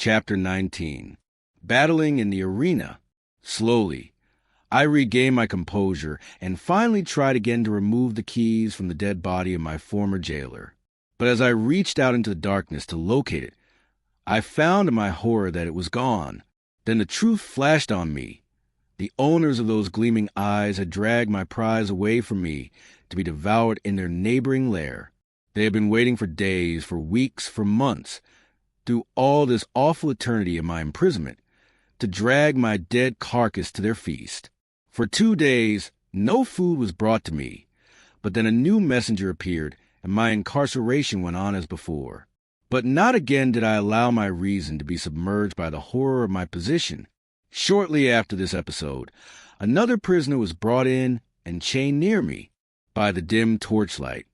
Chapter 19. Battling in the Arena. Slowly, I regained my composure and finally tried again to remove the keys from the dead body of my former jailer. But as I reached out into the darkness to locate it, I found to my horror that it was gone. Then the truth flashed on me. The owners of those gleaming eyes had dragged my prize away from me to be devoured in their neighboring lair. They had been waiting for days, for weeks, for months, through all this awful eternity of my imprisonment, to drag my dead carcass to their feast. For 2 days, no food was brought to me, but then a new messenger appeared, and my incarceration went on as before. But not again did I allow my reason to be submerged by the horror of my position. Shortly after this episode, another prisoner was brought in and chained near me by the dim torchlight.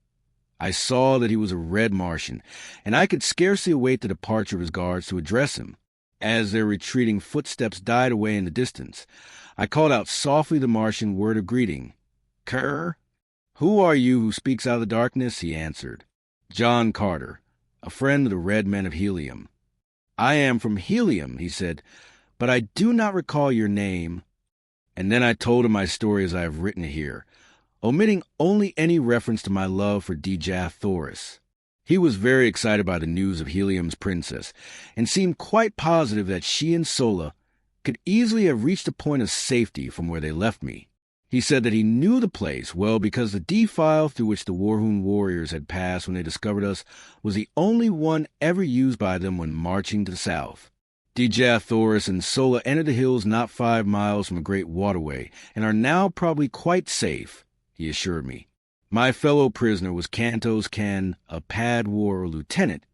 I saw that he was a red Martian, and I could scarcely await the departure of his guards to address him. As their retreating footsteps died away in the distance, I called out softly the Martian word of greeting. "Kerr?" "Who are you who speaks out of the darkness?" he answered. "John Carter, a friend of the Red Men of Helium." "I am from Helium," he said, "but I do not recall your name." And then I told him my story as I have written it here, omitting only any reference to my love for Dejah Thoris. He was very excited by the news of Helium's princess, and seemed quite positive that she and Sola could easily have reached a point of safety from where they left me. He said that he knew the place well because the defile through which the Warhoon warriors had passed when they discovered us was the only one ever used by them when marching to the south. Dejah Thoris and Sola entered the hills not 5 miles from a great waterway, and are now probably quite safe, he assured me. My fellow prisoner was Cantos Can, a Pad War lieutenant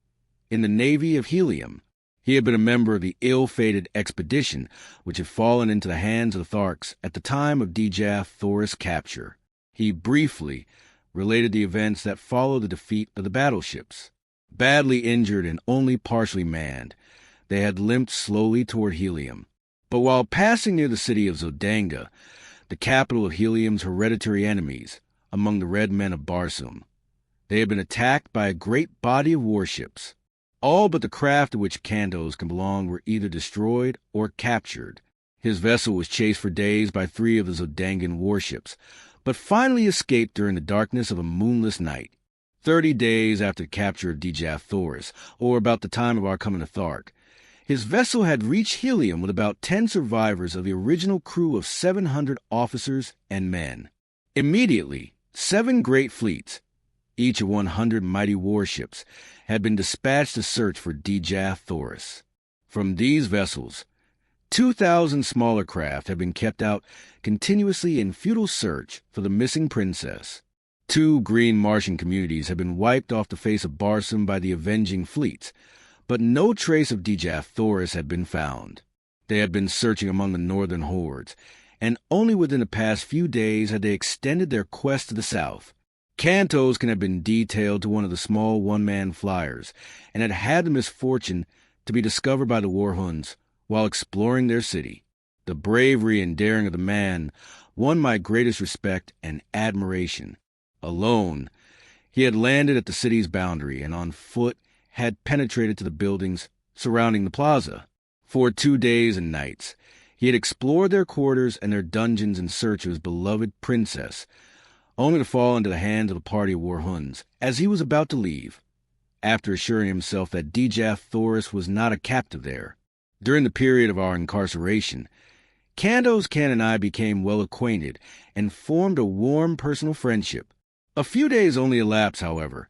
in the Navy of Helium. He had been a member of the ill-fated expedition which had fallen into the hands of the Tarkas at the time of Dejah Thoris' capture. He briefly related the events that followed the defeat of the battleships. Badly injured and only partially manned, they had limped slowly toward Helium. But while passing near the city of Zodanga, the capital of Helium's hereditary enemies, among the Red Men of Barsoom, they had been attacked by a great body of warships. All but the craft to which Cantos can belong were either destroyed or captured. His vessel was chased for days by 3 of the Zodangan warships, but finally escaped during the darkness of a moonless night. 30 days after the capture of Dejah Thoris, or about the time of our coming to Thark, his vessel had reached Helium with about 10 survivors of the original crew of 700 officers and men. Immediately, 7 great fleets, each of 100 mighty warships, had been dispatched to search for Dejah Thoris. From these vessels, 2,000 smaller craft had been kept out continuously in futile search for the missing princess. 2 green Martian communities had been wiped off the face of Barsoom by the avenging fleets, but no trace of Dejah Thoris had been found. They had been searching among the northern hordes, and only within the past few days had they extended their quest to the south. Cantos can have been detailed to one of the small one-man flyers, and had had the misfortune to be discovered by the Warhoons while exploring their city. The bravery and daring of the man won my greatest respect and admiration. Alone, he had landed at the city's boundary, and on foot had penetrated to the buildings surrounding the plaza. For 2 days and nights, he had explored their quarters and their dungeons in search of his beloved princess, only to fall into the hands of a party of Warhoons as he was about to leave, after assuring himself that Dejah Thoris was not a captive there. During the period of our incarceration, Cantos Can and I became well acquainted and formed a warm personal friendship. A few days only elapsed, however,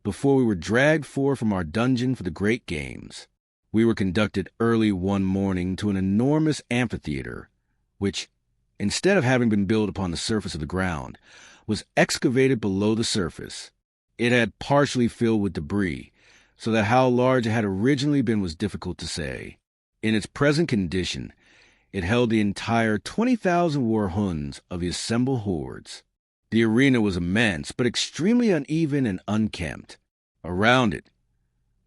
before we were dragged forth from our dungeon for the great games. We were conducted early one morning to an enormous amphitheater, which, instead of having been built upon the surface of the ground, was excavated below the surface. It had partially filled with debris, so that how large it had originally been was difficult to say. In its present condition, it held the entire 20,000 Warhoons of the assembled hordes. The arena was immense, but extremely uneven and unkempt. Around it,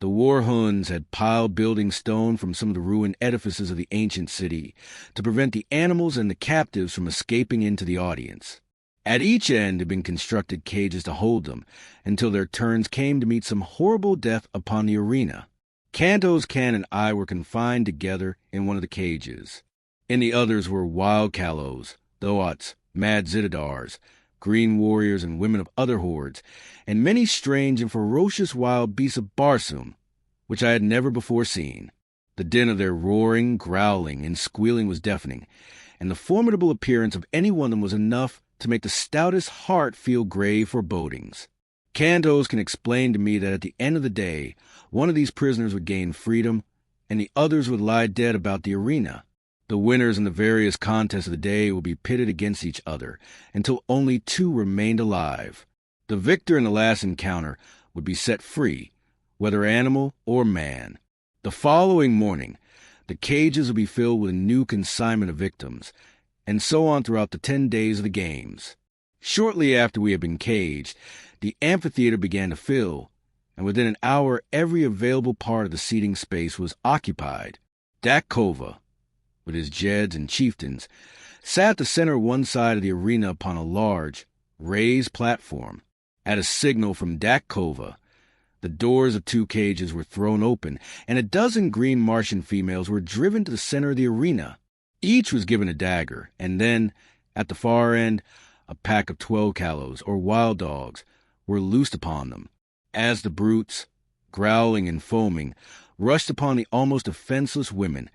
the Warhoons had piled building stone from some of the ruined edifices of the ancient city to prevent the animals and the captives from escaping into the audience. At each end had been constructed cages to hold them until their turns came to meet some horrible death upon the arena. Kanto's Can and I were confined together in one of the cages. In the others were wild Kalos, Thoats, mad Zitadars, green warriors and women of other hordes, and many strange and ferocious wild beasts of Barsoom, which I had never before seen. The din of their roaring, growling, and squealing was deafening, and the formidable appearance of any one of them was enough to make the stoutest heart feel grave forebodings. Kantos can explain to me that at the end of the day, one of these prisoners would gain freedom, and the others would lie dead about the arena. The winners in the various contests of the day would be pitted against each other until only two remained alive. The victor in the last encounter would be set free, whether animal or man. The following morning, the cages would be filled with a new consignment of victims, and so on throughout the 10 days of the games. Shortly after we had been caged, the amphitheater began to fill, and within an hour every available part of the seating space was occupied. Dak Kova, with his jeds and chieftains, sat at the center of one side of the arena upon a large, raised platform. At a signal from Dak Kova, the doors of 2 cages were thrown open, and a dozen green Martian females were driven to the center of the arena. Each was given a dagger, and then, at the far end, a pack of 12 Kalos, or wild dogs, were loosed upon them. As the brutes, growling and foaming, rushed upon the almost defenseless women,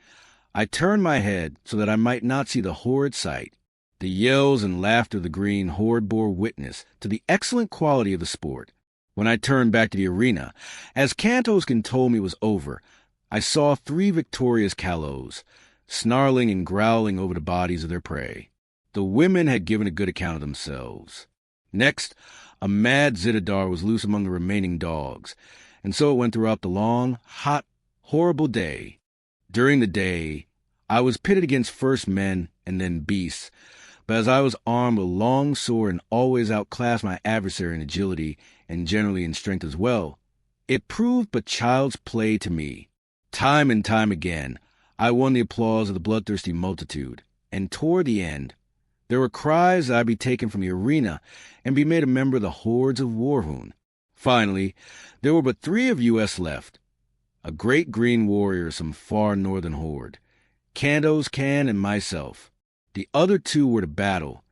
I turned my head so that I might not see the horrid sight. The yells and laughter of the green horde bore witness to the excellent quality of the sport. When I turned back to the arena, as Kantos told me was over, I saw 3 victorious Kalos, snarling and growling over the bodies of their prey. The women had given a good account of themselves. Next, a mad Zitadar was loose among the remaining dogs, and so it went throughout the long, hot, horrible day. During the day, I was pitted against first men and then beasts, but as I was armed with a long sword and always outclassed my adversary in agility and generally in strength as well, it proved but child's play to me. Time and time again, I won the applause of the bloodthirsty multitude, and toward the end, there were cries that I be taken from the arena and be made a member of the hordes of Warhoon. Finally, there were but 3 of us left, a great green warrior of some far northern horde, Kantos Can and myself. The other 2 were to battle,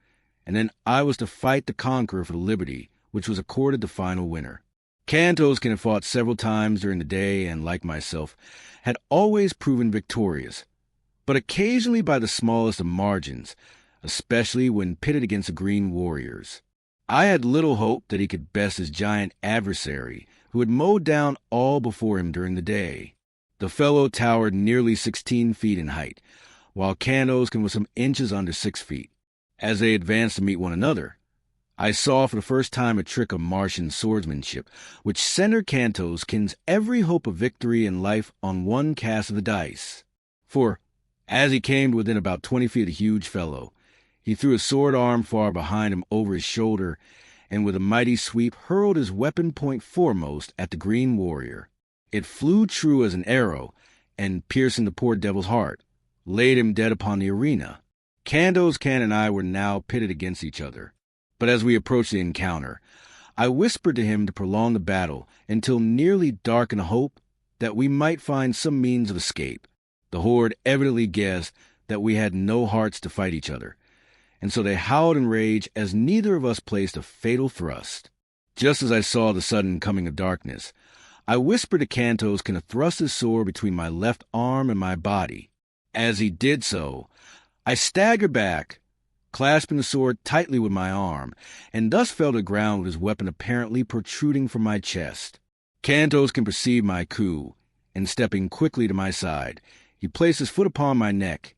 and then I was to fight the conqueror for the liberty which was accorded the final winner. Kantos Can had fought several times during the day and, like myself, had always proven victorious, but occasionally by the smallest of margins, especially when pitted against the green warriors. I had little hope that he could best his giant adversary, who had mowed down all before him during the day. The fellow towered nearly 16 feet in height, while Kantos Can was some inches under 6 feet. As they advanced to meet one another, I saw for the first time a trick of Martian swordsmanship, which centered Kantos Can's every hope of victory in life on one cast of the dice. For, as he came to within about 20 feet of the huge fellow, he threw his sword arm far behind him over his shoulder, and with a mighty sweep hurled his weapon point foremost at the green warrior. It flew true as an arrow, and, piercing the poor devil's heart, laid him dead upon the arena. Kantos Can and I were now pitted against each other, but as we approached the encounter, I whispered to him to prolong the battle until nearly dark in the hope that we might find some means of escape. The horde evidently guessed that we had no hearts to fight each other, and so they howled in rage as neither of us placed a fatal thrust. Just as I saw the sudden coming of darkness, I whispered to Kantos Can to thrust his sword between my left arm and my body. As he did so, I staggered back, clasping the sword tightly with my arm, and thus fell to the ground with his weapon apparently protruding from my chest. Kantos Can perceive my coup, and stepping quickly to my side, he placed his foot upon my neck,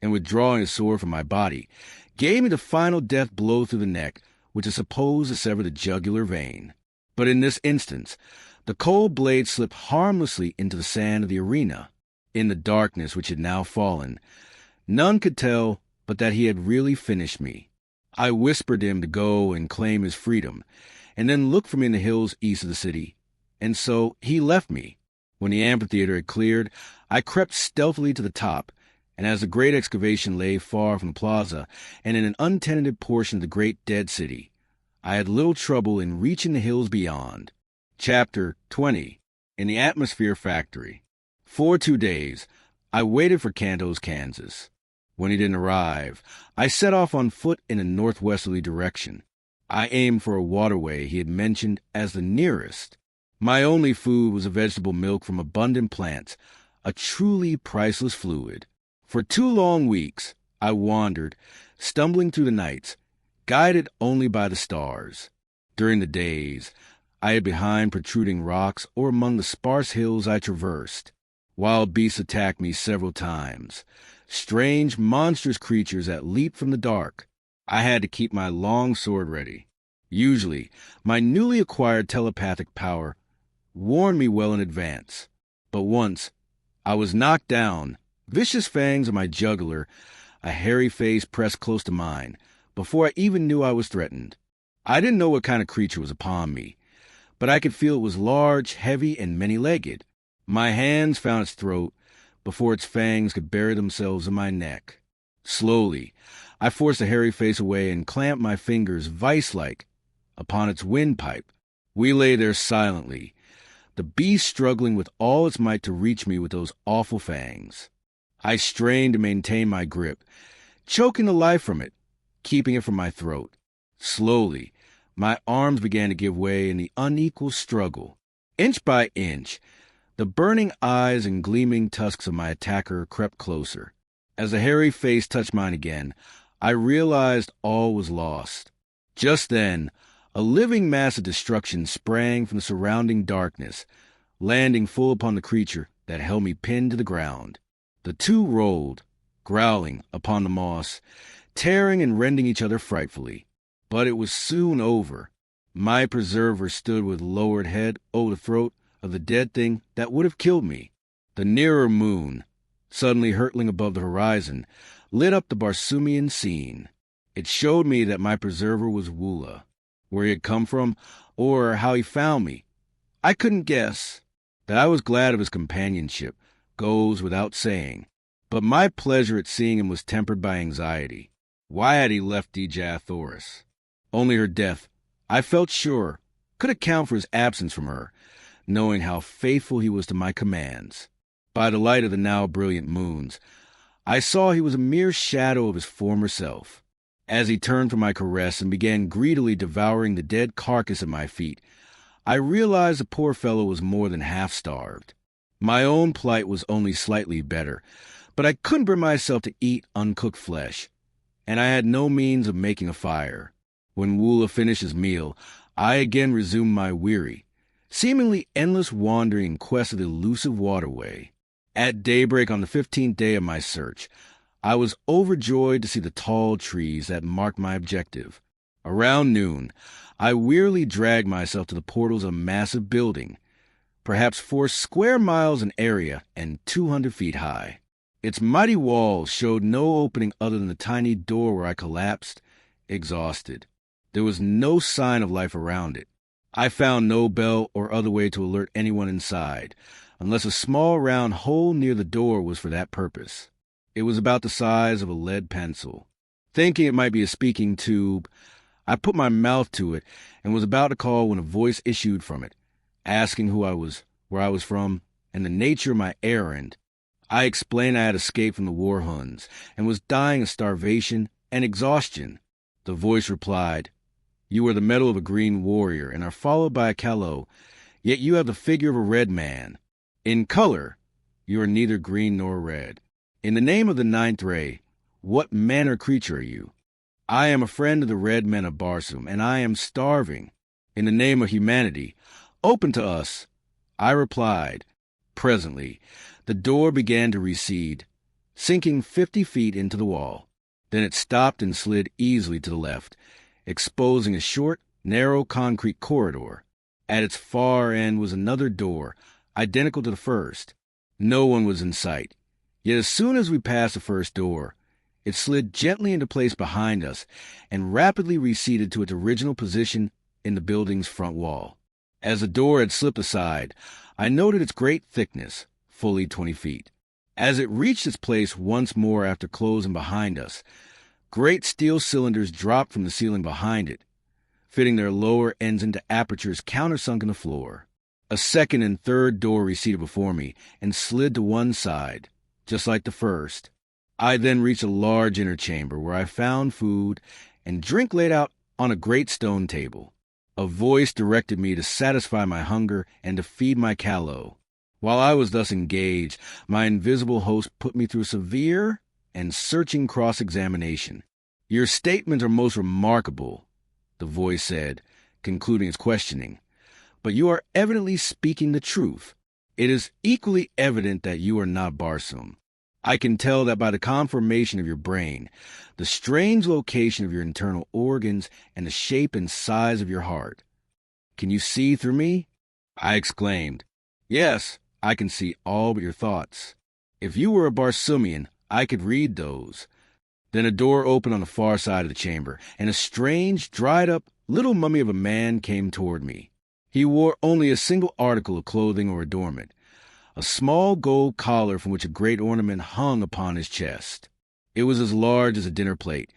and withdrawing his sword from my body, gave me the final death blow through the neck, which is supposed to sever the jugular vein. But in this instance, the cold blade slipped harmlessly into the sand of the arena. In the darkness which had now fallen, none could tell but that he had really finished me. I whispered to him to go and claim his freedom, and then look for me in the hills east of the city, and so he left me. When the amphitheater had cleared, I crept stealthily to the top, and as the great excavation lay far from the plaza and in an untenanted portion of the great dead city, I had little trouble in reaching the hills beyond. Chapter 20. In the Atmosphere Factory. For 2 days, I waited for Cantos, Kansas. When he didn't arrive, I set off on foot in a northwesterly direction. I aimed for a waterway he had mentioned as the nearest. My only food was a vegetable milk from abundant plants, a truly priceless fluid. For 2 long weeks, I wandered, stumbling through the nights, guided only by the stars. During the days, I hid behind protruding rocks or among the sparse hills I traversed. Wild beasts attacked me several times, strange, monstrous creatures that leaped from the dark. I had to keep my long sword ready. Usually, my newly acquired telepathic power warned me well in advance. But once, I was knocked down, vicious fangs of my jugular, a hairy face pressed close to mine, before I even knew I was threatened. I didn't know what kind of creature was upon me, but I could feel it was large, heavy, and many-legged. My hands found its throat before its fangs could bury themselves in my neck. Slowly, I forced the hairy face away and clamped my fingers vice-like upon its windpipe. We lay there silently, the beast struggling with all its might to reach me with those awful fangs. I strained to maintain my grip, choking the life from it, keeping it from my throat. Slowly, my arms began to give way in the unequal struggle. Inch by inch, the burning eyes and gleaming tusks of my attacker crept closer. As the hairy face touched mine again, I realized all was lost. Just then, a living mass of destruction sprang from the surrounding darkness, landing full upon the creature that held me pinned to the ground. The two rolled, growling, upon the moss, tearing and rending each other frightfully. But it was soon over. My preserver stood with lowered head over the throat of the dead thing that would have killed me. The nearer moon, suddenly hurtling above the horizon, lit up the Barsoomian scene. It showed me that my preserver was Woola. Where he had come from, or how he found me, I couldn't guess. That I was glad of his companionship goes without saying, but my pleasure at seeing him was tempered by anxiety. Why had he left Dejah Thoris? Only her death, I felt sure, could account for his absence from her, knowing how faithful he was to my commands. By the light of the now brilliant moons, I saw he was a mere shadow of his former self. As he turned from my caress and began greedily devouring the dead carcass at my feet, I realized the poor fellow was more than half-starved. My own plight was only slightly better, but I couldn't bring myself to eat uncooked flesh, and I had no means of making a fire. When Woola finished his meal, I again resumed my weary, seemingly endless wandering in quest of the elusive waterway. At daybreak on the 15th day of my search, I was overjoyed to see the tall trees that marked my objective. Around noon, I wearily dragged myself to the portals of a massive building, perhaps 4 square miles in area and 200 feet high. Its mighty walls showed no opening other than the tiny door where I collapsed, exhausted. There was no sign of life around it. I found no bell or other way to alert anyone inside, unless a small round hole near the door was for that purpose. It was about the size of a lead pencil. Thinking it might be a speaking tube, I put my mouth to it and was about to call when a voice issued from it, asking who I was, where I was from, and the nature of my errand. I explained I had escaped from the war Huns and was dying of starvation and exhaustion. The voice replied, "You wear the metal of a green warrior and are followed by a Kalo, yet you have the figure of a red man. In color, you are neither green nor red. In the name of the 9th ray, what man or creature are you?" "I am a friend of the red men of Barsoom, and I am starving. In the name of humanity, open to us." I replied. Presently, the door began to recede, sinking 50 feet into the wall. Then it stopped and slid easily to the left, exposing a short, narrow concrete corridor. At its far end was another door, identical to the first. No one was in sight. Yet as soon as we passed the first door, it slid gently into place behind us and rapidly receded to its original position in the building's front wall. As the door had slipped aside, I noted its great thickness, fully 20 feet. As it reached its place once more after closing behind us, great steel cylinders dropped from the ceiling behind it, fitting their lower ends into apertures countersunk in the floor. A second and third door receded before me and slid to one side, just like the first. I then reached a large inner chamber where I found food and drink laid out on a great stone table. A voice directed me to satisfy my hunger and to feed my callow. While I was thus engaged, my invisible host put me through severe and searching cross-examination. "Your statements are most remarkable," the voice said, concluding its questioning. "But you are evidently speaking the truth. It is equally evident that you are not Barsoom. I can tell that by the conformation of your brain, the strange location of your internal organs, and the shape and size of your heart. Can you see through me?" I exclaimed. "Yes, I can see all but your thoughts. If you were a Barsoomian, I could read those." Then a door opened on the far side of the chamber, and a strange, dried-up little mummy of a man came toward me. He wore only a single article of clothing or adornment, a small gold collar from which a great ornament hung upon his chest. It was as large as a dinner plate,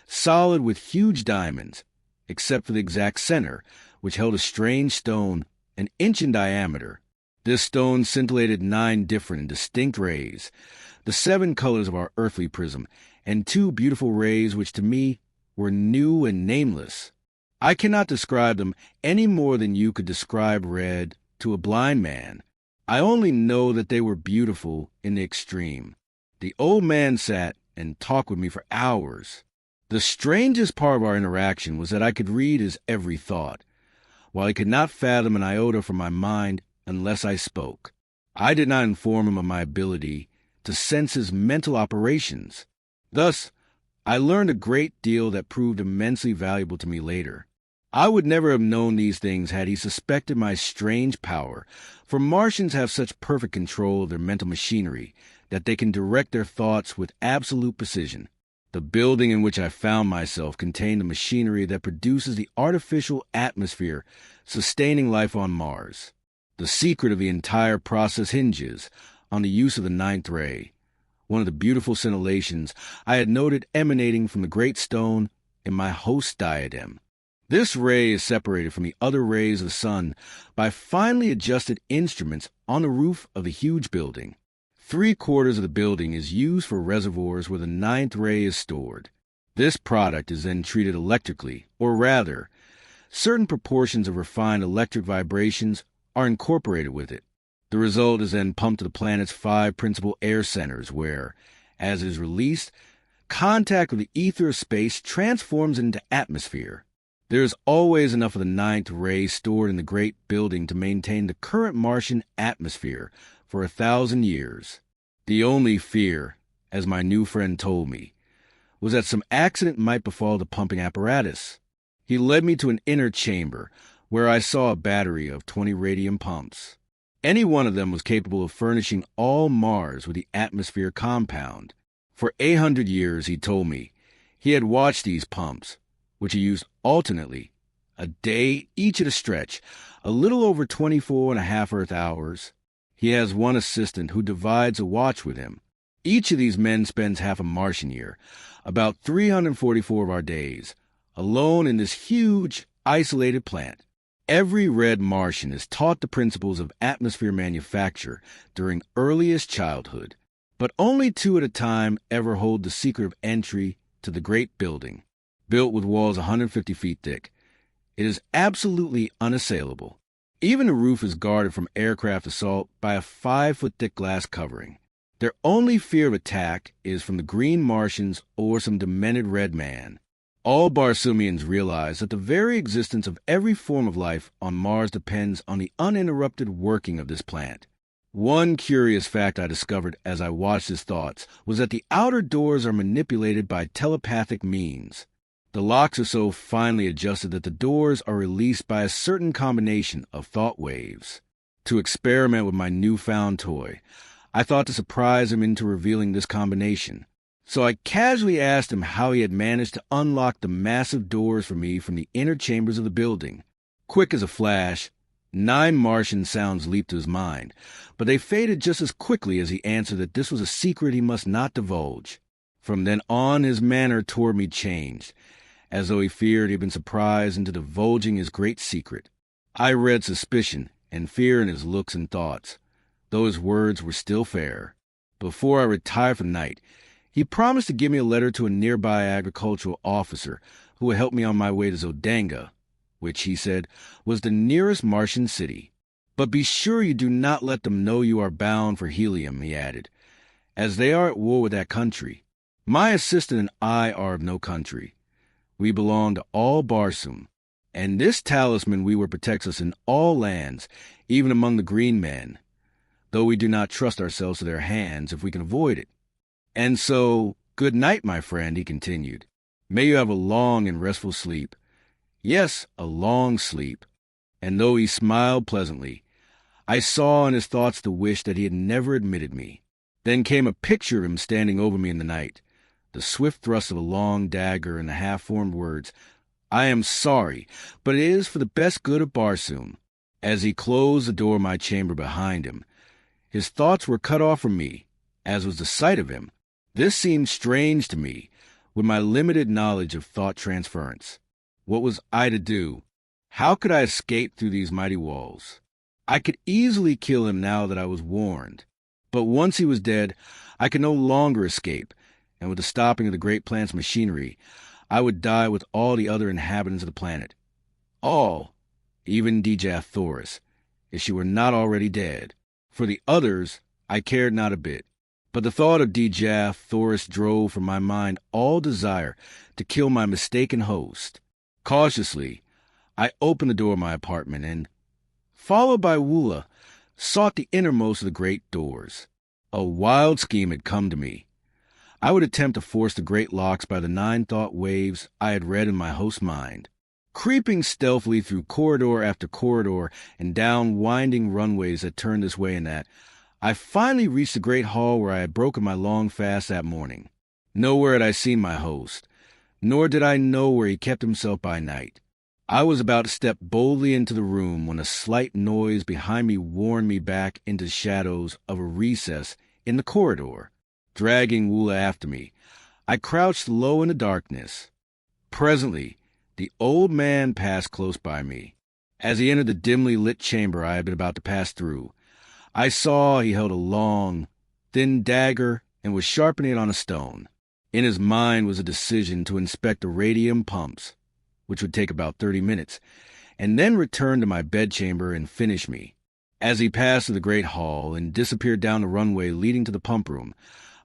solid with huge diamonds, except for the exact center, which held a strange stone an inch in diameter. This stone scintillated 9 different and distinct rays, the 7 colors of our earthly prism, and 2 beautiful rays which to me were new and nameless. I cannot describe them any more than you could describe red to a blind man. I only know that they were beautiful in the extreme. The old man sat and talked with me for hours. The strangest part of our interaction was that I could read his every thought, while he could not fathom an iota from my mind unless I spoke. I did not inform him of my ability to sense his mental operations. Thus, I learned a great deal that proved immensely valuable to me later. I would never have known these things had he suspected my strange power, for Martians have such perfect control of their mental machinery that they can direct their thoughts with absolute precision. The building in which I found myself contained the machinery that produces the artificial atmosphere sustaining life on Mars. The secret of the entire process hinges on the use of the 9th ray, one of the beautiful scintillations I had noted emanating from the great stone in my host's diadem. This ray is separated from the other rays of the sun by finely adjusted instruments on the roof of the huge building. 3/4 of the building is used for reservoirs where the 9th ray is stored. This product is then treated electrically, or rather, certain proportions of refined electric vibrations are incorporated with it. The result is then pumped to the planet's 5 principal air centers where, as it is released, contact with the ether of space transforms it into atmosphere. There is always enough of the 9th ray stored in the great building to maintain the current Martian atmosphere for 1,000 years. The only fear, as my new friend told me, was that some accident might befall the pumping apparatus. He led me to an inner chamber, where I saw a battery of 20 radium pumps. Any one of them was capable of furnishing all Mars with the atmosphere compound. For 800 years, he told me, he had watched these pumps, which he used alternately, a day each at a stretch, a little over 24.5 Earth hours. He has one assistant who divides a watch with him. Each of these men spends half a Martian year, about 344 of our days, alone in this huge, isolated plant. Every red Martian is taught the principles of atmosphere manufacture during earliest childhood, but only 2 at a time ever hold the secret of entry to the great building, built with walls 150 feet thick. It is absolutely unassailable. Even the roof is guarded from aircraft assault by a 5-foot-thick glass covering. Their only fear of attack is from the green Martians or some demented red man. All Barsoomians realize that the very existence of every form of life on Mars depends on the uninterrupted working of this plant. One curious fact I discovered as I watched his thoughts was that the outer doors are manipulated by telepathic means. The locks are so finely adjusted that the doors are released by a certain combination of thought waves. To experiment with my newfound toy, I thought to surprise him into revealing this combination. So I casually asked him how he had managed to unlock the massive doors for me from the inner chambers of the building. Quick as a flash, 9 Martian sounds leaped to his mind, but they faded just as quickly as he answered that this was a secret he must not divulge. From then on, his manner toward me changed, as though he feared he had been surprised into divulging his great secret. I read suspicion and fear in his looks and thoughts, though his words were still fair. Before I retired for the night, he promised to give me a letter to a nearby agricultural officer who would help me on my way to Zodanga, which, he said, was the nearest Martian city. But be sure you do not let them know you are bound for Helium, he added, as they are at war with that country. My assistant and I are of no country. We belong to all Barsoom, and this talisman we will protect us in all lands, even among the green men, though we do not trust ourselves to their hands if we can avoid it. And so, good night, my friend, he continued. May you have a long and restful sleep. Yes, a long sleep. And though he smiled pleasantly, I saw in his thoughts the wish that he had never admitted me. Then came a picture of him standing over me in the night, the swift thrust of a long dagger and the half-formed words, I am sorry, but it is for the best good of Barsoom. As he closed the door of my chamber behind him, his thoughts were cut off from me, as was the sight of him. This seemed strange to me, with my limited knowledge of thought transference. What was I to do? How could I escape through these mighty walls? I could easily kill him now that I was warned. But once he was dead, I could no longer escape, and with the stopping of the great plant's machinery, I would die with all the other inhabitants of the planet. All, even Dejah Thoris, if she were not already dead. For the others, I cared not a bit. But the thought of Dejah Thoris drove from my mind all desire to kill my mistaken host. Cautiously, I opened the door of my apartment and, followed by Woola, sought the innermost of the great doors. A wild scheme had come to me. I would attempt to force the great locks by the 9 thought waves I had read in my host's mind. Creeping stealthily through corridor after corridor and down winding runways that turned this way and that, I finally reached the great hall where I had broken my long fast that morning. Nowhere had I seen my host, nor did I know where he kept himself by night. I was about to step boldly into the room when a slight noise behind me warned me back into the shadows of a recess in the corridor. Dragging Woola after me, I crouched low in the darkness. Presently, the old man passed close by me. As he entered the dimly lit chamber I had been about to pass through, I saw he held a long, thin dagger and was sharpening it on a stone. In his mind was a decision to inspect the radium pumps, which would take about 30 minutes, and then return to my bedchamber and finish me. As he passed through the great hall and disappeared down the runway leading to the pump room,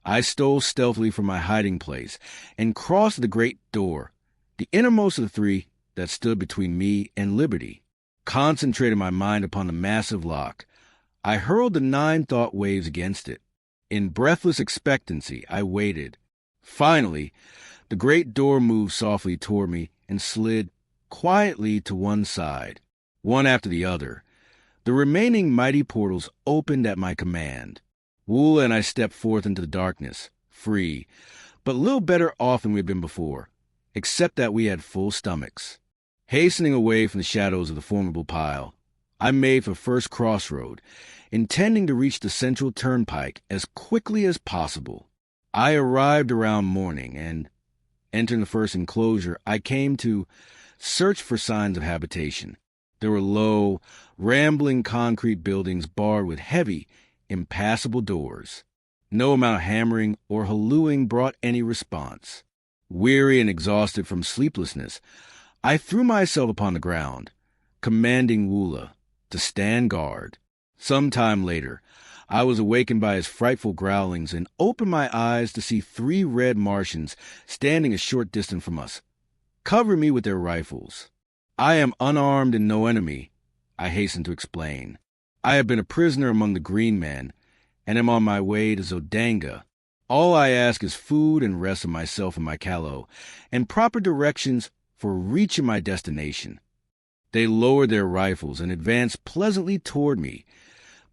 I stole stealthily from my hiding place and crossed the great door, the innermost of the 3 that stood between me and liberty. Concentrating my mind upon the massive lock, I hurled the 9 thought waves against it. In breathless expectancy, I waited. Finally, the great door moved softly toward me and slid quietly to one side. One after the other, the remaining mighty portals opened at my command. Woola and I stepped forth into the darkness, free, but little better off than we had been before, except that we had full stomachs. Hastening away from the shadows of the formidable pile, I made for first crossroad, intending to reach the central turnpike as quickly as possible. I arrived around morning, and, entering the first enclosure, I came to search for signs of habitation. There were low, rambling concrete buildings barred with heavy, impassable doors. No amount of hammering or hallooing brought any response. Weary and exhausted from sleeplessness, I threw myself upon the ground, commanding Woola to stand guard. Some time later, I was awakened by his frightful growlings and opened my eyes to see 3 red Martians standing a short distance from us, covering me with their rifles. I am unarmed and no enemy, I hastened to explain. I have been a prisoner among the green men, and am on my way to Zodanga. All I ask is food and rest of myself and my callow, and proper directions for reaching my destination. They lowered their rifles and advanced pleasantly toward me,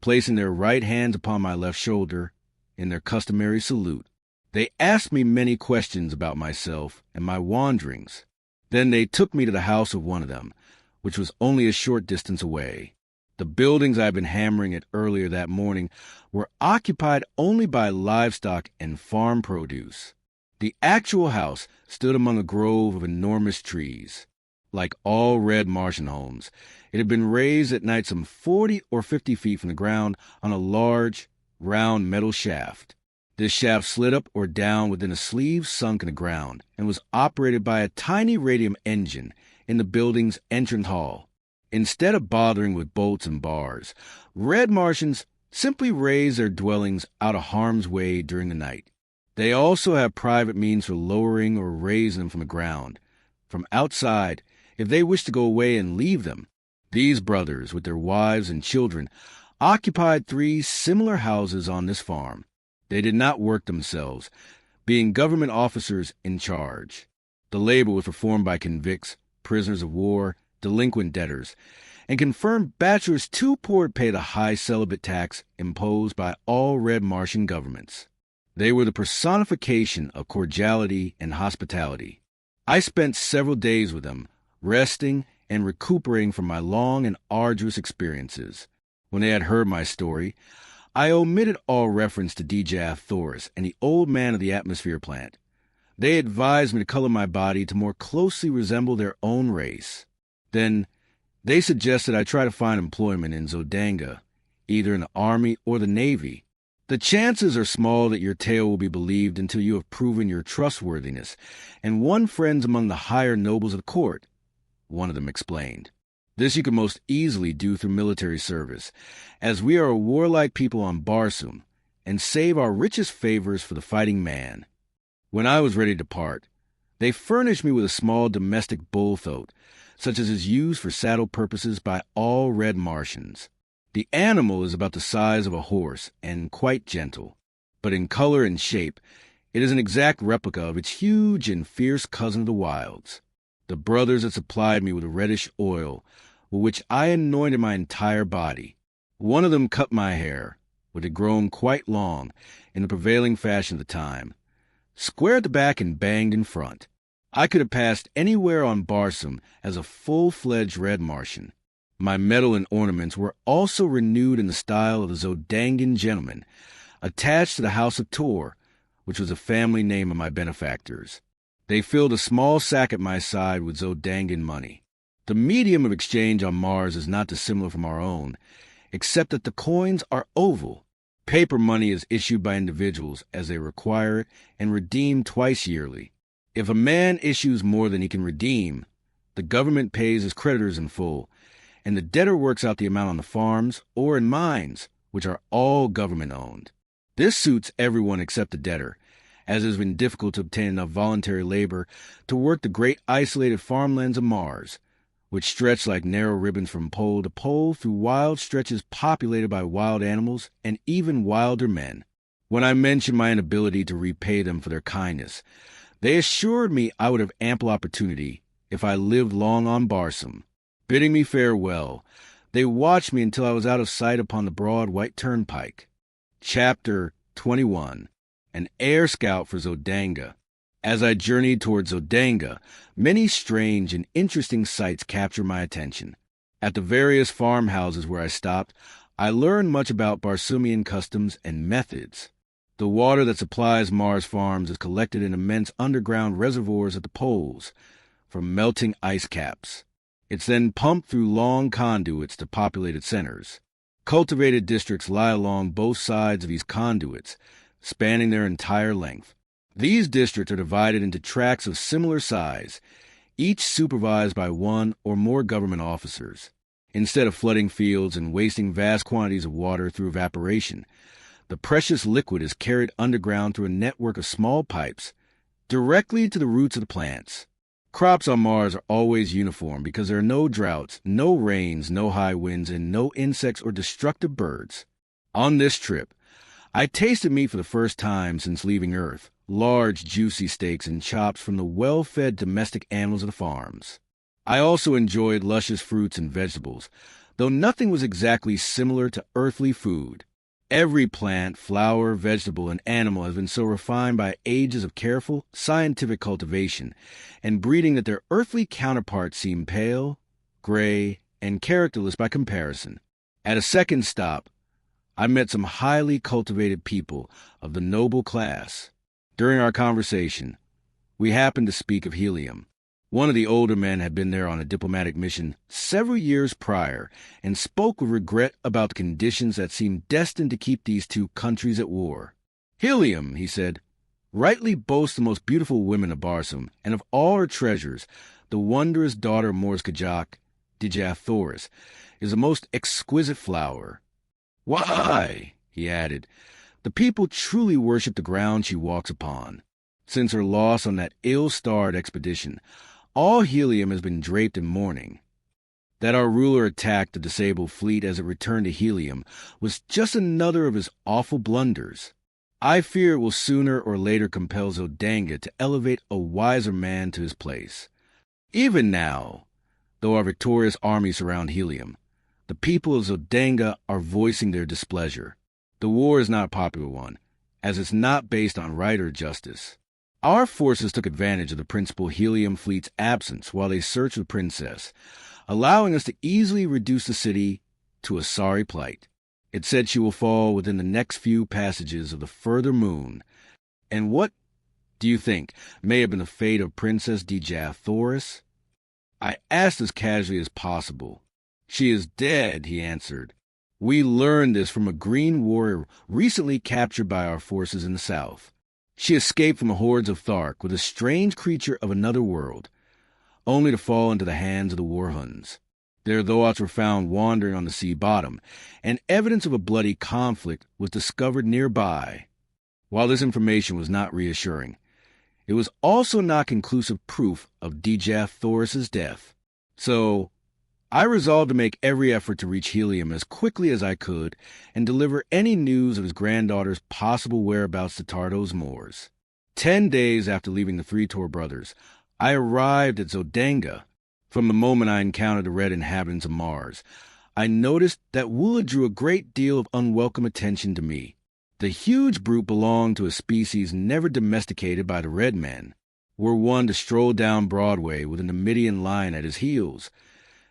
placing their right hands upon my left shoulder in their customary salute. They asked me many questions about myself and my wanderings. Then they took me to the house of one of them, which was only a short distance away. The buildings I had been hammering at earlier that morning were occupied only by livestock and farm produce. The actual house stood among a grove of enormous trees. Like all red Martian homes, it had been raised at night some 40 or 50 feet from the ground on a large, round metal shaft. This shaft slid up or down within a sleeve sunk in the ground and was operated by a tiny radium engine in the building's entrance hall. Instead of bothering with bolts and bars, red Martians simply raise their dwellings out of harm's way during the night. They also have private means for lowering or raising them from the ground. From outside, if they wish to go away and leave them, these brothers, with their wives and children, occupied 3 similar houses on this farm. They did not work themselves, being government officers in charge. The labor was performed by convicts, prisoners of war, delinquent debtors, and confirmed bachelors too poor to pay the high celibate tax imposed by all red Martian governments. They were the personification of cordiality and hospitality. I spent several days with them, resting and recuperating from my long and arduous experiences. When they had heard my story, I omitted all reference to Dejah Thoris and the old man of the atmosphere plant. They advised me to color my body to more closely resemble their own race. Then, they suggested I try to find employment in Zodanga, either in the Army or the Navy. The chances are small that your tale will be believed until you have proven your trustworthiness and won friends among the higher nobles of the court, one of them explained. This you can most easily do through military service, as we are a warlike people on Barsoom, and save our richest favors for the fighting man. When I was ready to depart, they furnished me with a small domestic bullthoat, such as is used for saddle purposes by all red Martians. The animal is about the size of a horse and quite gentle, but in color and shape, it is an exact replica of its huge and fierce cousin of the wilds. The brothers had supplied me with a reddish oil, with which I anointed my entire body. One of them cut my hair, which had grown quite long, in the prevailing fashion of the time, square at the back and banged in front. I could have passed anywhere on Barsoom as a full-fledged red Martian. My medal and ornaments were also renewed in the style of the Zodangan gentleman, attached to the House of Tor, which was a family name of my benefactors. They filled a small sack at my side with Zodangan money. The medium of exchange on Mars is not dissimilar from our own, except that the coins are oval. Paper money is issued by individuals as they require it and redeemed twice yearly. If a man issues more than he can redeem, the government pays his creditors in full, and the debtor works out the amount on the farms or in mines, which are all government-owned. This suits everyone except the debtor, as it has been difficult to obtain enough voluntary labor to work the great isolated farmlands of Mars, which stretch like narrow ribbons from pole to pole through wild stretches populated by wild animals and even wilder men. When I mentioned my inability to repay them for their kindness, they assured me I would have ample opportunity if I lived long on Barsoom. Bidding me farewell, they watched me until I was out of sight upon the broad white turnpike. Chapter 21. An Air Scout for Zodanga. As I journeyed towards Zodanga, many strange and interesting sights captured my attention. At the various farmhouses where I stopped, I learned much about Barsoomian customs and methods. The water that supplies Mars farms is collected in immense underground reservoirs at the poles, from melting ice caps. It's then pumped through long conduits to populated centers. Cultivated districts lie along both sides of these conduits, spanning their entire length. These districts are divided into tracts of similar size, each supervised by one or more government officers. Instead of flooding fields and wasting vast quantities of water through evaporation, the precious liquid is carried underground through a network of small pipes, directly to the roots of the plants. Crops on Mars are always uniform because there are no droughts, no rains, no high winds, and no insects or destructive birds. On this trip, I tasted meat for the first time since leaving Earth, large juicy steaks and chops from the well-fed domestic animals of the farms. I also enjoyed luscious fruits and vegetables, though nothing was exactly similar to earthly food. Every plant, flower, vegetable, and animal has been so refined by ages of careful, scientific cultivation and breeding that their earthly counterparts seem pale, gray, and characterless by comparison. At a second stop, I met some highly cultivated people of the noble class. During our conversation, we happened to speak of helium. One of the older men had been there on a diplomatic mission several years prior and spoke with regret about the conditions that seemed destined to keep these two countries at war. Helium, he said, rightly boasts the most beautiful women of Barsoom, and of all her treasures, the wondrous daughter of Mor's Kajak, Dejah Thoris, is the most exquisite flower. Why, he added, the people truly worship the ground she walks upon. Since her loss on that ill-starred expedition, all Helium has been draped in mourning. That our ruler attacked the disabled fleet as it returned to Helium was just another of his awful blunders. I fear it will sooner or later compel Zodanga to elevate a wiser man to his place. Even now, though our victorious armies surround Helium, the people of Zodanga are voicing their displeasure. The war is not a popular one, as it's not based on right or justice. Our forces took advantage of the principal Helium fleet's absence while they searched the princess, allowing us to easily reduce the city to a sorry plight. It said she will fall within the next few passages of the further moon. And what do you think may have been the fate of Princess Dejah Thoris? I asked as casually as possible. She is dead, he answered. We learned this from a green warrior recently captured by our forces in the south. She escaped from the hordes of Thark with a strange creature of another world, only to fall into the hands of the war Huns. Their thoughts were found wandering on the sea bottom, and evidence of a bloody conflict was discovered nearby. While this information was not reassuring, it was also not conclusive proof of Dejah Thoris's death. So I resolved to make every effort to reach Helium as quickly as I could and deliver any news of his granddaughter's possible whereabouts to Tardos Moors. 10 days after leaving the Three Tor brothers, I arrived at Zodanga. From the moment I encountered the red inhabitants of Mars, I noticed that Woola drew a great deal of unwelcome attention to me. The huge brute belonged to a species never domesticated by the red men. Were one to stroll down Broadway with a Numidian lion at his heels,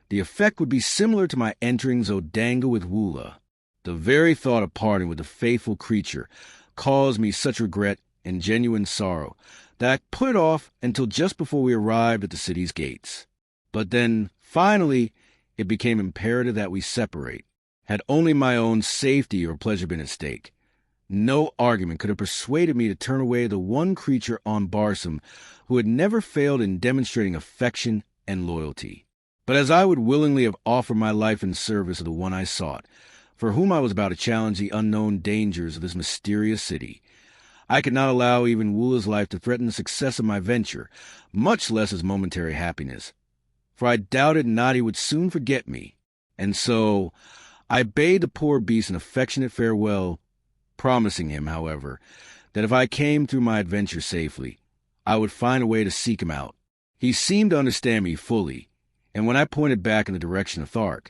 the effect would be similar to my entering Zodanga with Woola. The very thought of parting with the faithful creature caused me such regret and genuine sorrow that I put it off until just before we arrived at the city's gates. But then, finally, it became imperative that we separate. Had only my own safety or pleasure been at stake, no argument could have persuaded me to turn away the one creature on Barsoom who had never failed in demonstrating affection and loyalty. But as I would willingly have offered my life in service of the one I sought, for whom I was about to challenge the unknown dangers of this mysterious city, I could not allow even Woola's life to threaten the success of my venture, much less his momentary happiness, for I doubted not he would soon forget me. And so I bade the poor beast an affectionate farewell, promising him, however, that if I came through my adventure safely, I would find a way to seek him out. He seemed to understand me fully, and when I pointed back in the direction of Thark,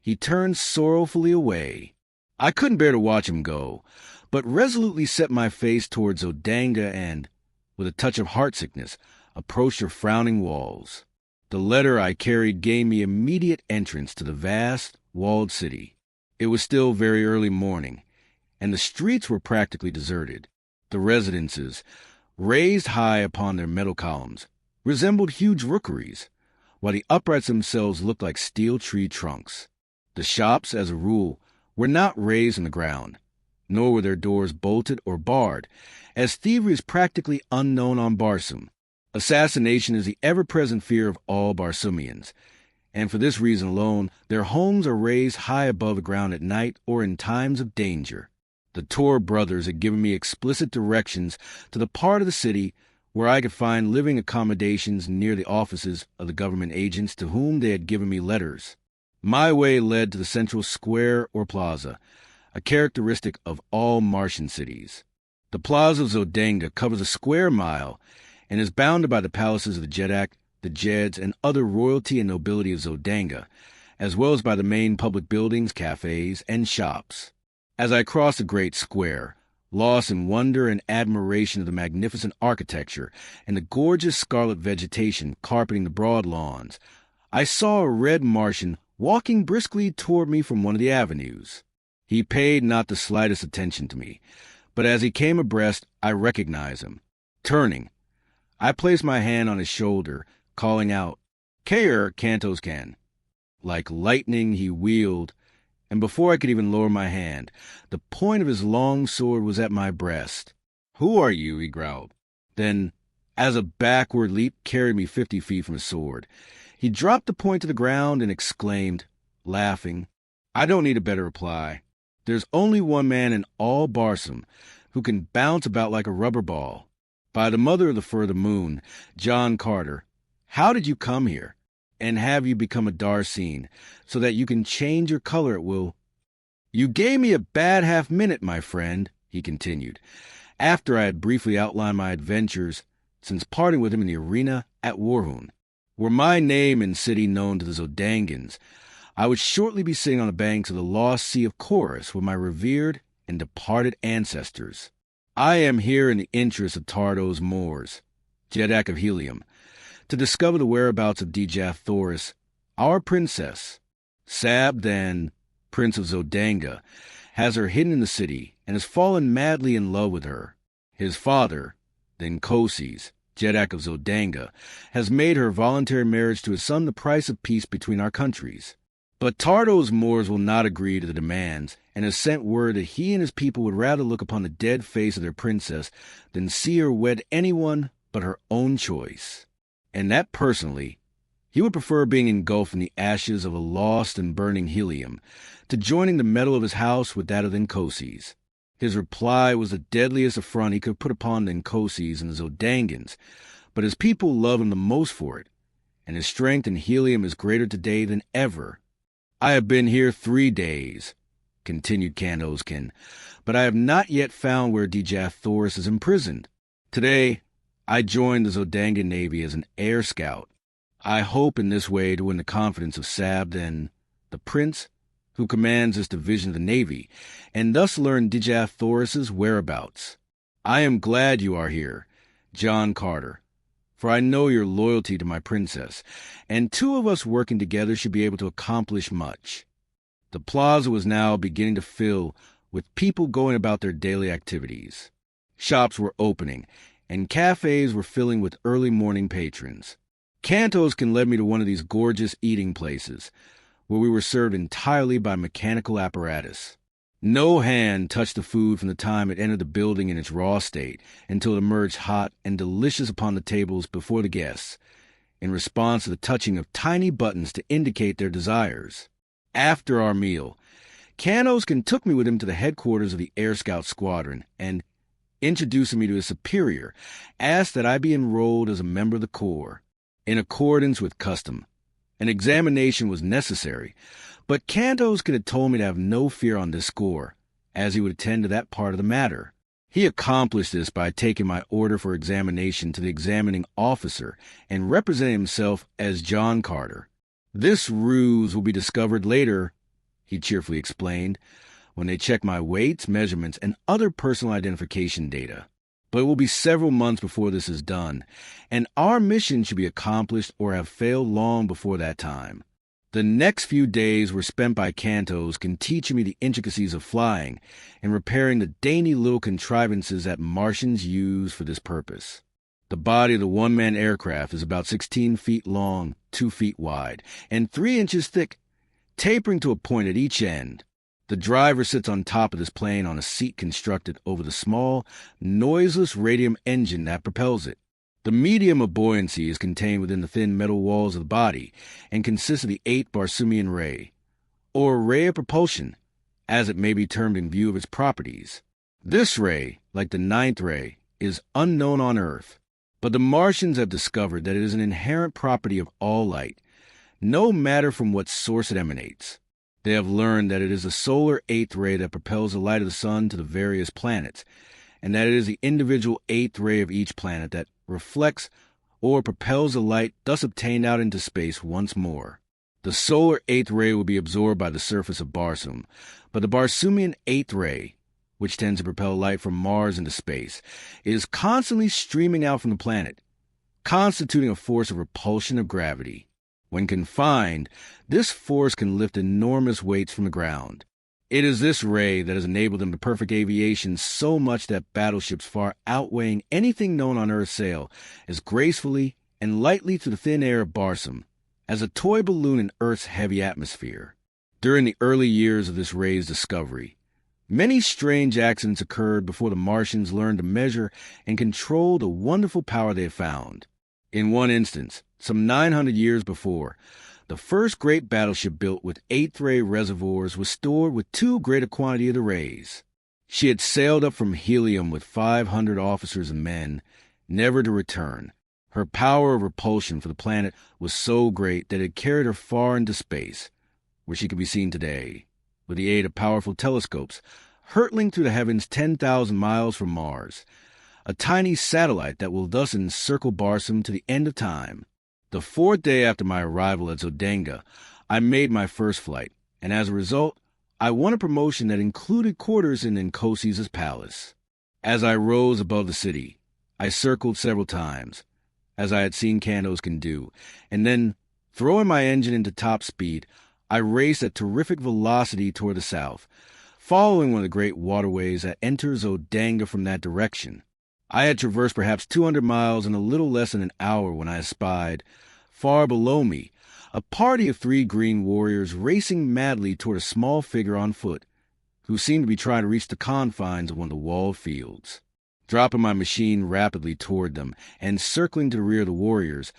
he turned sorrowfully away. I couldn't bear to watch him go, but resolutely set my face towards Zodanga and, with a touch of heartsickness, approached her frowning walls. The letter I carried gave me immediate entrance to the vast, walled city. It was still very early morning, and the streets were practically deserted. The residences, raised high upon their metal columns, resembled huge rookeries, while the uprights themselves looked like steel tree trunks. The shops, as a rule, were not raised in the ground, nor were their doors bolted or barred, as thievery is practically unknown on Barsoom. Assassination is the ever-present fear of all Barsoomians, and for this reason alone, their homes are raised high above the ground at night or in times of danger. The Tor brothers had given me explicit directions to the part of the city where I could find living accommodations near the offices of the government agents to whom they had given me letters. My way led to the central square or plaza, a characteristic of all Martian cities. The plaza of Zodanga covers a square mile and is bounded by the palaces of the Jedak, the Jeds, and other royalty and nobility of Zodanga, as well as by the main public buildings, cafes, and shops. As I crossed the great square, lost in wonder and admiration of the magnificent architecture and the gorgeous scarlet vegetation carpeting the broad lawns, I saw a red Martian walking briskly toward me from one of the avenues. He paid not the slightest attention to me, but as he came abreast, I recognized him. Turning, I placed my hand on his shoulder, calling out, "Kair, Cantos can." Like lightning he wheeled, and before I could even lower my hand, the point of his long sword was at my breast. "Who are you?" he growled. Then, as a backward leap carried me 50 feet from his sword, he dropped the point to the ground and exclaimed, laughing, "I don't need a better reply. There's only one man in all Barsoom who can bounce about like a rubber ball. By the mother of the further moon, John Carter, how did you come here? And have you become a Darseen, so that you can change your color at will?" "You gave me a bad half-minute, my friend," he continued, after I had briefly outlined my adventures since parting with him in the arena at Warhoon. Were my name and city known to the Zodangans, I would shortly be sitting on the banks of the lost Sea of Chorus with my revered and departed ancestors. I am here in the interest of Tardos Moors, Jeddak of Helium, to discover the whereabouts of Dejah Thoris, our princess. Sabdan, Prince of Zodanga, has her hidden in the city and has fallen madly in love with her. His father, the Nkoses, Jeddak of Zodanga, has made her voluntary marriage to his son the price of peace between our countries. But Tardos Moors will not agree to the demands, and has sent word that he and his people would rather look upon the dead face of their princess than see her wed anyone but her own choice. And that, personally, he would prefer being engulfed in the ashes of a lost and burning helium to joining the metal of his house with that of the Nkoses. His reply was the deadliest affront he could put upon the Nkoses and the Zodangans, but his people love him the most for it, and his strength in helium is greater today than ever. "I have been here 3 days," continued Canoskin, "but I have not yet found where Dejah Thoris is imprisoned. Today, I joined the Zodanga Navy as an air scout. I hope in this way to win the confidence of Sabdan, the prince who commands this division of the Navy, and thus learn Dejah Thoris's whereabouts. I am glad you are here, John Carter, for I know your loyalty to my princess, and 2 of us working together should be able to accomplish much." The plaza was now beginning to fill with people going about their daily activities. Shops were opening, and cafes were filling with early morning patrons. Cantos led me to one of these gorgeous eating places, where we were served entirely by mechanical apparatus. No hand touched the food from the time it entered the building in its raw state until it emerged hot and delicious upon the tables before the guests, in response to the touching of tiny buttons to indicate their desires. After our meal, Cantos took me with him to the headquarters of the Air Scout Squadron and, introducing me to his superior, asked that I be enrolled as a member of the Corps. In accordance with custom, an examination was necessary, but Cantos had told me to have no fear on this score, as he would attend to that part of the matter. He accomplished this by taking my order for examination to the examining officer and representing himself as John Carter. "This ruse will be discovered later," he cheerfully explained, "when they check my weights, measurements, and other personal identification data. But it will be several months before this is done, and our mission should be accomplished or have failed long before that time." The next few days were spent by Cantos teaching me the intricacies of flying and repairing the dainty little contrivances that Martians use for this purpose. The body of the one-man aircraft is about 16 feet long, 2 feet wide, and 3 inches thick, tapering to a point at each end. The driver sits on top of this plane on a seat constructed over the small, noiseless radium engine that propels it. The medium of buoyancy is contained within the thin metal walls of the body and consists of the 8th Barsoomian ray, or ray of propulsion, as it may be termed in view of its properties. This ray, like the 9th ray, is unknown on Earth, but the Martians have discovered that it is an inherent property of all light, no matter from what source it emanates. They have learned that it is the solar 8th ray that propels the light of the sun to the various planets, and that it is the individual 8th ray of each planet that reflects or propels the light thus obtained out into space once more. The solar 8th ray will be absorbed by the surface of Barsoom, but the Barsoomian 8th ray, which tends to propel light from Mars into space, is constantly streaming out from the planet, constituting a force of repulsion of gravity. When confined, this force can lift enormous weights from the ground. It is this ray that has enabled them to perfect aviation so much that battleships far outweighing anything known on Earth sail as gracefully and lightly through the thin air of Barsoom, as a toy balloon in Earth's heavy atmosphere. During the early years of this ray's discovery, many strange accidents occurred before the Martians learned to measure and control the wonderful power they had found. In one instance, some 900 years before, the first great battleship built with 8th-ray reservoirs was stored with too great a quantity of the rays. She had sailed up from Helium with 500 officers and men, never to return. Her power of repulsion for the planet was so great that it carried her far into space, where she can be seen today, with the aid of powerful telescopes, hurtling through the heavens 10,000 miles from Mars, a tiny satellite that will thus encircle Barsoom to the end of time. The 4th day after my arrival at Zodanga, I made my first flight, and as a result, I won a promotion that included quarters in Nkosi's palace. As I rose above the city, I circled several times, as I had seen Kandos can do, and then, throwing my engine into top speed, I raced at terrific velocity toward the south, following one of the great waterways that enters Zodanga from that direction. I had traversed perhaps 200 miles in a little less than an hour when I espied, far below me, a party of 3 green warriors racing madly toward a small figure on foot, who seemed to be trying to reach the confines of one of the walled fields. Dropping my machine rapidly toward them and circling to the rear of the warriors,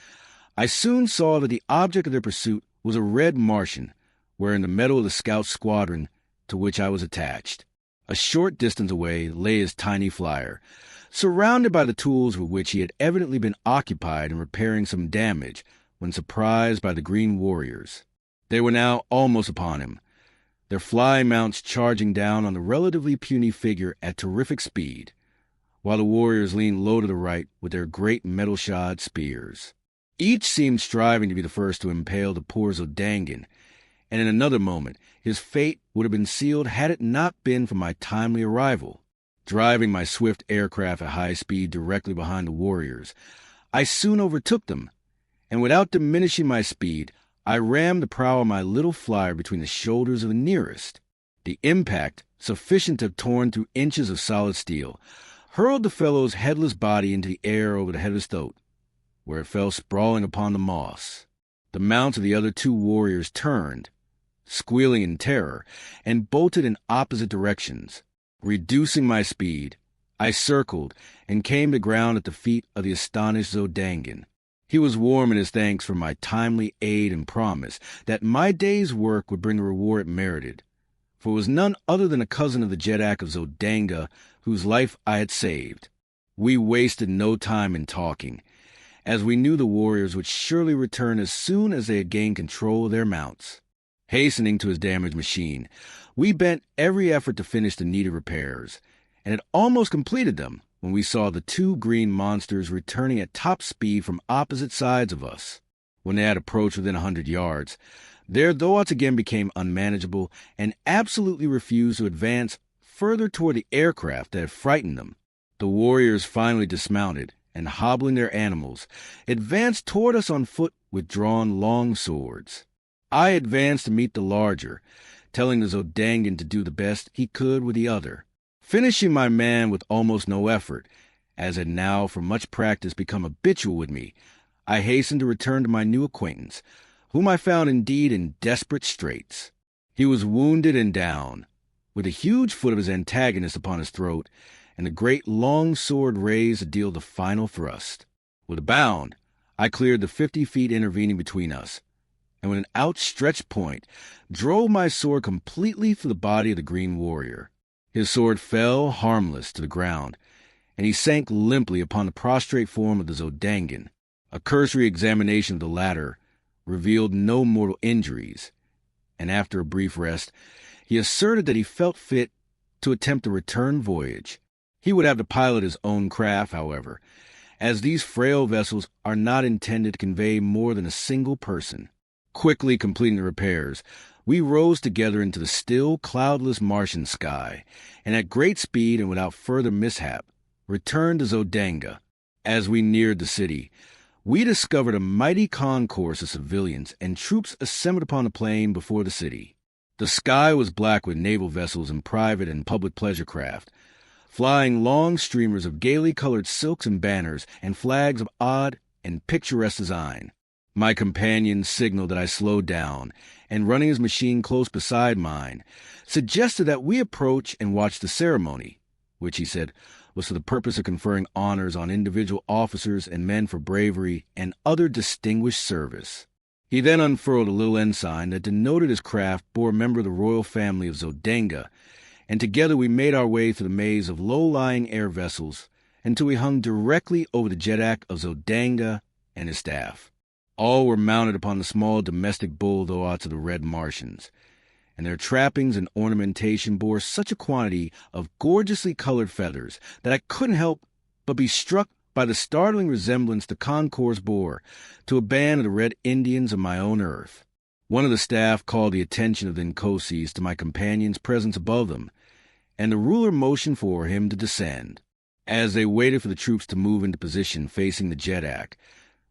I soon saw that the object of their pursuit was a red Martian, wearing the medal of the scout squadron to which I was attached. A short distance away lay his tiny flyer, surrounded by the tools with which he had evidently been occupied in repairing some damage when surprised by the green warriors. They were now almost upon him, their flying mounts charging down on the relatively puny figure at terrific speed, while the warriors leaned low to the right with their great metal-shod spears. Each seemed striving to be the first to impale the poor Zodangan, and in another moment his fate would have been sealed had it not been for my timely arrival. Driving my swift aircraft at high speed directly behind the warriors, I soon overtook them, and without diminishing my speed, I rammed the prow of my little flyer between the shoulders of the nearest. The impact, sufficient to have torn through inches of solid steel, hurled the fellow's headless body into the air over the head of his throat, where it fell sprawling upon the moss. The mounts of the other 2 warriors turned, squealing in terror, and bolted in opposite directions. Reducing my speed, I circled and came to ground at the feet of the astonished Zodangan. He was warm in his thanks for my timely aid and promise that my day's work would bring the reward it merited, for it was none other than a cousin of the Jedak of Zodanga whose life I had saved. We wasted no time in talking, as we knew the warriors would surely return as soon as they had gained control of their mounts. Hastening to his damaged machine, we bent every effort to finish the needed repairs, and had almost completed them when we saw the 2 green monsters returning at top speed from opposite sides of us. When they had approached within 100 yards, their thoughts again became unmanageable and absolutely refused to advance further toward the aircraft that had frightened them. The warriors finally dismounted and, hobbling their animals, advanced toward us on foot with drawn long swords. I advanced to meet the larger, telling the Zodangan to do the best he could with the other. Finishing my man with almost no effort, as had now from much practice become habitual with me, I hastened to return to my new acquaintance, whom I found indeed in desperate straits. He was wounded and down, with the huge foot of his antagonist upon his throat, and the great long sword raised to deal the final thrust. With a bound, I cleared the 50 feet intervening between us, and with an outstretched point, drove my sword completely through the body of the green warrior. His sword fell harmless to the ground, and he sank limply upon the prostrate form of the Zodangan. A cursory examination of the latter revealed no mortal injuries, and after a brief rest, he asserted that he felt fit to attempt a return voyage. He would have to pilot his own craft, however, as these frail vessels are not intended to convey more than a single person. Quickly completing the repairs, we rose together into the still, cloudless Martian sky, and at great speed and without further mishap, returned to Zodanga. As we neared the city, we discovered a mighty concourse of civilians and troops assembled upon the plain before the city. The sky was black with naval vessels and private and public pleasure craft, flying long streamers of gaily colored silks and banners and flags of odd and picturesque design. My companion signaled that I slow down, and running his machine close beside mine, suggested that we approach and watch the ceremony, which he said was for the purpose of conferring honors on individual officers and men for bravery and other distinguished service. He then unfurled a little ensign that denoted his craft bore a member of the royal family of Zodanga, and together we made our way through the maze of low-lying air vessels until we hung directly over the Jedak of Zodanga and his staff. All were mounted upon the small domestic bulldogs of the red Martians, and their trappings and ornamentation bore such a quantity of gorgeously colored feathers that I couldn't help but be struck by the startling resemblance the Concours bore to a band of the Red Indians of my own earth. One of the staff called the attention of the Nkosis to my companion's presence above them, and the ruler motioned for him to descend. As they waited for the troops to move into position facing the Jedak,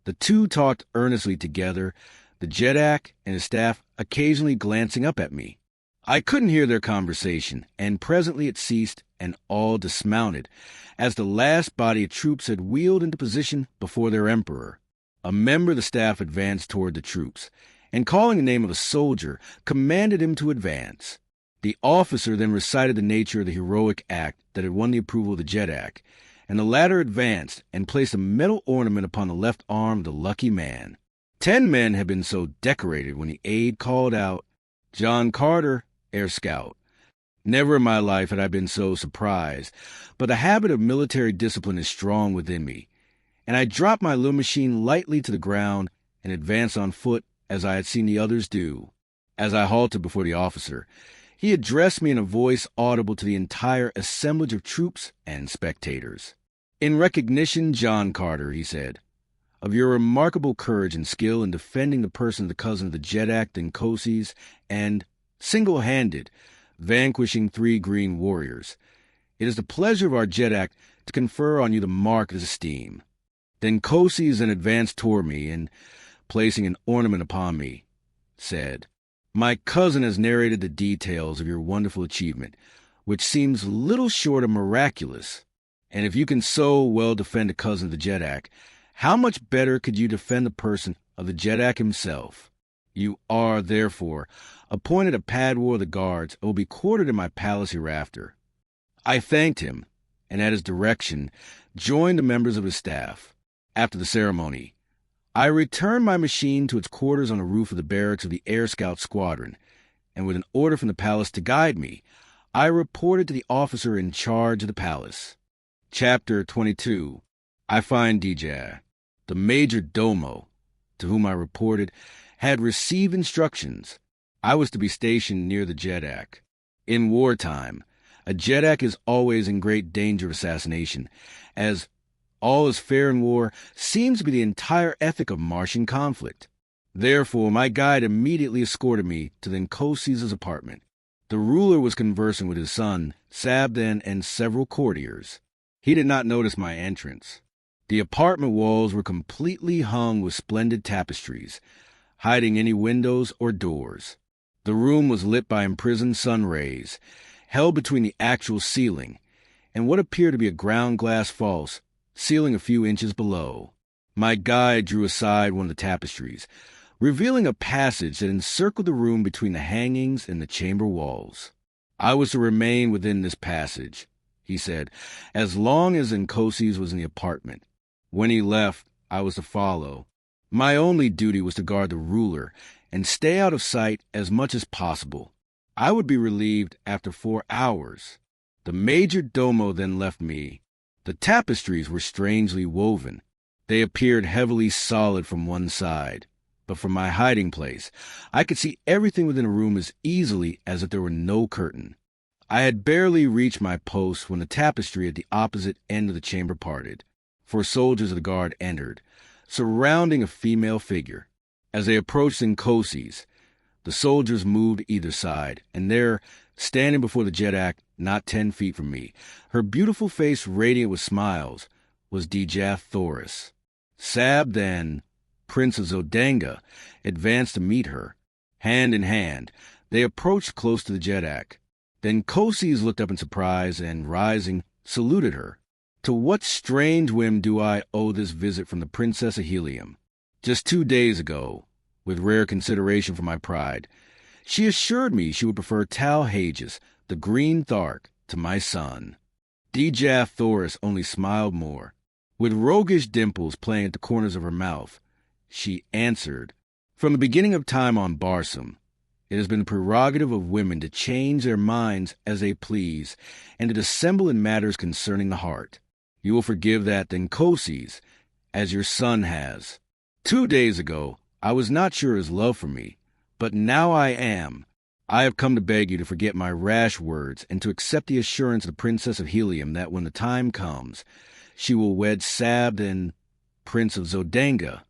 the two talked earnestly together, the Jedak and his staff occasionally glancing up at me. I couldn't hear their conversation, and presently it ceased, and all dismounted, as the last body of troops had wheeled into position before their emperor. A member of the staff advanced toward the troops, and calling the name of a soldier, commanded him to advance. The officer then recited the nature of the heroic act that had won the approval of the Jedak, and the latter advanced and placed a metal ornament upon the left arm of the lucky man. 10 men had been so decorated when the aide called out, "John Carter, Air Scout." Never in my life had I been so surprised, but the habit of military discipline is strong within me, and I dropped my little machine lightly to the ground and advanced on foot as I had seen the others do. As I halted before the officer, he addressed me in a voice audible to the entire assemblage of troops and spectators. "In recognition, John Carter," he said, "of your remarkable courage and skill in defending the person of the cousin of the Jedak and Nkosis, and, single-handed, vanquishing 3 green warriors, it is the pleasure of our Jedak to confer on you the mark of his esteem." Then Nkosis then advanced toward me, and, placing an ornament upon me, said, "My cousin has narrated the details of your wonderful achievement, which seems little short of miraculous. And if you can so well defend a cousin of the Jedak, how much better could you defend the person of the Jedak himself? You are, therefore, appointed a Padwar of the Guards and will be quartered in my palace hereafter." I thanked him, and at his direction joined the members of his staff. After the ceremony, I returned my machine to its quarters on the roof of the barracks of the Air Scout Squadron, and with an order from the palace to guide me, I reported to the officer in charge of the palace. Chapter 22. I find Dejah. The major domo, to whom I reported, had received instructions. I was to be stationed near the Jedak. In wartime, a Jedak is always in great danger of assassination, as all is fair in war seems to be the entire ethic of Martian conflict. Therefore, my guide immediately escorted me to the Nkosis' apartment. The ruler was conversing with his son, Sabdan, and several courtiers. He did not notice my entrance. The apartment walls were completely hung with splendid tapestries, hiding any windows or doors. The room was lit by imprisoned sun rays, held between the actual ceiling and what appeared to be a ground glass false, ceiling a few inches below. My guide drew aside one of the tapestries, revealing a passage that encircled the room between the hangings and the chamber walls. I was to remain within this passage, he said, as long as Nkosis was in the apartment. When he left, I was to follow. My only duty was to guard the ruler and stay out of sight as much as possible. I would be relieved after 4 hours. The major domo then left me. The tapestries were strangely woven. They appeared heavily solid from one side, but from my hiding place, I could see everything within a room as easily as if there were no curtain. I had barely reached my post when the tapestry at the opposite end of the chamber parted. 4 soldiers of the guard entered, surrounding a female figure. As they approached Nkosis, the soldiers moved either side, and there, standing before the Jedak, not 10 feet from me, her beautiful face radiant with smiles, was Dejah Thoris. Sabdan, Prince of Zodanga, advanced to meet her. Hand in hand, they approached close to the Jedak. Then Nkosis looked up in surprise and, rising, saluted her. To what strange whim do I owe this visit from the Princess of Helium? Just 2 days ago, with rare consideration for my pride, she assured me she would prefer Tal Hages, the green Thark, to my son. Dejah Thoris only smiled more. With roguish dimples playing at the corners of her mouth, she answered, "From the beginning of time on Barsoom, it has been the prerogative of women to change their minds as they please and to dissemble in matters concerning the heart. You will forgive that Denkoses, as your son has. 2 days ago, I was not sure of his love for me, but now I am. I have come to beg you to forget my rash words and to accept the assurance of the Princess of Helium that when the time comes, she will wed Sabd, Prince of Zodanga."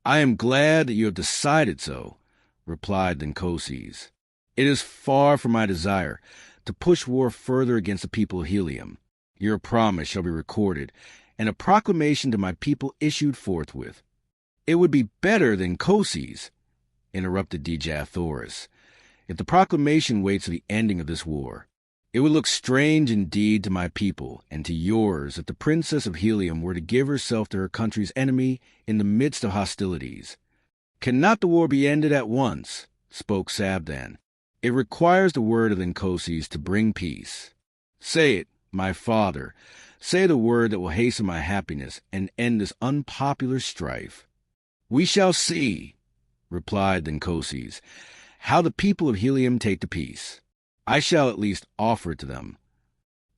"I am glad that you have decided so," replied Denkoses. "It is far from my desire to push war further against the people of Helium. Your promise shall be recorded, and a proclamation to my people issued forthwith." "It would be better than Denkoses," interrupted Dejah Thoris, "if the proclamation waits for the ending of this war. It would look strange indeed to my people and to yours if the Princess of Helium were to give herself to her country's enemy in the midst of hostilities." "Cannot the war be ended at once?" spoke Sabdan. "It requires the word of Denkoses to bring peace." "Say it, my father. Say the word that will hasten my happiness and end this unpopular strife." "We shall see," replied Denkoses, "how the people of Helium take to peace. I shall at least offer it to them."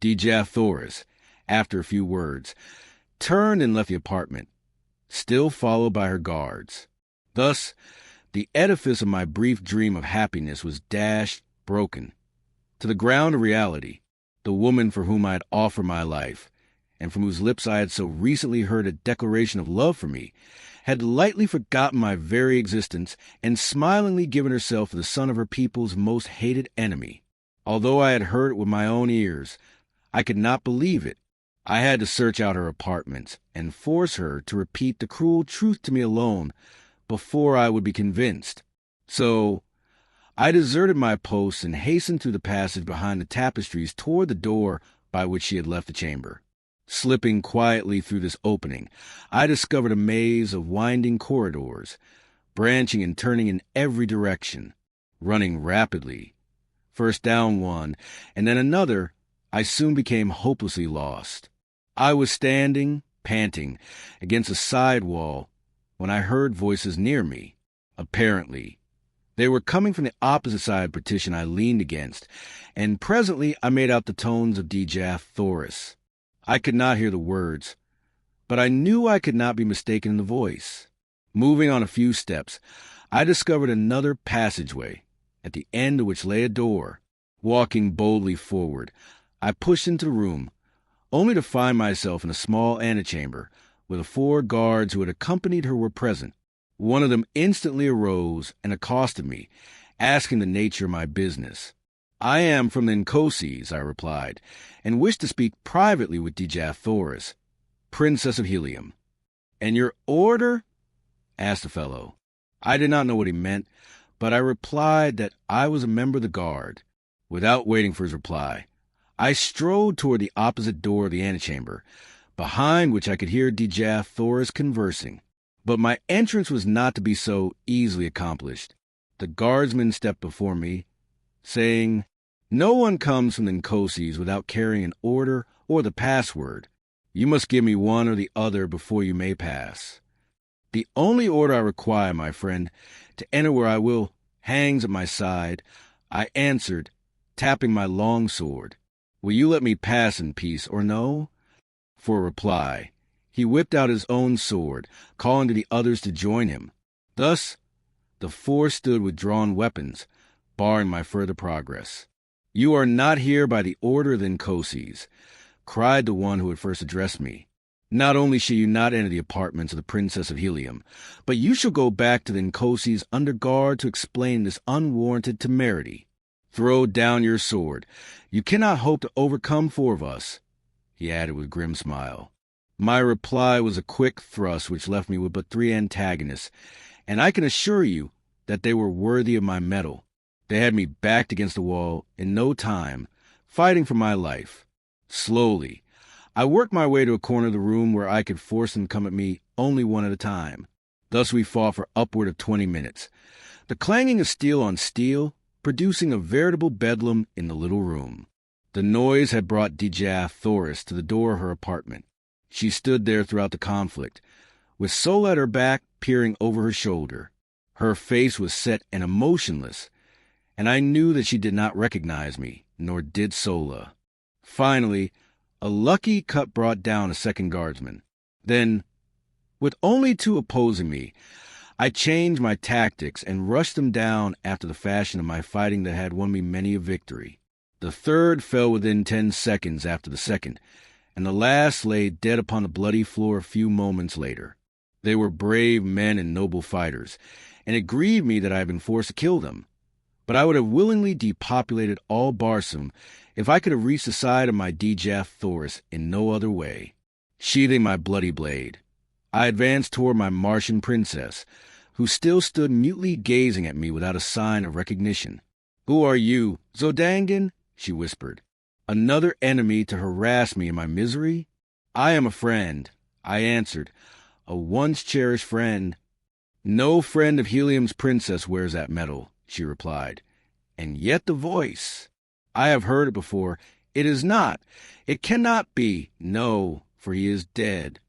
Dejah Thoris, after a few words, turned and left the apartment, still followed by her guards. Thus, the edifice of my brief dream of happiness was dashed, broken. To the ground of reality, the woman for whom I had offered my life, and from whose lips I had so recently heard a declaration of love for me, had lightly forgotten my very existence and smilingly given herself to the son of her people's most hated enemy. Although I had heard it with my own ears, I could not believe it. I had to search out her apartments and force her to repeat the cruel truth to me alone before I would be convinced. So I deserted my post and hastened through the passage behind the tapestries toward the door by which she had left the chamber. Slipping quietly through this opening, I discovered a maze of winding corridors, branching and turning in every direction. Running rapidly, first down one and then another, I soon became hopelessly lost. I was standing, panting, against a side wall when I heard voices near me. Apparently, they were coming from the opposite side of the partition I leaned against, and presently I made out the tones of Dejah Thoris. I could not hear the words, but I knew I could not be mistaken in the voice. Moving on a few steps, I discovered another passageway, at the end of which lay a door. Walking boldly forward, I pushed into the room, only to find myself in a small antechamber, where the 4 guards who had accompanied her were present. One of them instantly arose and accosted me, asking the nature of my business. "I am from the Denkoses," I replied, "and wish to speak privately with Dejah Thoris, Princess of Helium." "And your order?" asked the fellow. I did not know what he meant, but I replied that I was a member of the guard. Without waiting for his reply, I strode toward the opposite door of the antechamber, behind which I could hear Dejah Thoris conversing. But my entrance was not to be so easily accomplished. The guardsman stepped before me, saying, "No one comes from the Denkoses without carrying an order or the password. You must give me one or the other before you may pass." "The only order I require, my friend, to enter where I will, hangs at my side," I answered, tapping my long sword. "Will you let me pass in peace, or no?" For reply, he whipped out his own sword, calling to the others to join him. Thus, the 4 stood with drawn weapons, barring my further progress. "You are not here by the order of the Denkoses," cried the one who had first addressed me. "Not only shall you not enter the apartments of the Princess of Helium, but you shall go back to the Denkoses under guard to explain this unwarranted temerity. Throw down your sword. You cannot hope to overcome 4 of us," he added with a grim smile. My reply was a quick thrust which left me with but 3 antagonists, and I can assure you that they were worthy of my mettle. They had me backed against the wall in no time, fighting for my life. Slowly, I worked my way to a corner of the room where I could force them to come at me only one at a time. Thus we fought for upward of 20 minutes, the clanging of steel on steel producing a veritable bedlam in the little room. The noise had brought Dejah Thoris to the door of her apartment. She stood there throughout the conflict, with Sola at her back peering over her shoulder. Her face was set and emotionless, and I knew that she did not recognize me, nor did Sola. Finally, a lucky cut brought down a second guardsman. Then, with only two opposing me, I changed my tactics and rushed them down after the fashion of my fighting that had won me many a victory. The third fell within 10 seconds after the second, and the last lay dead upon the bloody floor a few moments later. They were brave men and noble fighters, and it grieved me that I had been forced to kill them. But I would have willingly depopulated all Barsoom if I could have reached the side of my Dejah Thoris in no other way. Sheathing my bloody blade, I advanced toward my Martian princess, who still stood mutely gazing at me without a sign of recognition. "Who are you, Zodangan?" she whispered. "Another enemy to harass me in my misery?" "I am a friend," I answered, "a once-cherished friend." "No friend of Helium's princess wears that medal," she replied. "And yet the voice. I have heard it before. It is not. It cannot be. No, for he is dead."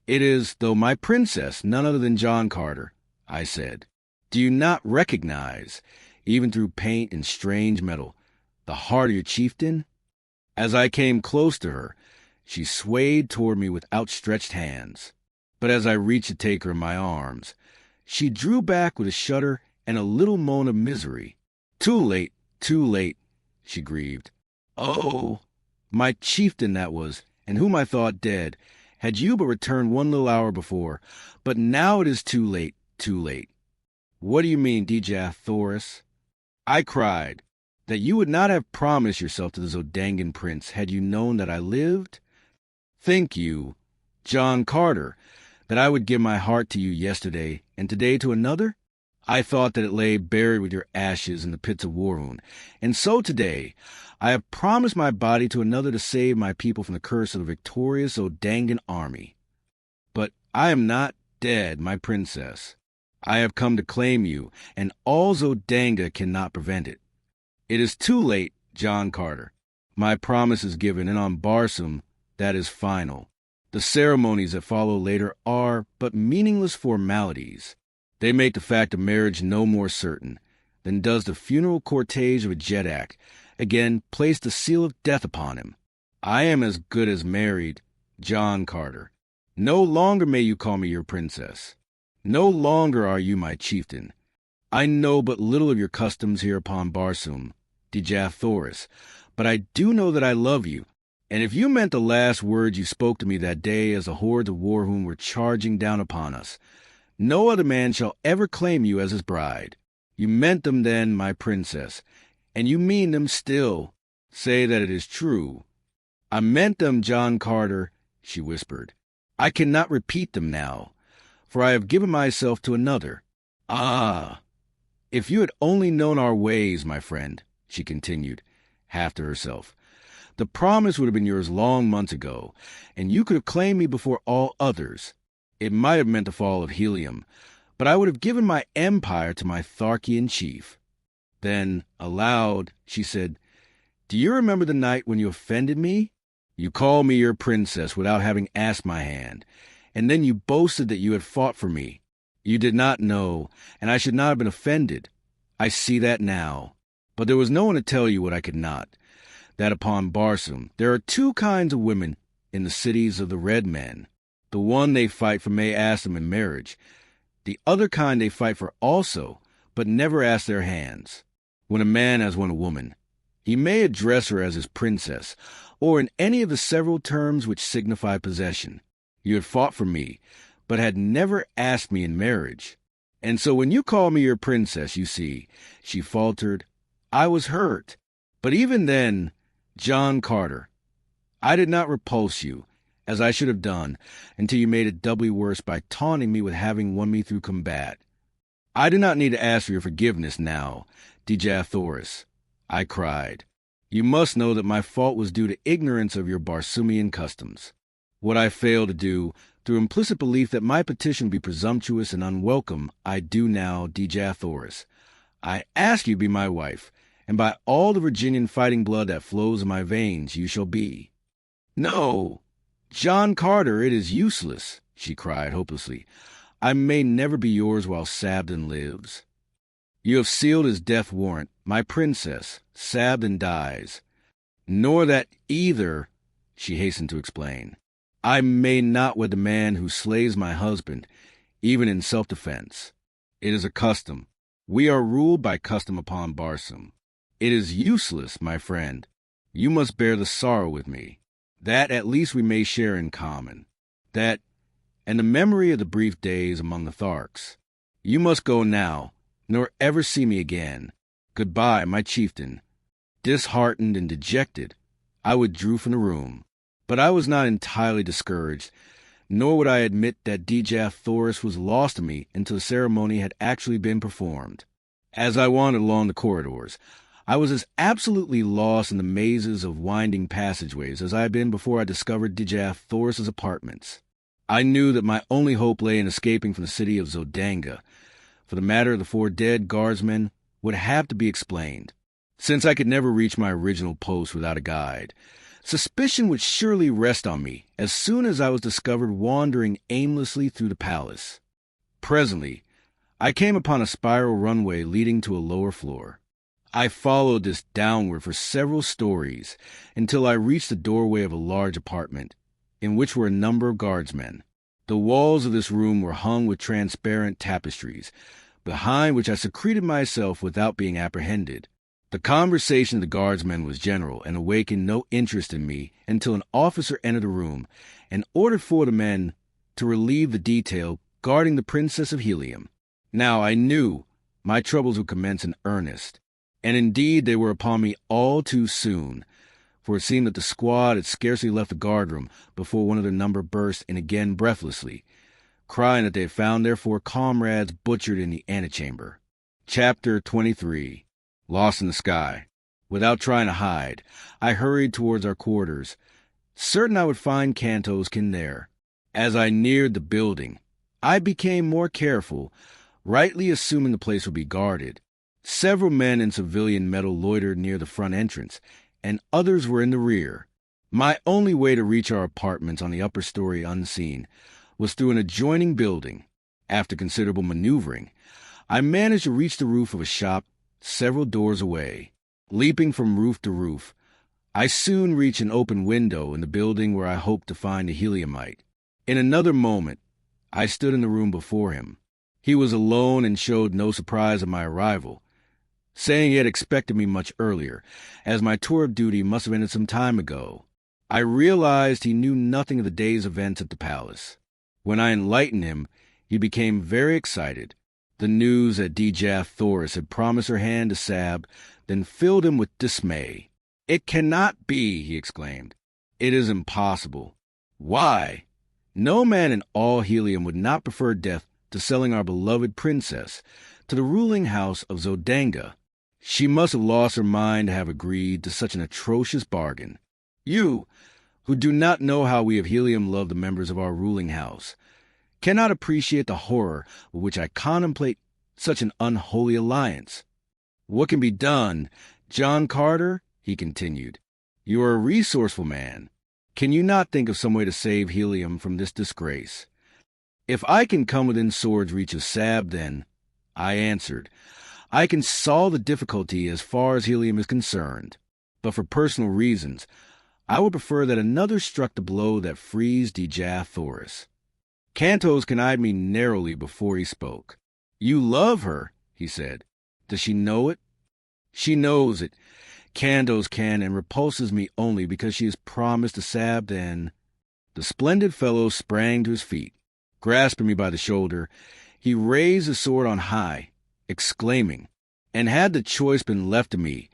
"It is, though, my princess, none other than John Carter," I said. "Do you not recognize, even through paint and strange metal, the heart of your chieftain?" As I came close to her, she swayed toward me with outstretched hands. But as I reached to take her in my arms, she drew back with a shudder and a little moan of misery. Too late, she grieved. "Oh, my chieftain that was, and whom I thought dead, had you but returned one little hour before. But now it is too late. "What do you mean, Dejah Thoris?" I cried. "That you would not have promised yourself to the Zodangan prince had you known that I lived? Think you, John Carter, that I would give my heart to you yesterday and today to another? I thought that it lay buried with your ashes in the pits of Warhoon, and so today I have promised my body to another to save my people from the curse of the victorious Zodangan army. But I am not dead, my princess. I have come to claim you, and all Zodanga cannot prevent it. It is too late, John Carter. My promise is given, and on Barsoom, that is final. The ceremonies that follow later are but meaningless formalities. They make the fact of marriage no more certain than does the funeral cortege of a Jedak again place the seal of death upon him. I am as good as married, John Carter. No longer may you call me your princess. No longer are you my chieftain. I know but little of your customs here upon Barsoom, Dejah Thoris, but I do know that I love you, and if you meant the last words you spoke to me that day as the hordes of Warhoon were charging down upon us, no other man shall ever claim you as his bride. You meant them then, my princess, and you mean them still. Say that it is true." "I meant them, John Carter," she whispered. "I cannot repeat them now, for I have given myself to another." "Ah, if you had only known our ways, my friend," she continued, half to herself, "the promise would have been yours long months ago, and you could have claimed me before all others. It might have meant the fall of Helium, but I would have given my empire to my Tharkian chief." Then, aloud, she said, "Do you remember the night when you offended me? You called me your princess without having asked my hand, and then you boasted that you had fought for me. You did not know, and I should not have been offended. I see that now. But there was no one to tell you what I could not, that upon Barsoom there are two kinds of women in the cities of the red men. The one they fight for may ask them in marriage. The other kind they fight for also, but never ask their hands. When a man has won a woman, he may address her as his princess, or in any of the several terms which signify possession. You had fought for me, but had never asked me in marriage. And so when you called me your princess, you see," she faltered, "I was hurt. But even then, John Carter, I did not repulse you, as I should have done, until you made it doubly worse by taunting me with having won me through combat. I do not need to ask for your forgiveness now, Dejah Thoris," I cried. You must know that my fault was due to ignorance of your Barsoomian customs. What I failed to do, through implicit belief that my petition be presumptuous and unwelcome, I do now, Dejah Thoris. I ask you be my wife, and by all the Virginian fighting blood that flows in my veins, you shall be. No, John Carter, it is useless, she cried hopelessly. I may never be yours while Sabden lives. You have sealed his death warrant, my princess. Sabden dies. Nor that either, she hastened to explain. I may not wed the man who slays my husband, even in self-defense. It is a custom. We are ruled by custom upon Barsoom. It is useless, my friend. You must bear the sorrow with me. That at least we may share in common. That, and the memory of the brief days among the Tarkas. You must go now, nor ever see me again. Goodbye, my chieftain. Disheartened and dejected, I withdrew from the room. But I was not entirely discouraged, nor would I admit that Dejah Thoris was lost to me until the ceremony had actually been performed. As I wandered along the corridors, I was as absolutely lost in the mazes of winding passageways as I had been before I discovered Dejah Thoris's apartments. I knew that my only hope lay in escaping from the city of Zodanga, for the matter of the 4 dead guardsmen would have to be explained. Since I could never reach my original post without a guide, suspicion would surely rest on me as soon as I was discovered wandering aimlessly through the palace. Presently, I came upon a spiral runway leading to a lower floor. I followed this downward for several stories until I reached the doorway of a large apartment, in which were a number of guardsmen. The walls of this room were hung with transparent tapestries, behind which I secreted myself without being apprehended. The conversation of the guardsmen was general and awakened no interest in me until an officer entered the room and ordered 4 of the men to relieve the detail guarding the Princess of Helium. Now I knew my troubles would commence in earnest, and indeed they were upon me all too soon, for it seemed that the squad had scarcely left the guardroom before one of their number burst in again breathlessly, crying that they had found their 4 comrades butchered in the antechamber. Chapter 23. Lost in the sky. Without trying to hide, I hurried towards our quarters, certain I would find Canto's kin there. As I neared the building, I became more careful, rightly assuming the place would be guarded. Several men in civilian metal loitered near the front entrance, and others were in the rear. My only way to reach our apartments on the upper story unseen was through an adjoining building. After considerable maneuvering, I managed to reach the roof of a shop several doors away. Leaping from roof to roof, I soon reached an open window in the building where I hoped to find a heliumite. In another moment, I stood in the room before him. He was alone and showed no surprise at my arrival, saying he had expected me much earlier, as my tour of duty must have ended some time ago. I realized he knew nothing of the day's events at the palace. When I enlightened him, he became very excited. The news that Dejah Thoris had promised her hand to Sab then filled him with dismay. "It cannot be," he exclaimed. "It is impossible." "Why?" "No man in all Helium would not prefer death to selling our beloved princess to the ruling house of Zodanga. She must have lost her mind to have agreed to such an atrocious bargain. You, who do not know how we of Helium love the members of our ruling house, cannot appreciate the horror with which I contemplate such an unholy alliance. What can be done? John Carter," he continued, "you are a resourceful man. Can you not think of some way to save Helium from this disgrace?" "If I can come within sword's reach of Sab, then," I answered, "I can solve the difficulty as far as Helium is concerned. But for personal reasons, I would prefer that another struck the blow that frees Dejah Thoris." Cantos eyed me narrowly before he spoke. "You love her," he said. "Does she know it?" "She knows it. Cantos can, and repulses me only because she has promised to Sab, then." The splendid fellow sprang to his feet. Grasping me by the shoulder, he raised his sword on high, exclaiming, "And had the choice been left to me,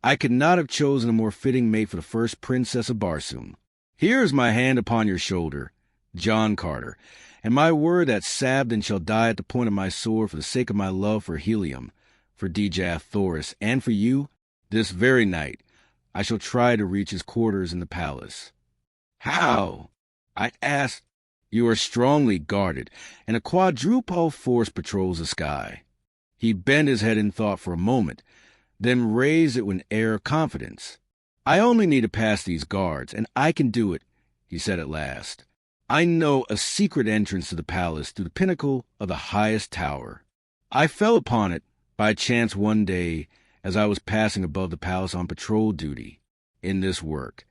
I could not have chosen a more fitting mate for the first princess of Barsoom. Here is my hand upon your shoulder, John Carter, and my word that Sabden shall die at the point of my sword for the sake of my love for Helium, for Dejah Thoris, and for you. This very night I shall try to reach his quarters in the palace. How? I asked. You are strongly guarded, and a quadruple force patrols the sky. He bent his head in thought for a moment, then raised it with an air of confidence. I only need to pass these guards, and I can do it, he said at last. I know a secret entrance to the palace through the pinnacle of the highest tower. I fell upon it by chance one day as I was passing above the palace on patrol duty. In this work,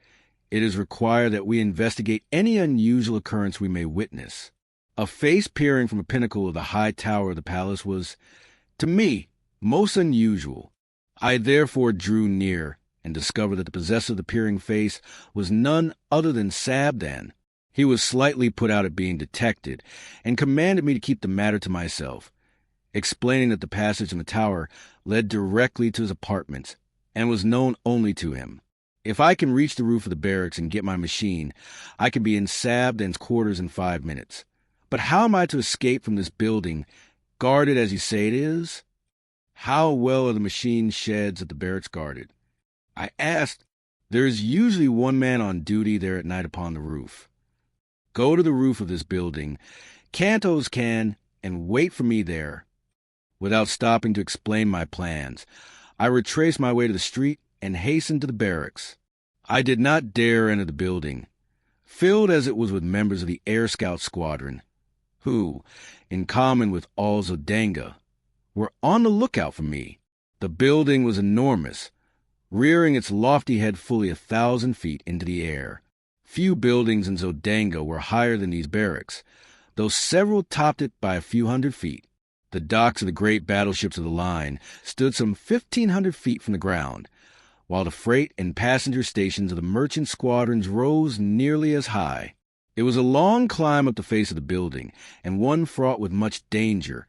it is required that we investigate any unusual occurrence we may witness. A face peering from a pinnacle of the high tower of the palace was, to me, most unusual. I therefore drew near and discovered that the possessor of the peering face was none other than Sabdan. He was slightly put out at being detected and commanded me to keep the matter to myself, explaining that the passage in the tower led directly to his apartments and was known only to him. If I can reach the roof of the barracks and get my machine, I can be in Sabdan's quarters in 5 minutes. But how am I to escape from this building, guarded as you say it is? How well are the machine sheds at the barracks guarded? I asked. There is usually one man on duty there at night upon the roof. Go to the roof of this building, Cantos can, and wait for me there. Without stopping to explain my plans, I retraced my way to the street and hastened to the barracks. I did not dare enter the building, filled as it was with members of the Air Scout Squadron, who, in common with all Zodanga, were on the lookout for me. The building was enormous, rearing its lofty head fully 1,000 feet into the air. Few buildings in Zodanga were higher than these barracks, though several topped it by a few hundred feet. The docks of the great battleships of the line stood some 1,500 feet from the ground, while the freight and passenger stations of the merchant squadrons rose nearly as high. It was a long climb up the face of the building, and one fraught with much danger,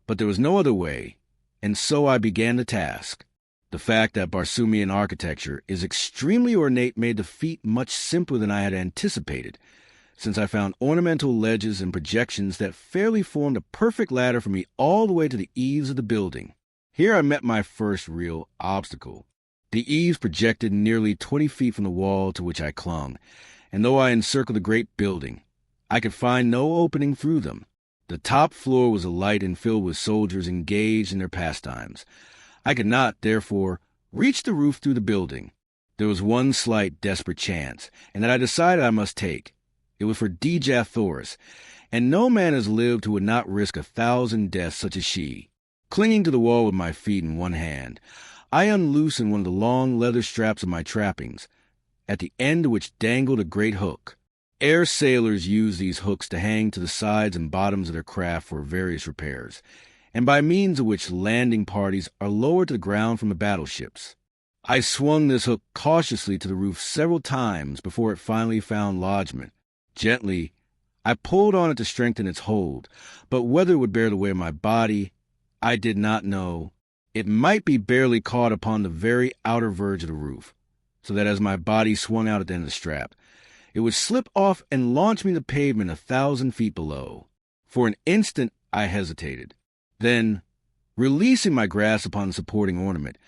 but there was no other way, and so I began the task. The fact that Barsoomian architecture is extremely ornate made the feat much simpler than I had anticipated, since I found ornamental ledges and projections that fairly formed a perfect ladder for me all the way to the eaves of the building. Here I met my first real obstacle. The eaves projected nearly 20 feet from the wall to which I clung, and though I encircled the great building, I could find no opening through them. The top floor was alight and filled with soldiers engaged in their pastimes. I could not, therefore, reach the roof through the building. There was one slight, desperate chance, and that I decided I must take. It was for Dejah Thoris, and no man has lived who would not risk 1,000 deaths such as she. Clinging to the wall with my feet in one hand, I unloosened one of the long leather straps of my trappings, at the end of which dangled a great hook. Air sailors use these hooks to hang to the sides and bottoms of their craft for various repairs, and by means of which landing parties are lowered to the ground from the battleships. I swung this hook cautiously to the roof several times before it finally found lodgment. Gently, I pulled on it to strengthen its hold, but whether it would bear the weight of my body, I did not know. It might be barely caught upon the very outer verge of the roof, so that as my body swung out at the end of the strap, it would slip off and launch me to the pavement 1,000 feet below. For an instant I hesitated. Then, releasing my grasp upon the supporting ornament,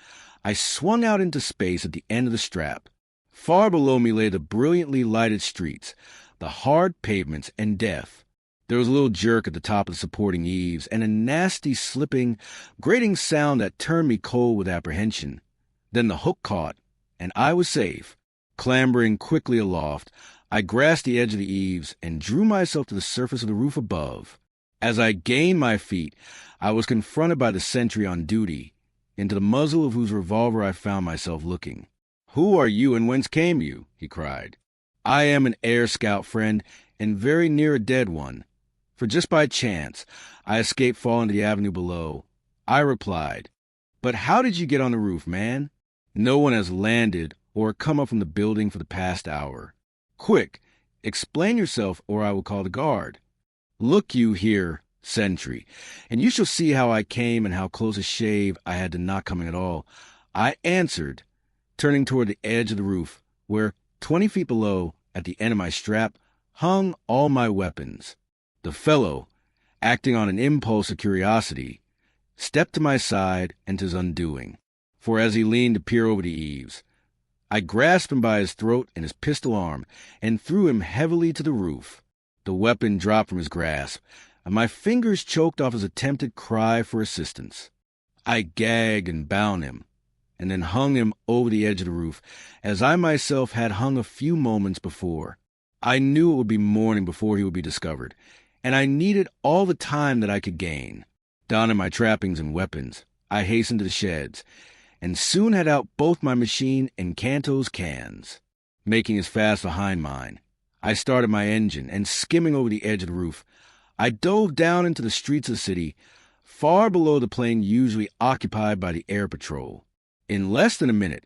I swung out into space at the end of the strap. Far below me lay the brilliantly lighted streets, the hard pavements, and death. There was a little jerk at the top of the supporting eaves, and a nasty, slipping, grating sound that turned me cold with apprehension. Then the hook caught, and I was safe. Clambering quickly aloft, I grasped the edge of the eaves and drew myself to the surface of the roof above. As I gained my feet, I was confronted by the sentry on duty, into the muzzle of whose revolver I found myself looking. "Who are you, and whence came you?" he cried. "I am an air scout, friend, and very near a dead one. For just by chance, I escaped falling to the avenue below." I replied, "But how did you get on the roof, man? No one has landed or come up from the building for the past hour. Quick, explain yourself, or I will call the guard." "Look you here, sentry, and you shall see how I came and how close a shave I had to not coming at all," I answered, turning toward the edge of the roof, where, 20 feet below, at the end of my strap, hung all my weapons. The fellow, acting on an impulse of curiosity, stepped to my side and to his undoing, for as he leaned to peer over the eaves, I grasped him by his throat and his pistol arm and threw him heavily to the roof. The weapon dropped from his grasp, and my fingers choked off his attempted cry for assistance. I gagged and bound him, and then hung him over the edge of the roof, as I myself had hung a few moments before. I knew it would be morning before he would be discovered, and I needed all the time that I could gain. Donning my trappings and weapons, I hastened to the sheds, and soon had out both my machine and Canto's cans. Making as fast behind mine, I started my engine, and skimming over the edge of the roof, I dove down into the streets of the city, far below the plane usually occupied by the air patrol. In less than a minute,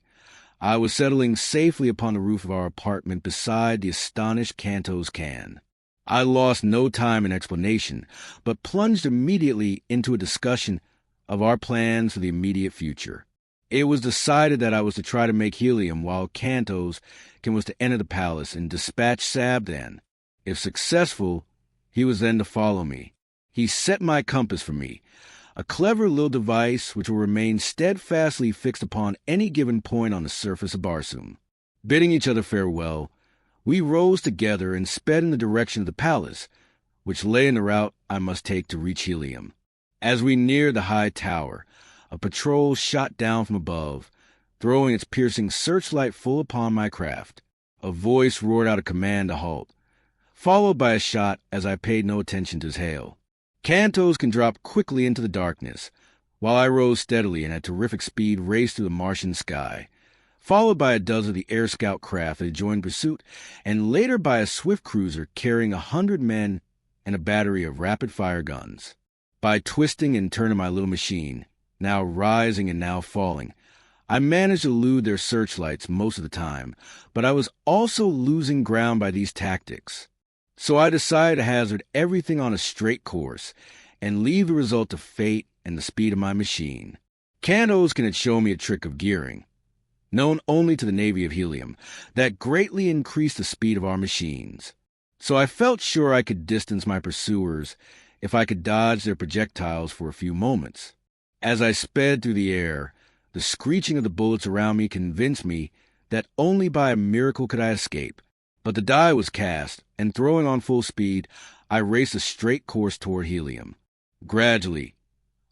I was settling safely upon the roof of our apartment beside the astonished Canto's can. I lost no time in explanation, but plunged immediately into a discussion of our plans for the immediate future. It was decided that I was to try to make helium while Canto's was to enter the palace and dispatch Sabdan. If successful, he was then to follow me. He set my compass for me, a clever little device which will remain steadfastly fixed upon any given point on the surface of Barsoom. Bidding each other farewell, we rose together and sped in the direction of the palace, which lay in the route I must take to reach helium. As we neared the high tower, a patrol shot down from above, throwing its piercing searchlight full upon my craft. A voice roared out a command to halt, followed by a shot as I paid no attention to his hail. Cantos can drop quickly into the darkness, while I rose steadily and at terrific speed raced through the Martian sky, followed by a dozen of the air scout craft that had joined pursuit, and later by a swift cruiser carrying 100 men and a battery of rapid-fire guns. By twisting and turning my little machine, now rising and now falling, I managed to elude their searchlights most of the time, but I was also losing ground by these tactics. So I decided to hazard everything on a straight course and leave the result to fate and the speed of my machine. Cantos can show me a trick of gearing, known only to the Navy of Helium, that greatly increased the speed of our machines. So I felt sure I could distance my pursuers if I could dodge their projectiles for a few moments. As I sped through the air, the screeching of the bullets around me convinced me that only by a miracle could I escape. But the die was cast, and throwing on full speed, I raced a straight course toward helium. Gradually,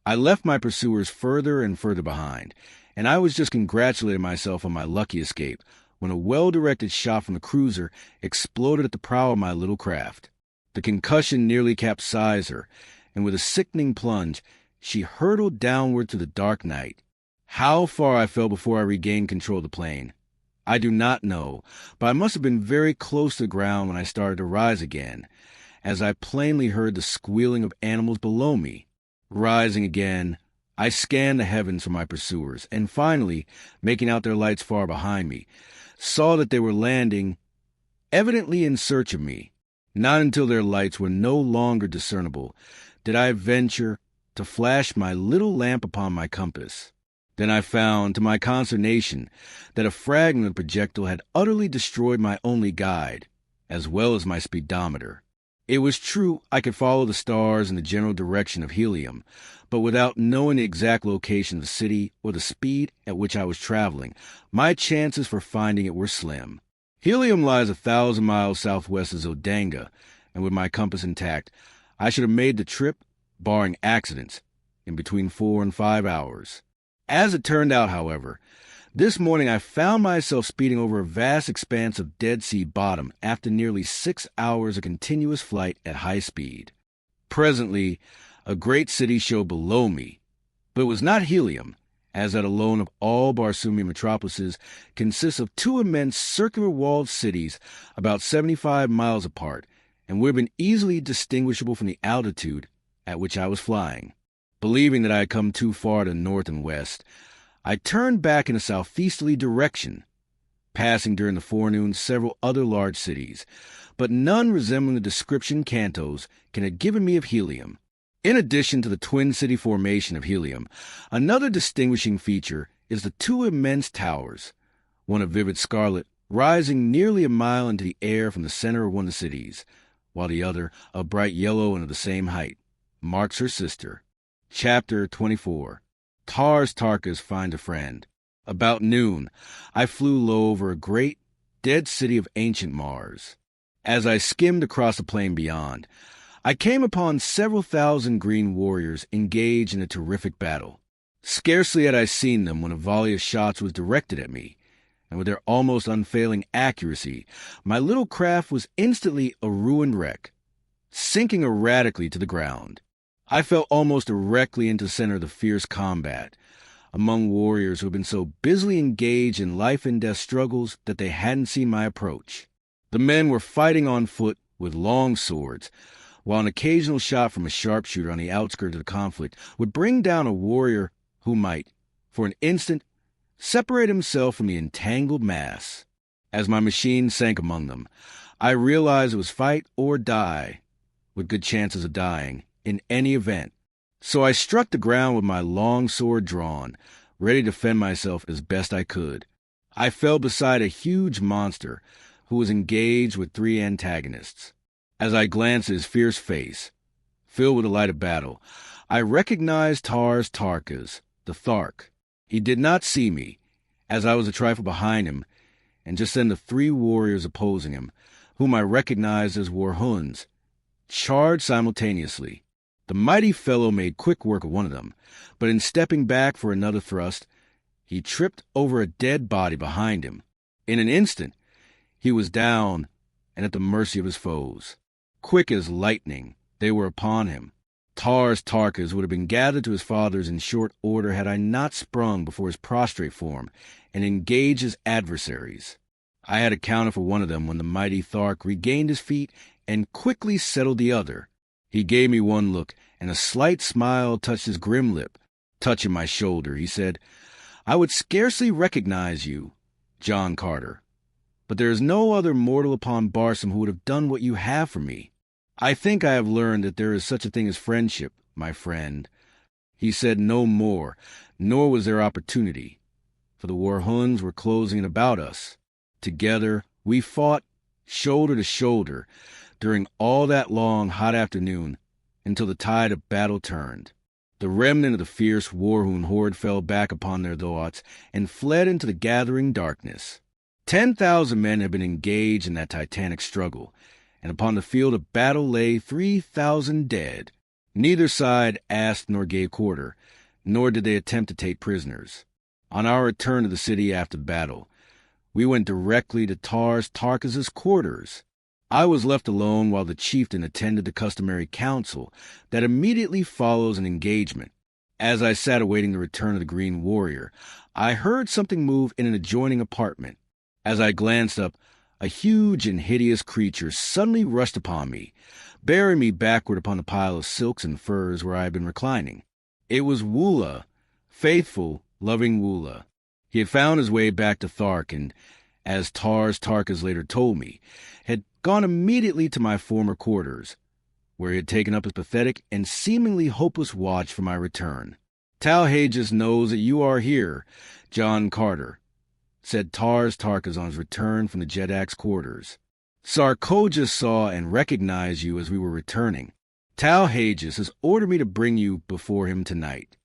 I left my pursuers further and further behind, and I was just congratulating myself on my lucky escape when a well-directed shot from the cruiser exploded at the prow of my little craft. The concussion nearly capsized her, and with a sickening plunge, she hurtled downward through the dark night. How far I fell before I regained control of the plane, I do not know, but I must have been very close to the ground when I started to rise again, as I plainly heard the squealing of animals below me. Rising again, I scanned the heavens for my pursuers, and finally, making out their lights far behind me, saw that they were landing, evidently in search of me. Not until their lights were no longer discernible did I venture to flash my little lamp upon my compass. Then I found, to my consternation, that a fragment of the projectile had utterly destroyed my only guide, as well as my speedometer. It was true I could follow the stars in the general direction of helium, but without knowing the exact location of the city or the speed at which I was traveling, my chances for finding it were slim. Helium lies 1,000 miles southwest of Zodanga, and with my compass intact, I should have made the trip, barring accidents, in between 4 and 5 hours. As it turned out, however, this morning I found myself speeding over a vast expanse of Dead Sea bottom after nearly 6 hours of continuous flight at high speed. Presently, a great city showed below me, but it was not helium, as that alone of all Barsoomian metropolises consists of 2 immense circular-walled cities about 75 miles apart, and would have been easily distinguishable from the altitude at which I was flying. Believing that I had come too far to the north and west, I turned back in a southeasterly direction, passing during the forenoon several other large cities, but none resembling the description Cantos can have given me of helium. In addition to the twin city formation of helium, another distinguishing feature is the 2 immense towers, one of vivid scarlet, rising nearly a mile into the air from the center of one of the cities, while the other, a bright yellow and of the same height, marks her sister. Chapter 24. Tarkas find a friend. About noon, I flew low over a great, dead city of ancient Mars. As I skimmed across the plain beyond, I came upon several thousand green warriors engaged in a terrific battle. Scarcely had I seen them when a volley of shots was directed at me, and with their almost unfailing accuracy, my little craft was instantly a ruined wreck, sinking erratically to the ground. I fell almost directly into the center of the fierce combat, among warriors who had been so busily engaged in life and death struggles that they hadn't seen my approach. The men were fighting on foot with long swords, while an occasional shot from a sharpshooter on the outskirts of the conflict would bring down a warrior who might, for an instant, separate himself from the entangled mass. As my machine sank among them, I realized it was fight or die, with good chances of dying, in any event. So I struck the ground with my long sword drawn, ready to defend myself as best I could. I fell beside a huge monster who was engaged with 3 antagonists. As I glanced at his fierce face, filled with the light of battle, I recognized Tarkas, the Thark. He did not see me, as I was a trifle behind him, and just then the 3 warriors opposing him, whom I recognized as Warhuns, charged simultaneously. The mighty fellow made quick work of one of them, but in stepping back for another thrust, he tripped over a dead body behind him. In an instant, he was down and at the mercy of his foes. Quick as lightning, they were upon him. Tarkas would have been gathered to his fathers in short order had I not sprung before his prostrate form and engaged his adversaries. I had accounted for one of them when the mighty Thark regained his feet and quickly settled the other. He gave me one look, and a slight smile touched his grim lip. Touching my shoulder, he said, "I would scarcely recognize you, John Carter, but there is no other mortal upon Barsoom who would have done what you have for me. I think I have learned that there is such a thing as friendship, my friend." He said no more, nor was there opportunity, for the Warhuns were closing in about us. Together, we fought, shoulder to shoulder, during all that long, hot afternoon, until the tide of battle turned. The remnant of the fierce Warhun horde fell back upon their thoughts and fled into the gathering darkness. 10,000 men had been engaged in that titanic struggle, and upon the field of battle lay 3,000 dead. Neither side asked nor gave quarter, nor did they attempt to take prisoners. On our return to the city after the battle, we went directly to Tarkas's quarters. I was left alone while the chieftain attended the customary council that immediately follows an engagement. As I sat awaiting the return of the Green Warrior, I heard something move in an adjoining apartment. As I glanced up, a huge and hideous creature suddenly rushed upon me, bearing me backward upon the pile of silks and furs where I had been reclining. It was Woola, faithful, loving Woola. He had found his way back to Thark and, as Tarkas later told me, had gone immediately to my former quarters, where he had taken up his pathetic and seemingly hopeless watch for my return. "Talhages knows that you are here, John Carter," said Tarkas on his return from the Jedak's quarters. "Sarkoja saw and recognized you as we were returning. Talhages has ordered me to bring you before him tonight.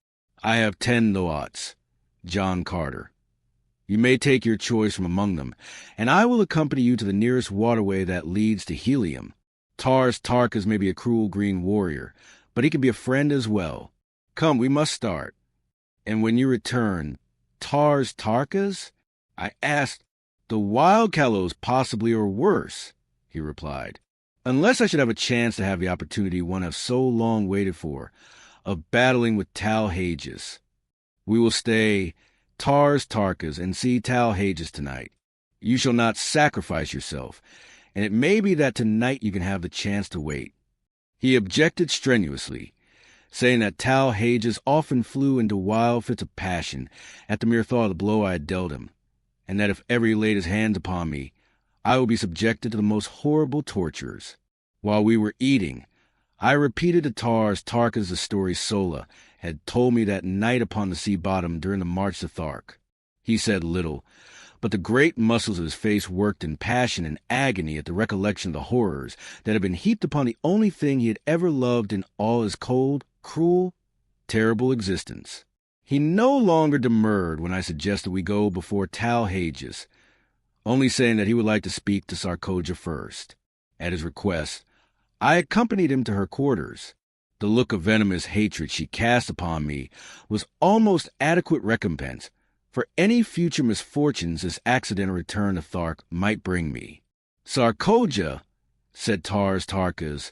I have 10 loats, John Carter. You may take your choice from among them, and I will accompany you to the nearest waterway that leads to Helium. Tarkas may be a cruel green warrior, but he can be a friend as well. Come, we must start. And when you return, Tarkas?" I asked. "The wild Kalos possibly, or worse," he replied. "Unless I should have a chance to have the opportunity one has so long waited for, of battling with Talhages. We will stay Tarkas and see Talhages tonight. You shall not sacrifice yourself, and it may be that tonight you can have the chance to wait." He objected strenuously, saying that Talhages often flew into wild fits of passion at the mere thought of the blow I had dealt him, and that if ever he laid his hands upon me, I would be subjected to the most horrible tortures. While we were eating, I repeated to Tarkas the story Sola had told me that night upon the sea bottom during the march to Thark. He said little, but the great muscles of his face worked in passion and agony at the recollection of the horrors that had been heaped upon the only thing he had ever loved in all his cold, cruel, terrible existence. He no longer demurred when I suggested we go before Dejah, only saying that he would like to speak to Sarkoja first. At his request, I accompanied him to her quarters. The look of venomous hatred she cast upon me was almost adequate recompense for any future misfortunes this accidental return to Thark might bring me. Sarkoja, said Tarkas,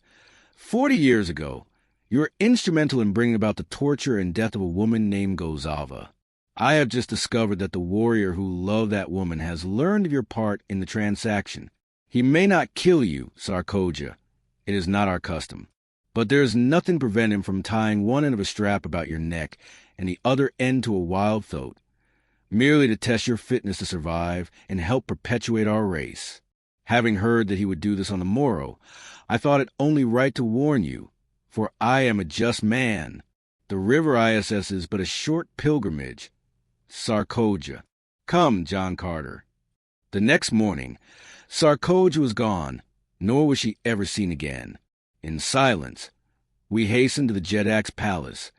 40 years ago, you were instrumental in bringing about the torture and death of a woman named Gozava. I have just discovered that the warrior who loved that woman has learned of your part in the transaction. He may not kill you, Sarkoja. It is not our custom. But there is nothing preventing him from tying one end of a strap about your neck and the other end to a wild throat, merely to test your fitness to survive and help perpetuate our race. Having heard that he would do this on the morrow, I thought it only right to warn you, for I am a just man. The river ISS is but a short pilgrimage. Sarkoja. Come, John Carter. The next morning, Sarkoja was gone, nor was she ever seen again. In silence, we hastened to the Jedak's palace,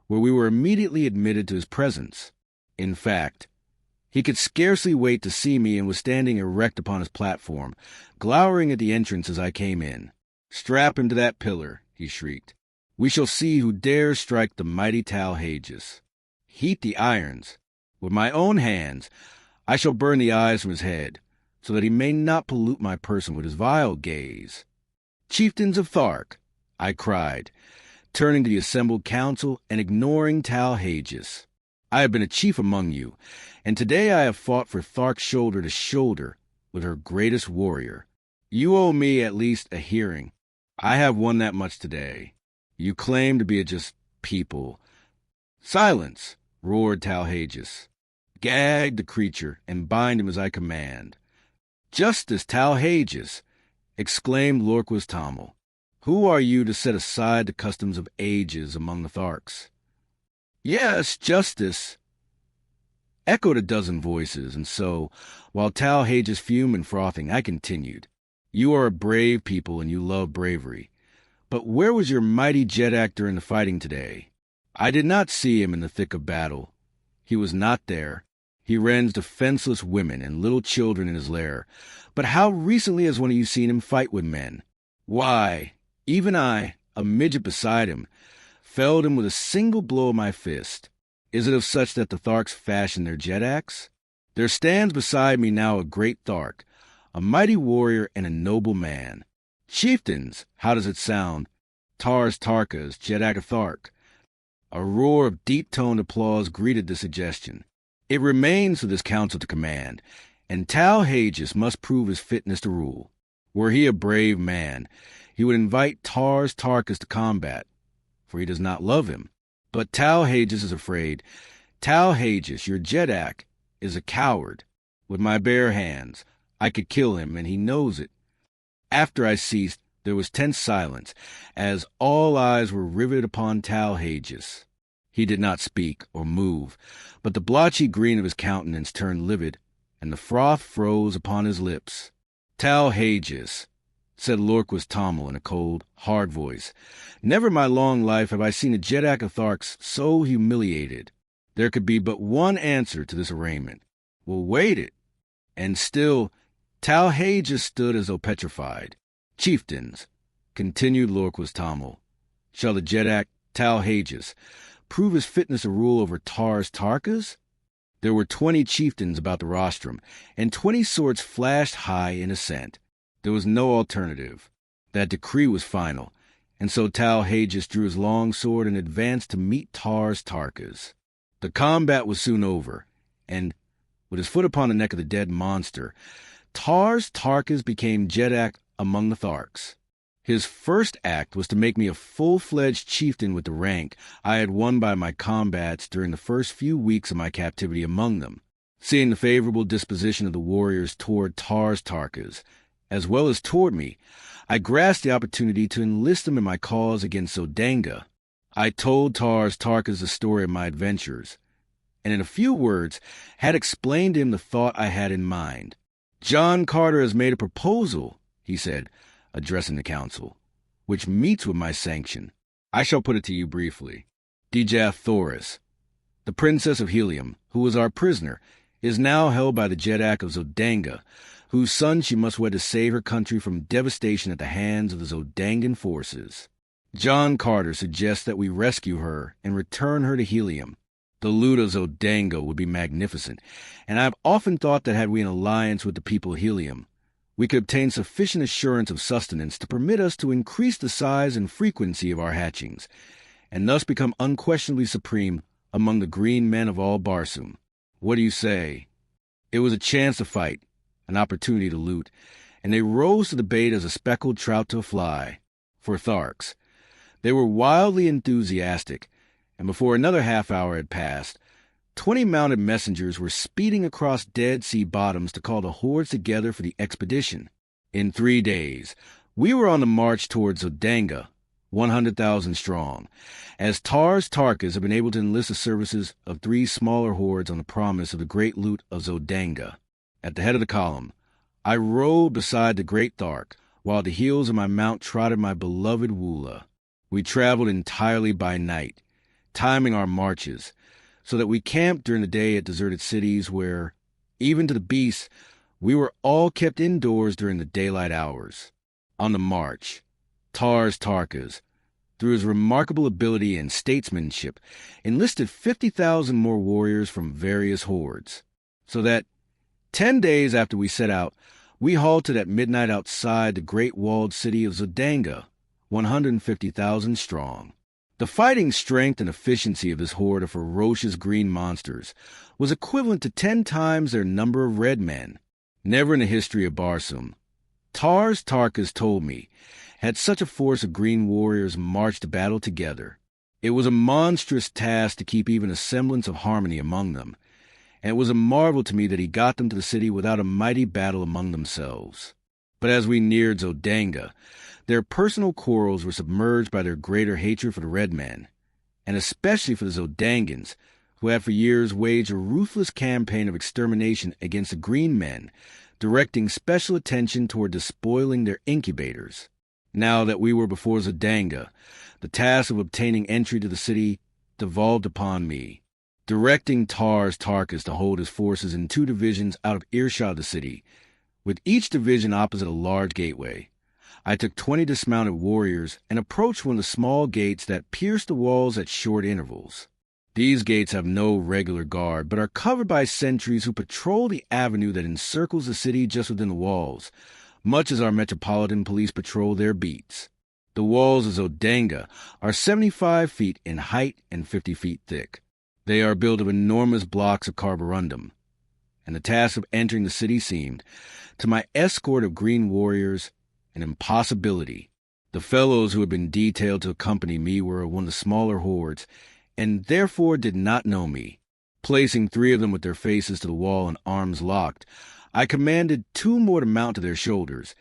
where we were immediately admitted to his presence. In fact, he could scarcely wait to see me and was standing erect upon his platform, glowering at the entrance as I came in. "Strap him to that pillar," he shrieked. "We shall see who dares strike the mighty Dejah. Heat the irons. With my own hands, I shall burn the eyes from his head, so that he may not pollute my person with his vile gaze." "Chieftains of Thark," I cried, turning to the assembled council and ignoring Dejah. "I have been a chief among you, and today I have fought for Thark shoulder to shoulder with her greatest warrior. You owe me at least a hearing. I have won that much today. You claim to be a just people." "Silence!" roared Dejah. "Gag the creature and bind him as I command." "Justice, Dejah!" exclaimed Lorquas Tamil. "Who are you to set aside the customs of ages among the Tharks?" "Yes, justice," echoed a dozen voices, and so, while Dejah fumed and frothing, I continued. "You are a brave people and you love bravery. But where was your mighty Jedak during the fighting today? I did not see him in the thick of battle. He was not there. He rends defenseless women and little children in his lair. But how recently has one of you seen him fight with men? Why, even I, a midget beside him, felled him with a single blow of my fist. Is it of such that the Tharks fashion their Jedaks? There stands beside me now a great Thark, a mighty warrior and a noble man. Chieftains, how does it sound? Tarkas, Jedak of Thark." A roar of deep-toned applause greeted the suggestion. It remains for this council to command, and Dejah must prove his fitness to rule. Were he a brave man, he would invite Tarkas to combat, for he does not love him. But Dejah is afraid. Dejah, your Jedak, is a coward. With my bare hands, I could kill him, and he knows it. After I ceased, there was tense silence, as all eyes were riveted upon Dejah. He did not speak or move, but the blotchy green of his countenance turned livid, and the froth froze upon his lips. "Dejah," said Lorquas Tamil in a cold, hard voice, "never in my long life have I seen a Jedak of Tharks so humiliated. There could be but one answer to this arraignment. We'll wait it." And still, Dejah stood as though petrified. "Chieftains," continued Lorquas Tamil, "shall the Jedak, Dejah, prove his fitness to rule over Tarkas?" There were 20 chieftains about the rostrum, and 20 swords flashed high in assent. There was no alternative. That decree was final, and so Dejah drew his long sword and advanced to meet Tarkas. The combat was soon over, and, with his foot upon the neck of the dead monster, Tarkas became Jedak among the Tharks. His first act was to make me a full-fledged chieftain with the rank I had won by my combats during the first few weeks of my captivity among them. Seeing the favorable disposition of the warriors toward Tarkas, as well as toward me, I grasped the opportunity to enlist them in my cause against Zodanga. I told Tarkas the story of my adventures, and in a few words had explained to him the thought I had in mind. "John Carter has made a proposal," he said, addressing the council, "which meets with my sanction. I shall put it to you briefly. Dejah Thoris, The princess of Helium, who was our prisoner, is now held by the Jeddak of Zodanga, whose son she must wed to save her country from devastation at the hands of the Zodangan forces. John Carter suggests that we rescue her and return her to Helium. The loot of Zodanga would be magnificent, and I have often thought that had we an alliance with the people of Helium, we could obtain sufficient assurance of sustenance to permit us to increase the size and frequency of our hatchings, and thus become unquestionably supreme among the green men of all Barsoom. What do you say? It was a chance to fight, an opportunity to loot, and they rose to the bait as a speckled trout to a fly. For Tharks, they were wildly enthusiastic, and before another half-hour had passed, 20 mounted messengers were speeding across Dead Sea bottoms to call the hordes together for the expedition. In 3 days, we were on the march towards Zodanga, 100,000 strong, as Tarkas have been able to enlist the services of 3 smaller hordes on the promise of the great loot of Zodanga. At the head of the column, I rode beside the great Thark, while at the heels of my mount trotted my beloved Woola. We traveled entirely by night, timing our marches, so that we camped during the day at deserted cities where, even to the beasts, we were all kept indoors during the daylight hours. On the march, Tarkas, through his remarkable ability and statesmanship, enlisted 50,000 more warriors from various hordes, so that 10 days after we set out, we halted at midnight outside the great walled city of Zodanga, 150,000 strong. The fighting strength and efficiency of this horde of ferocious green monsters was equivalent to 10 times their number of red men. Never in the history of Barsoom, Tarkas told me, had such a force of green warriors marched to battle together. It was a monstrous task to keep even a semblance of harmony among them, and it was a marvel to me that he got them to the city without a mighty battle among themselves. But as we neared Zodanga, their personal quarrels were submerged by their greater hatred for the red men, and especially for the Zodangans, who had for years waged a ruthless campaign of extermination against the green men, directing special attention toward despoiling their incubators. Now that we were before Zodanga, the task of obtaining entry to the city devolved upon me, directing Tarkas to hold his forces in 2 divisions out of earshot of the city, with each division opposite a large gateway. I took 20 dismounted warriors and approached one of the small gates that pierce the walls at short intervals. These gates have no regular guard, but are covered by sentries who patrol the avenue that encircles the city just within the walls, much as our metropolitan police patrol their beats. The walls of Zodanga are 75 feet in height and 50 feet thick. They are built of enormous blocks of carborundum, and the task of entering the city seemed, to my escort of green warriors, an impossibility. The fellows who had been detailed to accompany me were of one of the smaller hordes, and therefore did not know me. Placing 3 of them with their faces to the wall and arms locked, I commanded 2 more to mount to their shoulders,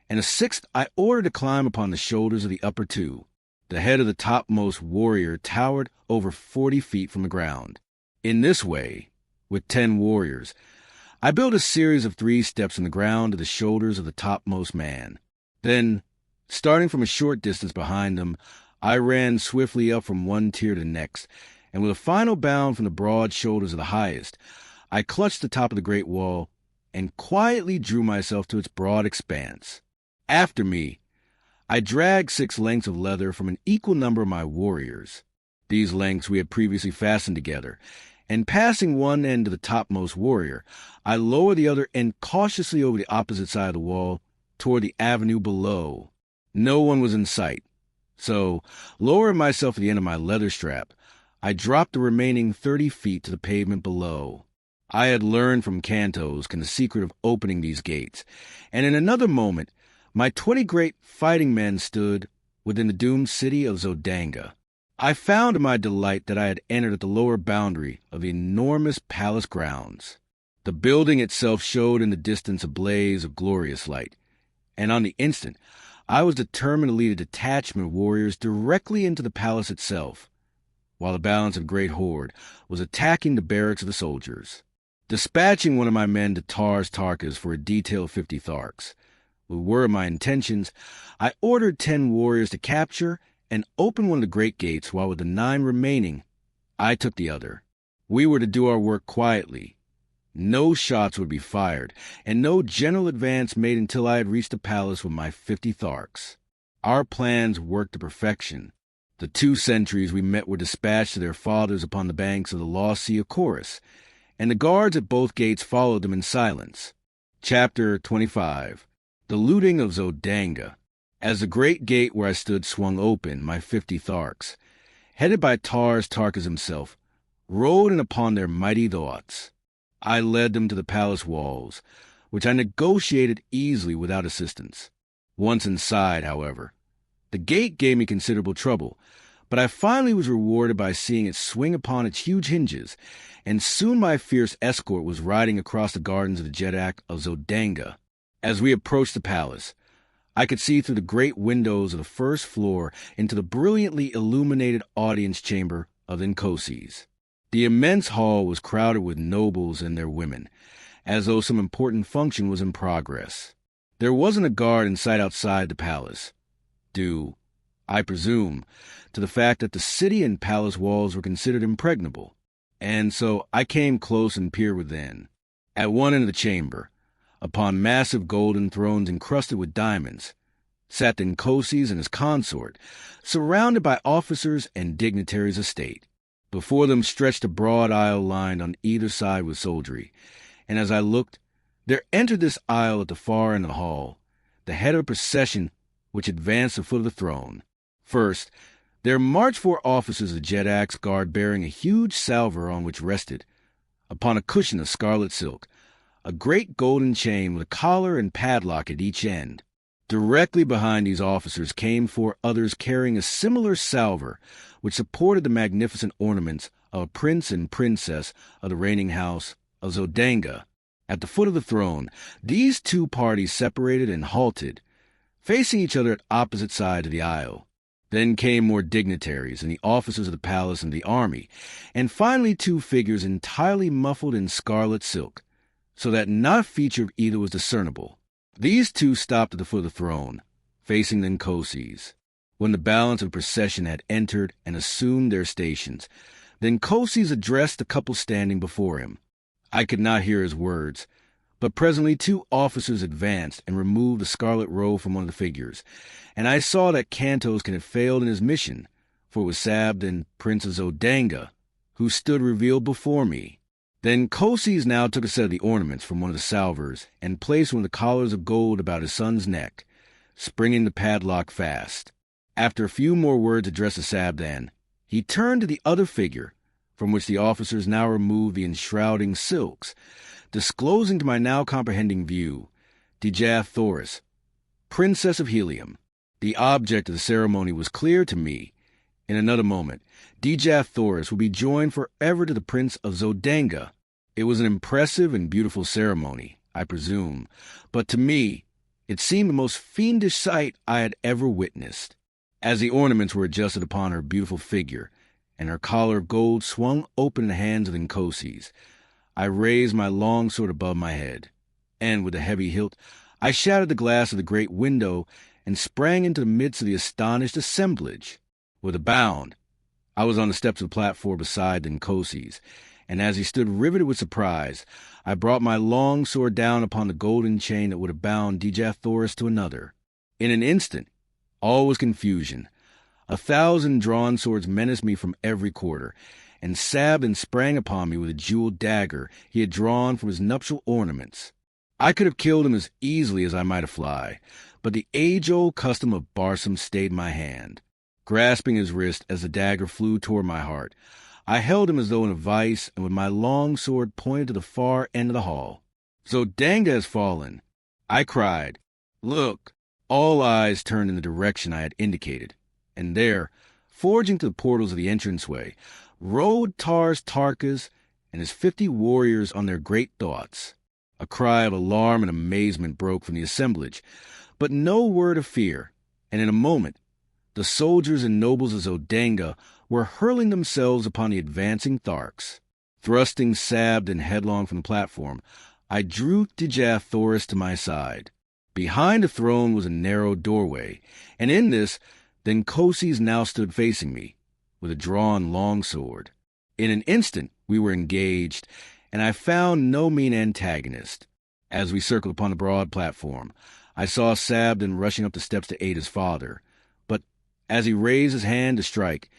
and a 6th I ordered to climb upon the shoulders of the upper 2. The head of the topmost warrior towered over 40 feet from the ground. In this way, with 10 warriors, I built a series of 3 steps in the ground to the shoulders of the topmost man. Then, starting from a short distance behind them, I ran swiftly up from one tier to the next, and with a final bound from the broad shoulders of the highest, I clutched the top of the great wall and quietly drew myself to its broad expanse. After me, I dragged 6 lengths of leather from an equal number of my warriors. These lengths we had previously fastened together, and passing one end to the topmost warrior, I lowered the other end cautiously over the opposite side of the wall toward the avenue below. No one was in sight, so, lowering myself at the end of my leather strap, I dropped the remaining 30 feet to the pavement below. I had learned from Cantos the secret of opening these gates, and in another moment, my 20 great fighting men stood within the doomed city of Zodanga. I found to my delight that I had entered at the lower boundary of the enormous palace grounds. The building itself showed in the distance a blaze of glorious light, and on the instant, I was determined to lead a detachment of warriors directly into the palace itself, while the balance of the great horde was attacking the barracks of the soldiers. Dispatching one of my men to Tarkas for a detail of 50 Tharks, with word of my intentions, I ordered 10 warriors to capture and open one of the great gates, while with the 9 remaining, I took the other. We were to do our work quietly. No shots would be fired, and no general advance made until I had reached the palace with my 50 Tharks. Our plans worked to perfection. The 2 sentries we met were dispatched to their fathers upon the banks of the lost Sea of Chorus, and the guards at both gates followed them in silence. Chapter 25. The Looting of Zodanga. As the great gate where I stood swung open, my 50 Tharks, headed by Tarkas himself, rode in upon their mighty thoughts. I led them to the palace walls, which I negotiated easily without assistance. Once inside, however, the gate gave me considerable trouble, but I finally was rewarded by seeing it swing upon its huge hinges, and soon my fierce escort was riding across the gardens of the Jeddak of Zodanga. As we approached the palace, I could see through the great windows of the first floor into the brilliantly illuminated audience chamber of the Nkoses. The immense hall was crowded with nobles and their women, as though some important function was in progress. There wasn't a guard in sight outside the palace, due, I presume, to the fact that the city and palace walls were considered impregnable, and so I came close and peered within. At one end of the chamber, upon massive golden thrones encrusted with diamonds, sat the Nkoses and his consort, surrounded by officers and dignitaries of state. Before them stretched a broad aisle lined on either side with soldiery, and as I looked, there entered this aisle at the far end of the hall the head of a procession which advanced to the foot of the throne. First, there marched 4 officers of Jeddak's guard bearing a huge salver on which rested, upon a cushion of scarlet silk, a great golden chain with a collar and padlock at each end. Directly behind these officers came 4 others carrying a similar salver, which supported the magnificent ornaments of a prince and princess of the reigning house of Zodanga. At the foot of the throne, these 2 parties separated and halted, facing each other at opposite sides of the aisle. Then came more dignitaries and the officers of the palace and the army, and finally 2 figures entirely muffled in scarlet silk, so that not a feature of either was discernible. These 2 stopped at the foot of the throne, facing the Nkoses. When the balance of the procession had entered and assumed their stations, the Nkoses addressed the couple standing before him. I could not hear his words, but presently 2 officers advanced and removed the scarlet robe from one of the figures, and I saw that Kantos had failed in his mission, for it was Sabd, Prince of Zodanga, who stood revealed before me. Then Nkoses now took a set of the ornaments from one of the salvers and placed one of the collars of gold about his son's neck, springing the padlock fast. After a few more words addressed to Sabdan, he turned to the other figure, from which the officers now removed the enshrouding silks, disclosing to my now comprehending view Dejah Thoris, Princess of Helium. The object of the ceremony was clear to me. In another moment, Dejah Thoris would be joined forever to the Prince of Zodanga. It was an impressive and beautiful ceremony, I presume, but to me, it seemed the most fiendish sight I had ever witnessed. As the ornaments were adjusted upon her beautiful figure, and her collar of gold swung open in the hands of the Nkoses, I raised my long sword above my head, and with a heavy hilt, I shattered the glass of the great window and sprang into the midst of the astonished assemblage. With a bound, I was on the steps of the platform beside the Nkoses, and as he stood riveted with surprise, I brought my long sword down upon the golden chain that would have bound Dejah Thoris to another. In an instant, all was confusion. 1,000 drawn swords menaced me from every quarter, and Sabd sprang upon me with a jeweled dagger he had drawn from his nuptial ornaments. I could have killed him as easily as I might a fly, but the age-old custom of Barsoom stayed my hand. Grasping his wrist as the dagger flew toward my heart, I held him as though in a vice, and with my long sword pointed to the far end of the hall. "Zodanga has fallen," I cried. "Look!" All eyes turned in the direction I had indicated, and there, forging to the portals of the entranceway, rode Tarkas and his 50 warriors on their great thoughts. A cry of alarm and amazement broke from the assemblage, but no word of fear, and in a moment, the soldiers and nobles of Zodanga were hurling themselves upon the advancing Tharks. Thrusting Sabd headlong from the platform, I drew Dejah Thoris to my side. Behind the throne was a narrow doorway, and in this, the Nkoses now stood facing me, with a drawn long sword. In an instant, we were engaged, and I found no mean antagonist. As we circled upon the broad platform, I saw Sabden rushing up the steps to aid his father. But as he raised his hand to strike,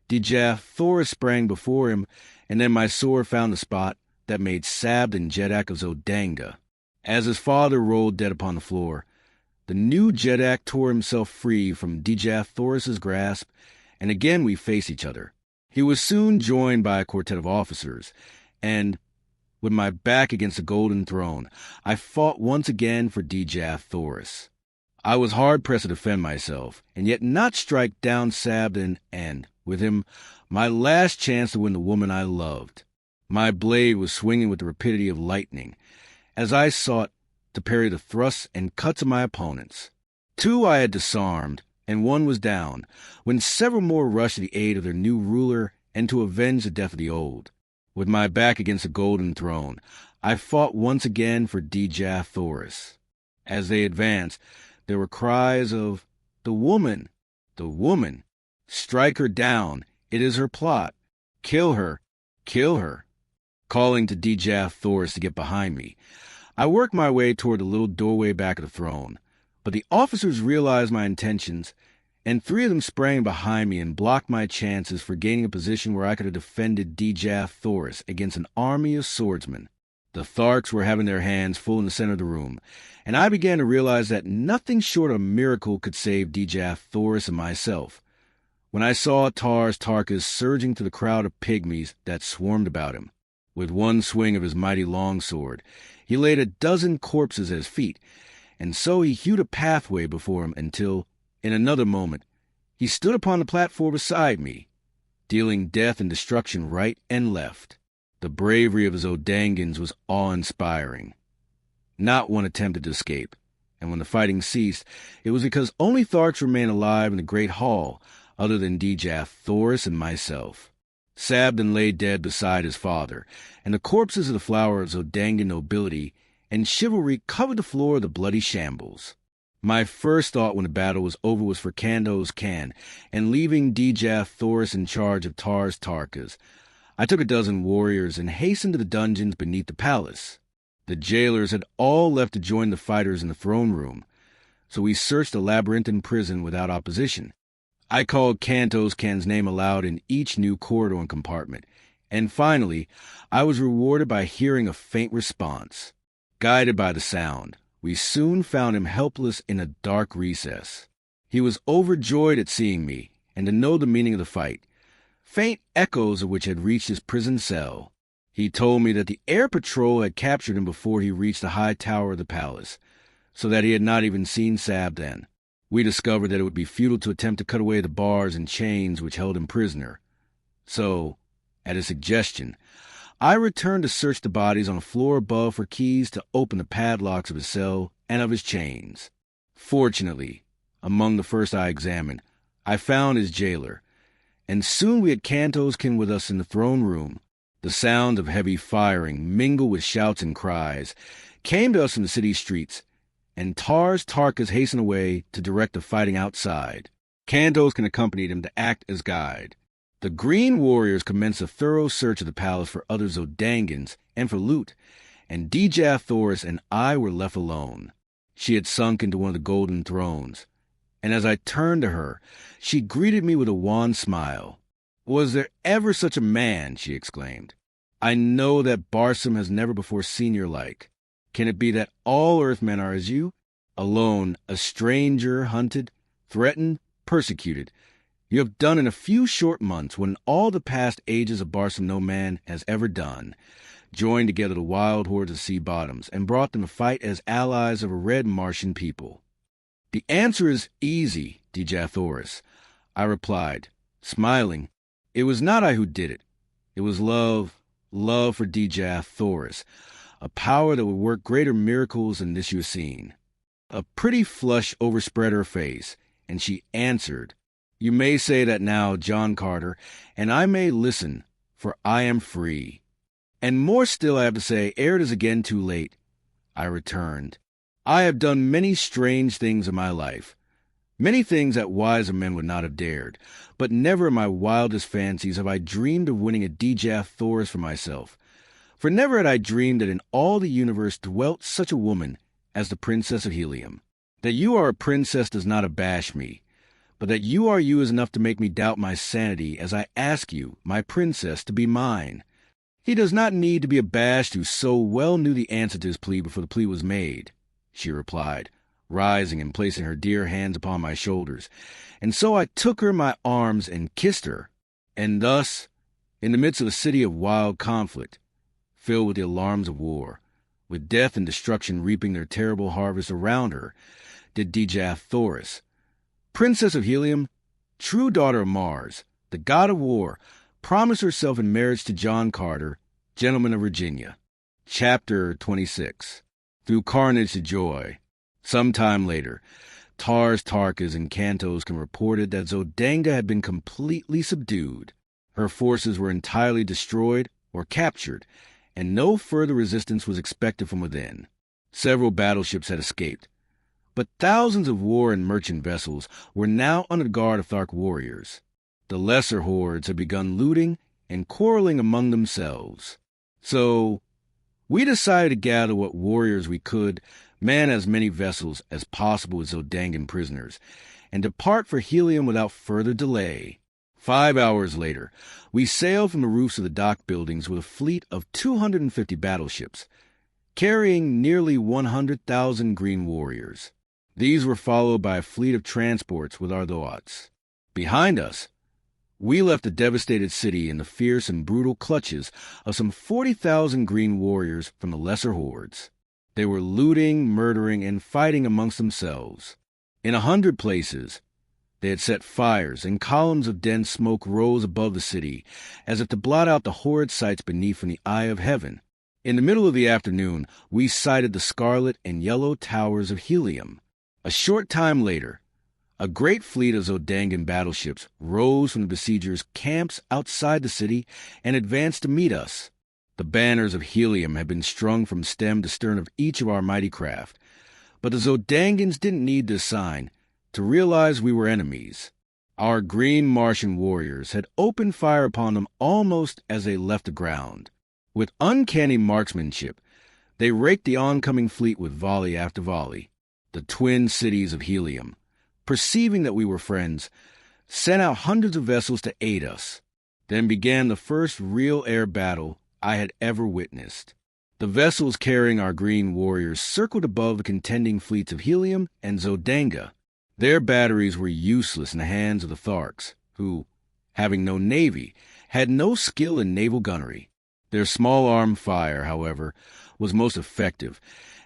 Dejah Thoris sprang before him, and then my sword found the spot that made Sabden Jeddak of Zodanga. As his father rolled dead upon the floor, the new Jeddak tore himself free from Dejah Thoris's grasp, and again we faced each other. He was soon joined by a quartet of officers, and, with my back against the golden throne, I fought once again for Dejah Thoris. I was hard-pressed to defend myself, and yet not strike down Sabden and, with him, my last chance to win the woman I loved. My blade was swinging with the rapidity of lightning, as I sought to parry the thrusts and cuts of my opponents. 2 I had disarmed, and 1 was down, when several more rushed to the aid of their new ruler and to avenge the death of the old. With my back against the golden throne, I fought once again for Dejah Thoris. As they advanced, there were cries of, "The woman! The woman! Strike her down! It is her plot! Kill her! Kill her!" Calling to Dejah Thoris to get behind me, I worked my way toward the little doorway back of the throne, but the officers realized my intentions, and 3 of them sprang behind me and blocked my chances for gaining a position where I could have defended Dejah Thoris against an army of swordsmen. The Tharks were having their hands full in the center of the room, and I began to realize that nothing short of a miracle could save Dejah Thoris and myself, when I saw Tarkas surging through the crowd of pygmies that swarmed about him. With one swing of his mighty longsword, he laid a dozen corpses at his feet, and so he hewed a pathway before him until, in another moment, he stood upon the platform beside me, dealing death and destruction right and left. The bravery of his Zodangans was awe-inspiring. Not one attempted to escape, and when the fighting ceased, it was because only Tharks remained alive in the great hall, other than Dejah Thoris and myself. Sabden lay dead beside his father, and the corpses of the flower of Zodangan nobility and chivalry covered the floor of the bloody shambles. My first thought when the battle was over was for Kando's Khan, and leaving Dejah Thoris in charge of Tarkas, I took a dozen warriors and hastened to the dungeons beneath the palace. The jailers had all left to join the fighters in the throne room, so we searched the labyrinthine prison without opposition. I called Kando's Khan's name aloud in each new corridor and compartment, and finally, I was rewarded by hearing a faint response. Guided by the sound, we soon found him helpless in a dark recess. He was overjoyed at seeing me, and to know the meaning of the fight, faint echoes of which had reached his prison cell. He told me that the air patrol had captured him before he reached the high tower of the palace, so that he had not even seen Sabden. We discovered that it would be futile to attempt to cut away the bars and chains which held him prisoner. So, at his suggestion, I returned to search the bodies on the floor above for keys to open the padlocks of his cell and of his chains. Fortunately, among the first I examined, I found his jailer, and soon we had Kando's Khan with us in the throne room. The sound of heavy firing, mingled with shouts and cries, came to us from the city streets, and Tarkas hastened away to direct the fighting outside. Kando's Khan accompanied him to act as guide. The Green Warriors commenced a thorough search of the palace for other Zodangans and for loot, and Dejah Thoris and I were left alone. She had sunk into one of the golden thrones, and as I turned to her, she greeted me with a wan smile. "Was there ever such a man?" she exclaimed. "I know that Barsoom has never before seen your like. Can it be that all Earthmen are as you? Alone, a stranger, hunted, threatened, persecuted. You have done in a few short months what in all the past ages of Barsoom no man has ever done, joined together the wild hordes of sea bottoms and brought them to fight as allies of a red Martian people." "The answer is easy, Dejah Thoris," I replied, smiling. "It was not I who did it. It was love for Dejah Thoris, a power that would work greater miracles than this you have seen." A pretty flush overspread her face, and she answered, "You may say that now, John Carter, and I may listen, for I am free." "And more still I have to say ere it is again too late," I returned. "I have done many strange things in my life, Many things that wiser men would not have dared, but never in my wildest fancies have I dreamed of winning a Dejah Thoris for myself. For never had I dreamed that in all the universe dwelt such a woman as the Princess of Helium. That you are a princess does not abash me, but that you are you is enough to make me doubt my sanity as I ask you, my princess, to be mine. He does not need to be abashed who so well knew the answer to his plea before the plea was made, she replied, rising and placing her dear hands upon my shoulders. And so I took her in my arms and kissed her. And thus, in the midst of a city of wild conflict, filled with the alarms of war, with death and destruction reaping their terrible harvest around her, did Dejah Thoris, Princess of Helium, true daughter of Mars, the god of war, promise herself in marriage to John Carter, gentleman of Virginia. Chapter 26. Through carnage to joy. Some time later, Tarkas, and Cantos can reported that Zodanga had been completely subdued. Her forces were entirely destroyed or captured, and no further resistance was expected from within. Several battleships had escaped, but thousands of war and merchant vessels were now under the guard of Thark warriors. The lesser hordes had begun looting and quarreling among themselves. So, we decided to gather what warriors we could, man as many vessels as possible with Zodangan prisoners, and depart for Helium without further delay. 5 hours later, we sailed from the roofs of the dock buildings with a fleet of 250 battleships, carrying nearly 100,000 green warriors. These were followed by a fleet of transports with our Ardoats. Behind us, we left the devastated city in the fierce and brutal clutches of some 40,000 green warriors from the lesser hordes. They were looting, murdering, and fighting amongst themselves. In 100 places, they had set fires, and columns of dense smoke rose above the city, as if to blot out the horrid sights beneath from the eye of heaven. In the middle of the afternoon, we sighted the scarlet and yellow towers of Helium. A short time later, a great fleet of Zodangan battleships rose from the besiegers' camps outside the city and advanced to meet us. The banners of Helium had been strung from stem to stern of each of our mighty craft, but the Zodangans didn't need this sign to realize we were enemies. Our green Martian warriors had opened fire upon them almost as they left the ground. With uncanny marksmanship, they raked the oncoming fleet with volley after volley. The twin cities of Helium, perceiving that we were friends, sent out hundreds of vessels to aid us. Then began the first real air battle I had ever witnessed. The vessels carrying our green warriors circled above the contending fleets of Helium and Zodanga. Their batteries were useless in the hands of the Tharks, who, having no navy, had no skill in naval gunnery. Their small-arm fire, however, was most effective,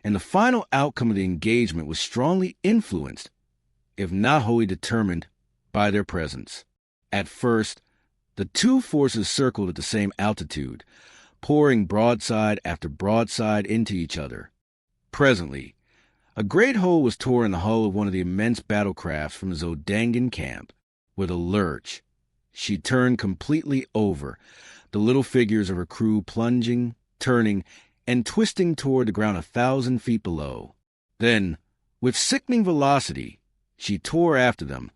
and the final outcome of the engagement was strongly influenced, if not wholly determined, by their presence. At first, the two forces circled at the same altitude, pouring broadside after broadside into each other. Presently, a great hole was torn in the hull of one of the immense battlecrafts from the Zodangan camp. With a lurch, she turned completely over, the little figures of her crew plunging, turning, and twisting toward the ground 1,000 feet below. Then, with sickening velocity, she tore after them,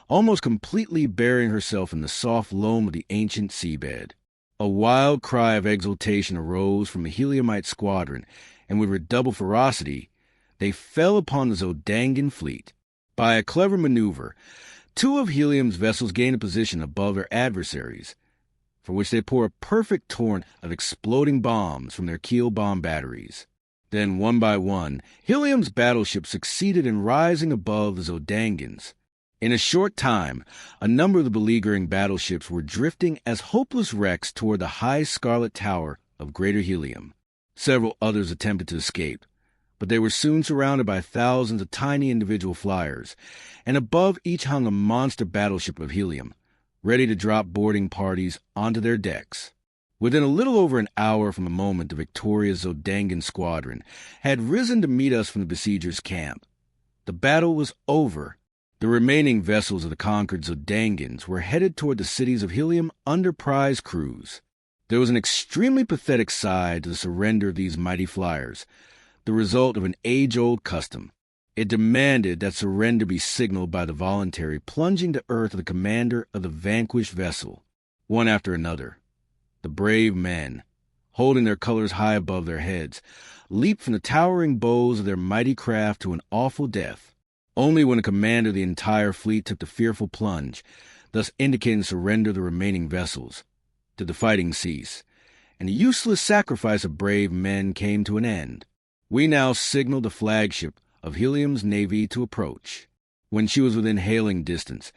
almost completely burying herself in the soft loam of the ancient seabed. A wild cry of exultation arose from the Heliumite squadron, and with redoubled ferocity, they fell upon the Zodangan fleet. By a clever maneuver, two of Helium's vessels gained a position above their adversaries, for which they pour a perfect torrent of exploding bombs from their keel bomb batteries. Then, one by one, Helium's battleships succeeded in rising above the Zodangans. In a short time, a number of the beleaguering battleships were drifting as hopeless wrecks toward the high scarlet tower of Greater Helium. Several others attempted to escape, but they were soon surrounded by thousands of tiny individual flyers, and above each hung a monster battleship of Helium, ready to drop boarding parties onto their decks. Within a little over an hour from the moment the victorious Zodangan squadron had risen to meet us from the besiegers' camp, the battle was over. The remaining vessels of the conquered Zodangans were headed toward the cities of Helium under prize crews. There was an extremely pathetic side to the surrender of these mighty flyers, the result of an age-old custom. It demanded that surrender be signaled by the voluntary plunging to earth of the commander of the vanquished vessel, one after another. The brave men, holding their colors high above their heads, leaped from the towering bows of their mighty craft to an awful death. Only when the commander of the entire fleet took the fearful plunge, thus indicating surrender of the remaining vessels, did the fighting cease, and the useless sacrifice of brave men came to an end. We now signaled the flagship of Helium's navy to approach. When she was within hailing distance,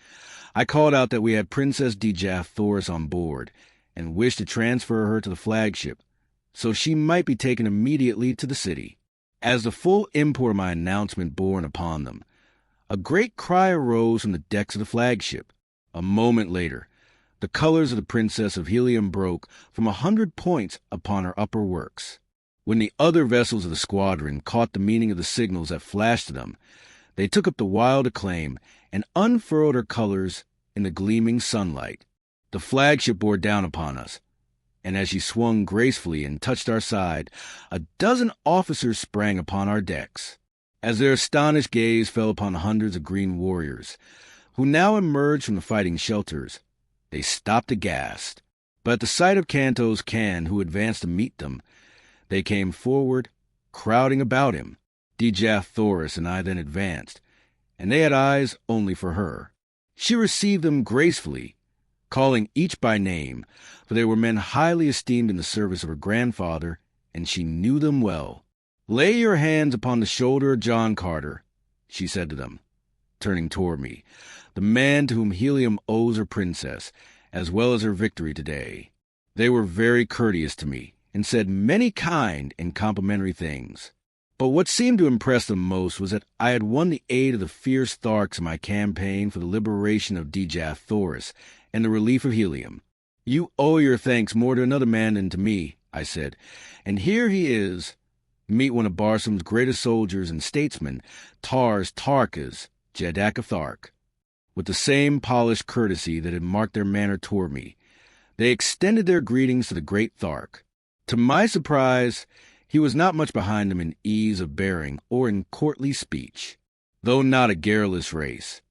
I called out that we had Princess Dejah Thoris on board, and wished to transfer her to the flagship, so she might be taken immediately to the city. As the full import of my announcement bore upon them, a great cry arose from the decks of the flagship. A moment later, the colors of the Princess of Helium broke from 100 points upon her upper works. When the other vessels of the squadron caught the meaning of the signals that flashed to them, they took up the wild acclaim and unfurled her colors in the gleaming sunlight. The flagship bore down upon us, and as she swung gracefully and touched our side, a dozen officers sprang upon our decks. As their astonished gaze fell upon the hundreds of green warriors, who now emerged from the fighting shelters, they stopped aghast. But at the sight of Kanto's Kan, who advanced to meet them, they came forward, crowding about him. Dejah Thoris and I then advanced, and they had eyes only for her. She received them gracefully, calling each by name, for they were men highly esteemed in the service of her grandfather, and she knew them well. "Lay your hands upon the shoulder of John Carter," she said to them, turning toward me, "the man to whom Helium owes her princess, as well as her victory today." They were very courteous to me, and said many kind and complimentary things. But what seemed to impress them most was that I had won the aid of the fierce Tharks in my campaign for the liberation of Dejah Thoris and the relief of Helium. "You owe your thanks more to another man than to me," I said, "and here he is. Meet one of Barsoom's greatest soldiers and statesmen, Tarkas, Dejah Thoris." With the same polished courtesy that had marked their manner toward me, they extended their greetings to the great Thark. To my surprise, he was not much behind them in ease of bearing or in courtly speech. Though not a garrulous race,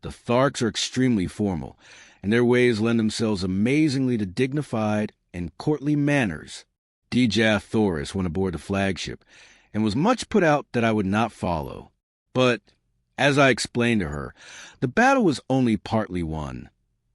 the Tharks are extremely formal, and their ways lend themselves amazingly to dignified and courtly manners. Dejah Thoris went aboard the flagship, and was much put out that I would not follow. But, as I explained to her, the battle was only partly won.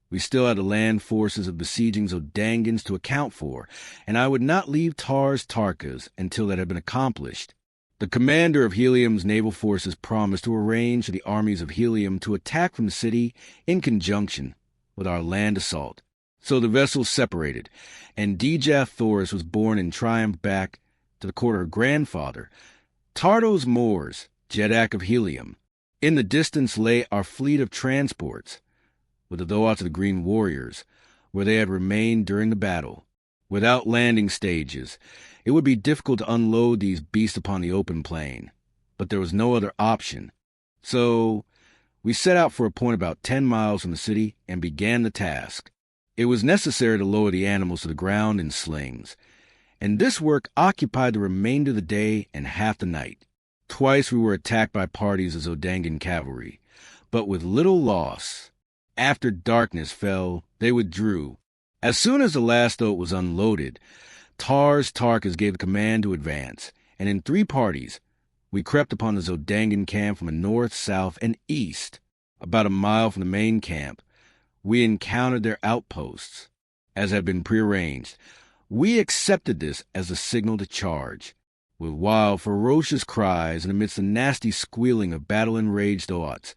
We still had the land forces of besieging Zodangans to account for, and I would not leave Tarkas until that had been accomplished. The commander of Helium's naval forces promised to arrange for the armies of Helium to attack from the city in conjunction with our land assault. So the vessels separated, and Dejah Thoris was borne in triumph back to the court of her grandfather, Tardos Mors, Jeddak of Helium. In the distance lay our fleet of transports, with the thoughts of the Green Warriors, where they had remained during the battle. Without landing stages, it would be difficult to unload these beasts upon the open plain, but there was no other option. So we set out for a point about 10 miles from the city and began the task. It was necessary to lower the animals to the ground in slings, and this work occupied the remainder of the day and half the night. Twice we were attacked by parties of Zodangan cavalry, but with little loss. After darkness fell, they withdrew. As soon as the last oat was unloaded, Tarkas gave the command to advance, and in 3 parties, we crept upon the Zodangan camp from the north, south, and east. About a mile from the main camp, we encountered their outposts. As had been prearranged, we accepted this as a signal to charge. With wild, ferocious cries and amidst the nasty squealing of battle-enraged Oats,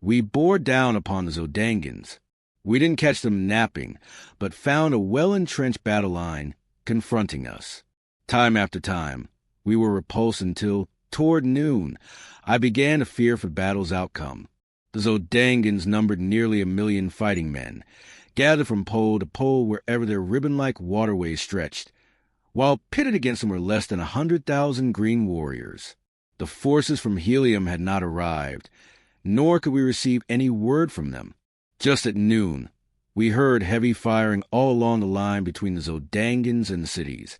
we bore down upon the Zodangans. We didn't catch them napping, but found a well-entrenched battle line confronting us. Time after time, we were repulsed until, toward noon, I began to fear for the battle's outcome. The Zodangans numbered nearly 1 million fighting men, gathered from pole to pole wherever their ribbon-like waterways stretched, while pitted against them were less than 100,000 green warriors. The forces from Helium had not arrived, nor could we receive any word from them. Just at noon, we heard heavy firing all along the line between the Zodangans and the cities,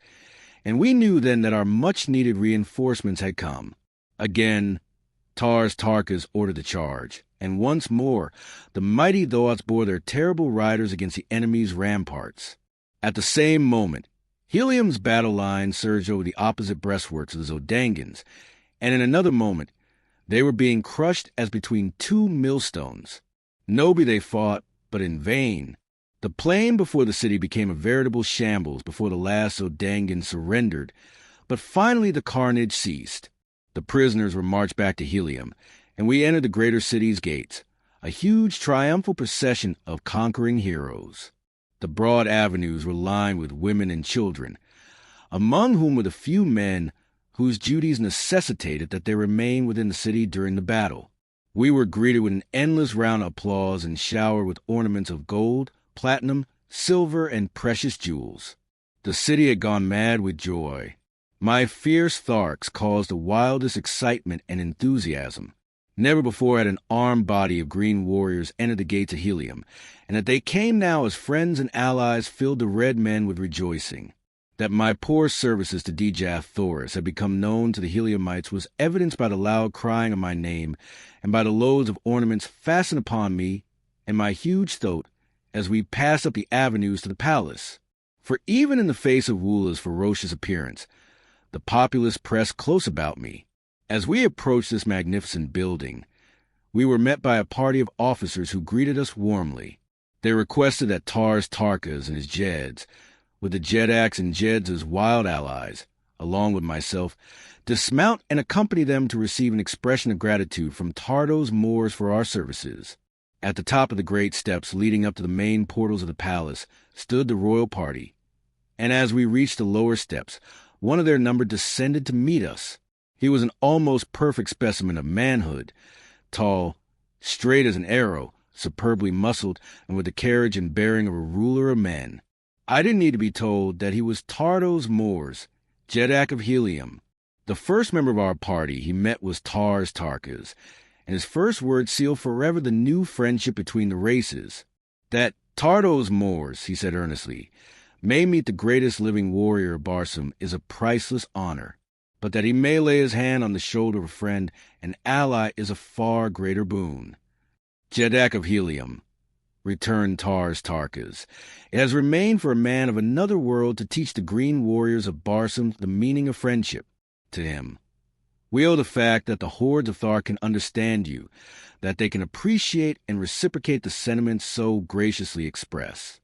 and we knew then that our much-needed reinforcements had come. Again, Tarkas ordered the charge, and once more the mighty Thoats bore their terrible riders against the enemy's ramparts. At the same moment, Helium's battle line surged over the opposite breastworks of the Zodangans, and in another moment, they were being crushed as between two millstones. Nobly they fought, but in vain. The plain before the city became a veritable shambles before the last Zodangan surrendered, but finally the carnage ceased. The prisoners were marched back to Helium, and we entered the greater city's gates, a huge triumphal procession of conquering heroes. The broad avenues were lined with women and children, among whom were the few men whose duties necessitated that they remain within the city during the battle. We were greeted with an endless round of applause and showered with ornaments of gold, platinum, silver, and precious jewels. The city had gone mad with joy. My fierce Tharks caused the wildest excitement and enthusiasm. Never before had an armed body of green warriors entered the gates of Helium, and that they came now as friends and allies filled the red men with rejoicing. That my poor services to Dejah Thoris had become known to the Heliumites was evidenced by the loud crying of my name and by the loads of ornaments fastened upon me and my huge throat as we passed up the avenues to the palace. For even in the face of Wula's ferocious appearance, the populace pressed close about me. As we approached this magnificent building, we were met by a party of officers who greeted us warmly. They requested that Tarkas and his Jeds, with the Jedaks and Jeds as wild allies, along with myself, dismount and accompany them to receive an expression of gratitude from Tardos Moors for our services. At the top of the great steps leading up to the main portals of the palace stood the royal party, and as we reached the lower steps, one of their number descended to meet us. He was an almost perfect specimen of manhood, tall, straight as an arrow, superbly muscled, and with the carriage and bearing of a ruler of men. I didn't need to be told that he was Tardos Moors, Jedak of Helium. The first member of our party he met was Tarkas, and his first words sealed forever the new friendship between the races. That Tardos Moors, he said earnestly, may meet the greatest living warrior of Barsoom is a priceless honor, but that he may lay his hand on the shoulder of a friend and ally is a far greater boon. Jedak of Helium, returned Tarkas, it has remained for a man of another world to teach the green warriors of Barsoom the meaning of friendship. To him, we owe the fact that the hordes of Thar can understand you, that they can appreciate and reciprocate the sentiments so graciously expressed.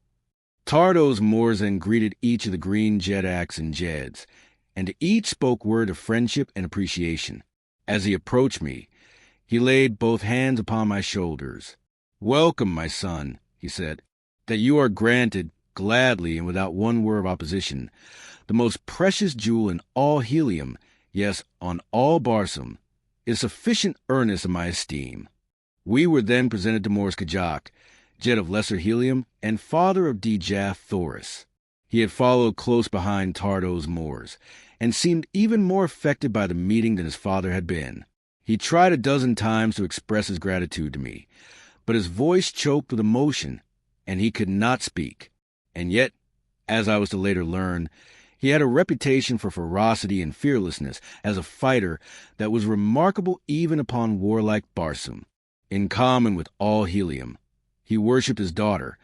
Tardos Moors then greeted each of the green Jedaks and Jeds, and to each spoke word of friendship and appreciation. As he approached me, he laid both hands upon my shoulders. "Welcome, my son," he said, "that you are granted, gladly and without one word of opposition, the most precious jewel in all Helium, yes, on all Barsoom, is sufficient earnest of my esteem." We were then presented to Morris Kajak, Jed of Lesser Helium and father of Dejah Thoris. He had followed close behind Tardos Moors, and seemed even more affected by the meeting than his father had been. He tried a dozen times to express his gratitude to me, but his voice choked with emotion, and he could not speak. And yet, as I was to later learn, he had a reputation for ferocity and fearlessness as a fighter that was remarkable even upon warlike Barsoom. In common with all Helium, he worshipped his daughter,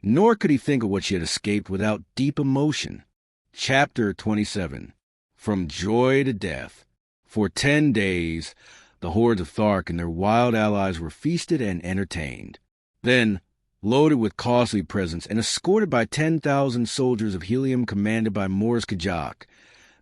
nor could he think of what she had escaped without deep emotion. Chapter 27. From Joy to Death. For 10 days, the hordes of Thark and their wild allies were feasted and entertained. Then, loaded with costly presents and escorted by 10,000 soldiers of Helium commanded by Morris Kajak,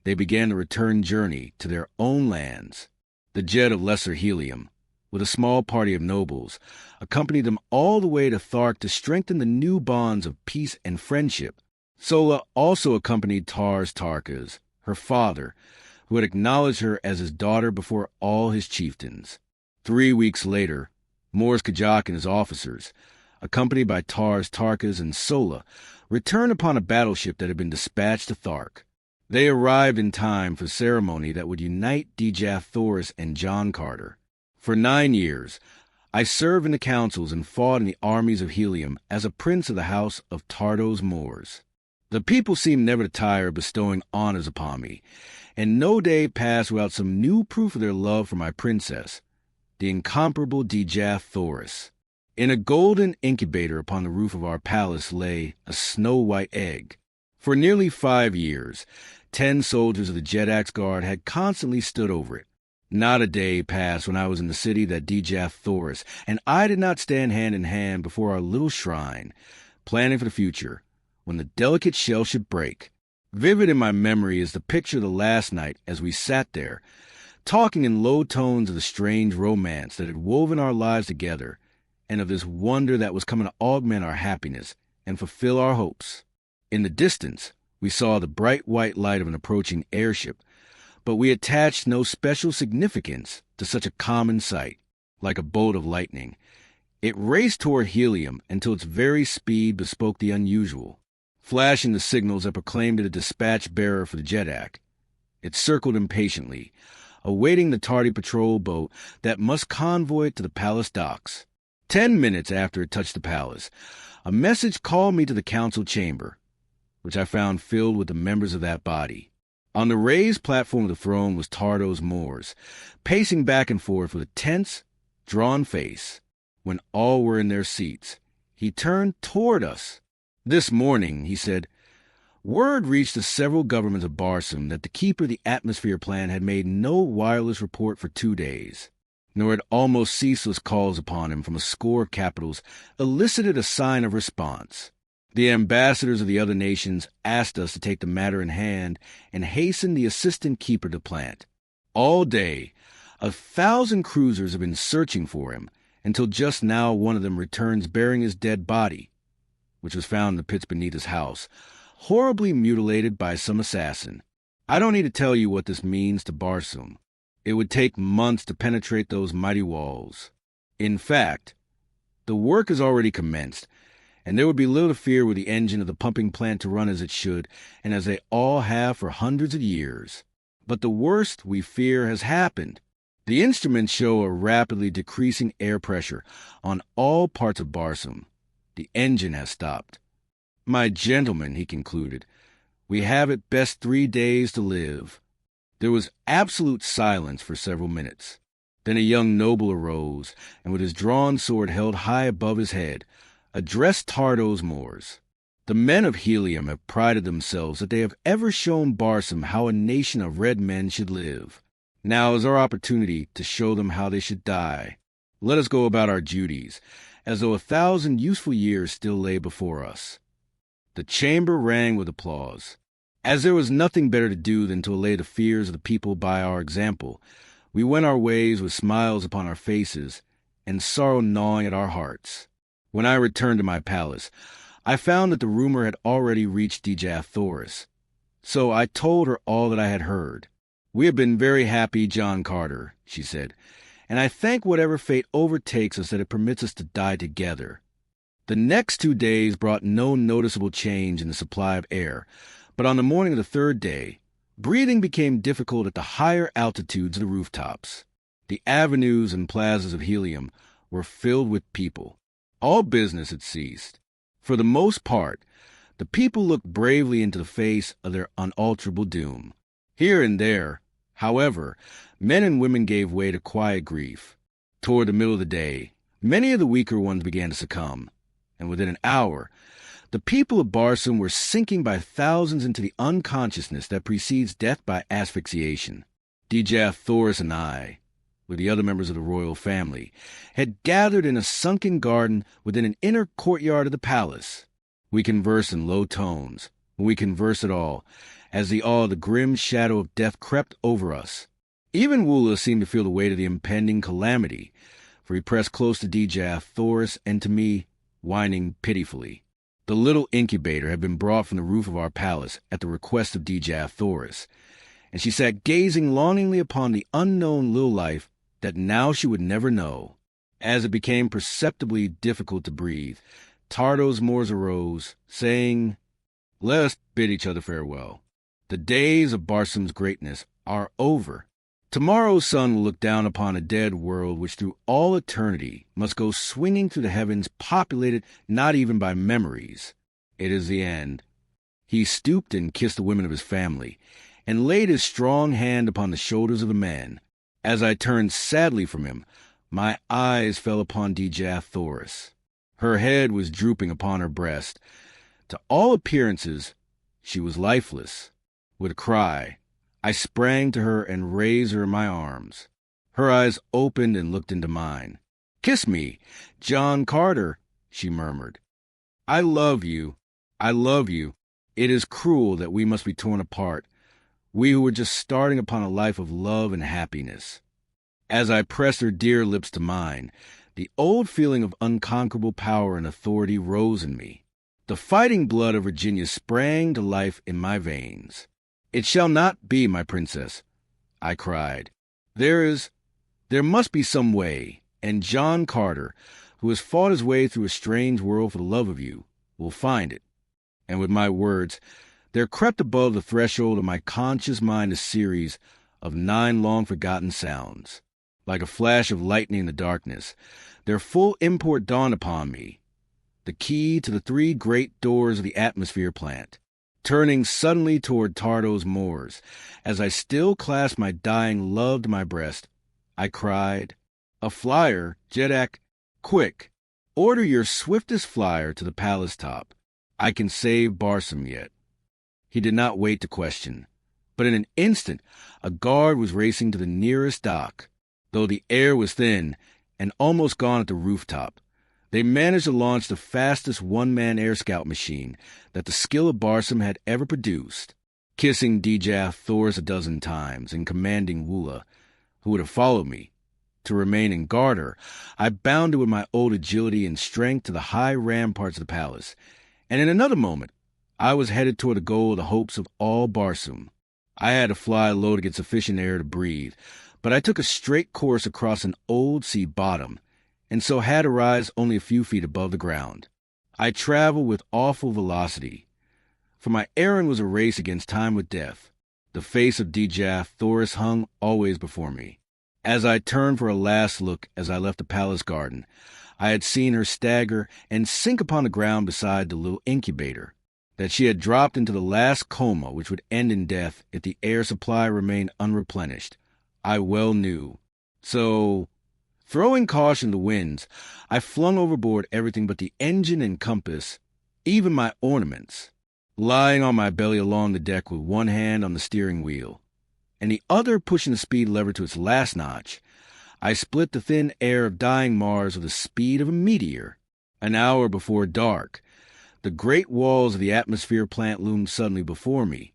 they began the return journey to their own lands. The Jed of Lesser Helium, with a small party of nobles, accompanied them all the way to Thark to strengthen the new bonds of peace and friendship. Sola also accompanied Tarkas, her father, who had acknowledged her as his daughter before all his chieftains. 3 weeks later, Morris Kajak and his officers, accompanied by Tarkas and Sola, returned upon a battleship that had been dispatched to Thark. They arrived in time for the ceremony that would unite Dejah Thoris and John Carter. For 9 years, I served in the councils and fought in the armies of Helium as a prince of the house of Tardos Moors. The people seemed never to tire of bestowing honors upon me, and no day passed without some new proof of their love for my princess, the incomparable Dejah Thoris. In a golden incubator upon the roof of our palace lay a snow-white egg. For nearly 5 years, 10 soldiers of the Jedak's Guard had constantly stood over it. Not a day passed when I was in the city that Dejah Thoris and I did not stand hand in hand before our little shrine, planning for the future, when the delicate shell should break. Vivid in my memory is the picture of the last night as we sat there, talking in low tones of the strange romance that had woven our lives together, and of this wonder that was coming to augment our happiness and fulfill our hopes. In the distance, we saw the bright white light of an approaching airship, but we attached no special significance to such a common sight. Like a bolt of lightning, it raced toward helium until its very speed bespoke the unusual, flashing the signals that proclaimed it a dispatch bearer for the Jedak. It circled impatiently, awaiting the tardy patrol boat that must convoy it to the palace docks. 10 minutes after it touched the palace, a message called me to the council chamber, which I found filled with the members of that body. On the raised platform of the throne was Tardos Mors, pacing back and forth with a tense, drawn face. When all were in their seats, he turned toward us. "This morning," he said, "word reached the several governments of Barsoom that the keeper of the atmosphere plan had made no wireless report for 2 days, nor had almost ceaseless calls upon him from a score of capitals elicited a sign of response. The ambassadors of the other nations asked us to take the matter in hand and hasten the assistant keeper to plant. All day, 1,000 cruisers have been searching for him, until just now one of them returns bearing his dead body, which was found in the pits beneath his house, horribly mutilated by some assassin. I don't need to tell you what this means to Barsoom. It would take months to penetrate those mighty walls. In fact, the work has already commenced, and there would be little to fear were the engine of the pumping plant to run as it should, and as they all have for hundreds of years. But the worst, we fear, has happened. The instruments show a rapidly decreasing air pressure on all parts of Barsoom. The engine has stopped. My gentlemen," he concluded, "we have at best 3 days to live." There was absolute silence for several minutes. Then a young noble arose, and with his drawn sword held high above his head, addressed Tardos Mors. "The men of Helium have prided themselves that they have ever shown Barsoom how a nation of red men should live. Now is our opportunity to show them how they should die. Let us go about our duties, as though 1,000 useful years still lay before us." The chamber rang with applause. As there was nothing better to do than to allay the fears of the people by our example, we went our ways with smiles upon our faces and sorrow gnawing at our hearts. When I returned to my palace, I found that the rumor had already reached Dejah Thoris. So I told her all that I had heard. "We have been very happy, John Carter," she said, "and I thank whatever fate overtakes us that it permits us to die together." The next 2 days brought no noticeable change in the supply of air, but on the morning of the 3rd day, breathing became difficult at the higher altitudes of the rooftops. The avenues and plazas of Helium were filled with people. All business had ceased. For the most part, the people looked bravely into the face of their unalterable doom. Here and there, however, men and women gave way to quiet grief. Toward the middle of the day, many of the weaker ones began to succumb, and within an hour, the people of Barsoom were sinking by thousands into the unconsciousness that precedes death by asphyxiation. Dejah Thoris and I, with the other members of the royal family, had gathered in a sunken garden within an inner courtyard of the palace. We conversed in low tones, when we conversed at all, as the awe of the grim shadow of death crept over us. Even Woola seemed to feel the weight of the impending calamity, for he pressed close to Dejah Thoris and to me, whining pitifully. The little incubator had been brought from the roof of our palace at the request of Dejah Thoris, and she sat gazing longingly upon the unknown little life that now she would never know. As it became perceptibly difficult to breathe, Tardos Mors arose, saying, "Let us bid each other farewell. The days of Barsoom's greatness are over. Tomorrow's sun will look down upon a dead world which through all eternity must go swinging through the heavens, populated not even by memories. It is the end." He stooped and kissed the women of his family, and laid his strong hand upon the shoulders of the men. As I turned sadly from him, My eyes fell upon Dejah Thoris. Her head was drooping upon her breast. To all appearances, she was lifeless. With a cry, I sprang to her and raised her in my arms. Her eyes opened and looked into mine. "Kiss me, John Carter," she murmured. "I love you. I love you. It is cruel that we must be torn apart, we who were just starting upon a life of love and happiness." As I pressed her dear lips to mine, the old feeling of unconquerable power and authority rose in me. The fighting blood of Virginia sprang to life in my veins. "It shall not be, my princess," I cried. There must be some way, and John Carter, who has fought his way through a strange world for the love of you, will find it." And with my words, there crept above the threshold of my conscious mind a series of 9 long-forgotten sounds. Like a flash of lightning in the darkness, their full import dawned upon me. The key to the 3 great doors of the atmosphere plant. Turning suddenly toward Tardos moors, as I still clasped my dying love to my breast, I cried, "A flyer, Jedak, quick! Order your swiftest flyer to the palace top. I can save Barsoom yet." He did not wait to question, but in an instant a guard was racing to the nearest dock. Though the air was thin and almost gone at the rooftop, they managed to launch the fastest one-man air scout machine that the skill of Barsoom had ever produced. Kissing Dejah Thoris a dozen times and commanding Woola, who would have followed me, to remain and guard her, I bounded with my old agility and strength to the high ramparts of the palace, and in another moment I was headed toward the goal of the hopes of all Barsoom. I had to fly low to get sufficient air to breathe, but I took a straight course across an old sea bottom, and so had to rise only a few feet above the ground. I traveled with awful velocity, for my errand was a race against time with death. The face of Dejah Thoris hung always before me. As I turned for a last look as I left the palace garden, I had seen her stagger and sink upon the ground beside the little incubator. That she had dropped into the last coma which would end in death if the air supply remained unreplenished, I well knew. So, throwing caution to the winds, I flung overboard everything but the engine and compass, even my ornaments, lying on my belly along the deck with one hand on the steering wheel, and the other pushing the speed lever to its last notch. I split the thin air of dying Mars with the speed of a meteor. An hour before dark, the great walls of the atmosphere plant loomed suddenly before me,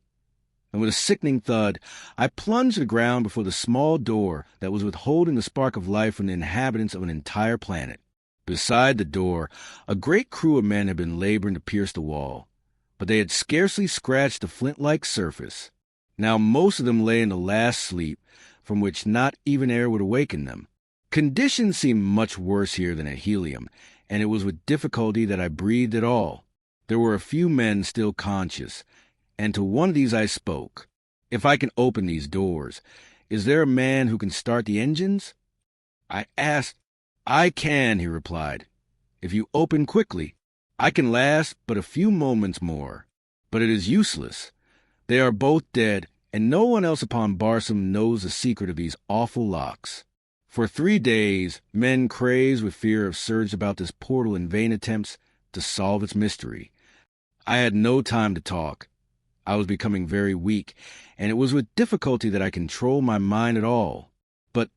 and with a sickening thud, I plunged to the ground before the small door that was withholding the spark of life from the inhabitants of an entire planet. Beside the door, a great crew of men had been laboring to pierce the wall, but they had scarcely scratched the flint-like surface. Now most of them lay in the last sleep, from which not even air would awaken them. Conditions seemed much worse here than at Helium, and it was with difficulty that I breathed at all. There were a few men still conscious, and to one of these I spoke. "If I can open these doors, is there a man who can start the engines?" I asked. "I can," he replied. "If you open quickly. I can last but a few moments more. But it is useless. They are both dead, and no one else upon Barsoom knows the secret of these awful locks." For 3 days, men crazed with fear have surged about this portal in vain attempts to solve its mystery. I had no time to talk. I was becoming very weak, and it was with difficulty that I controlled my mind at all. But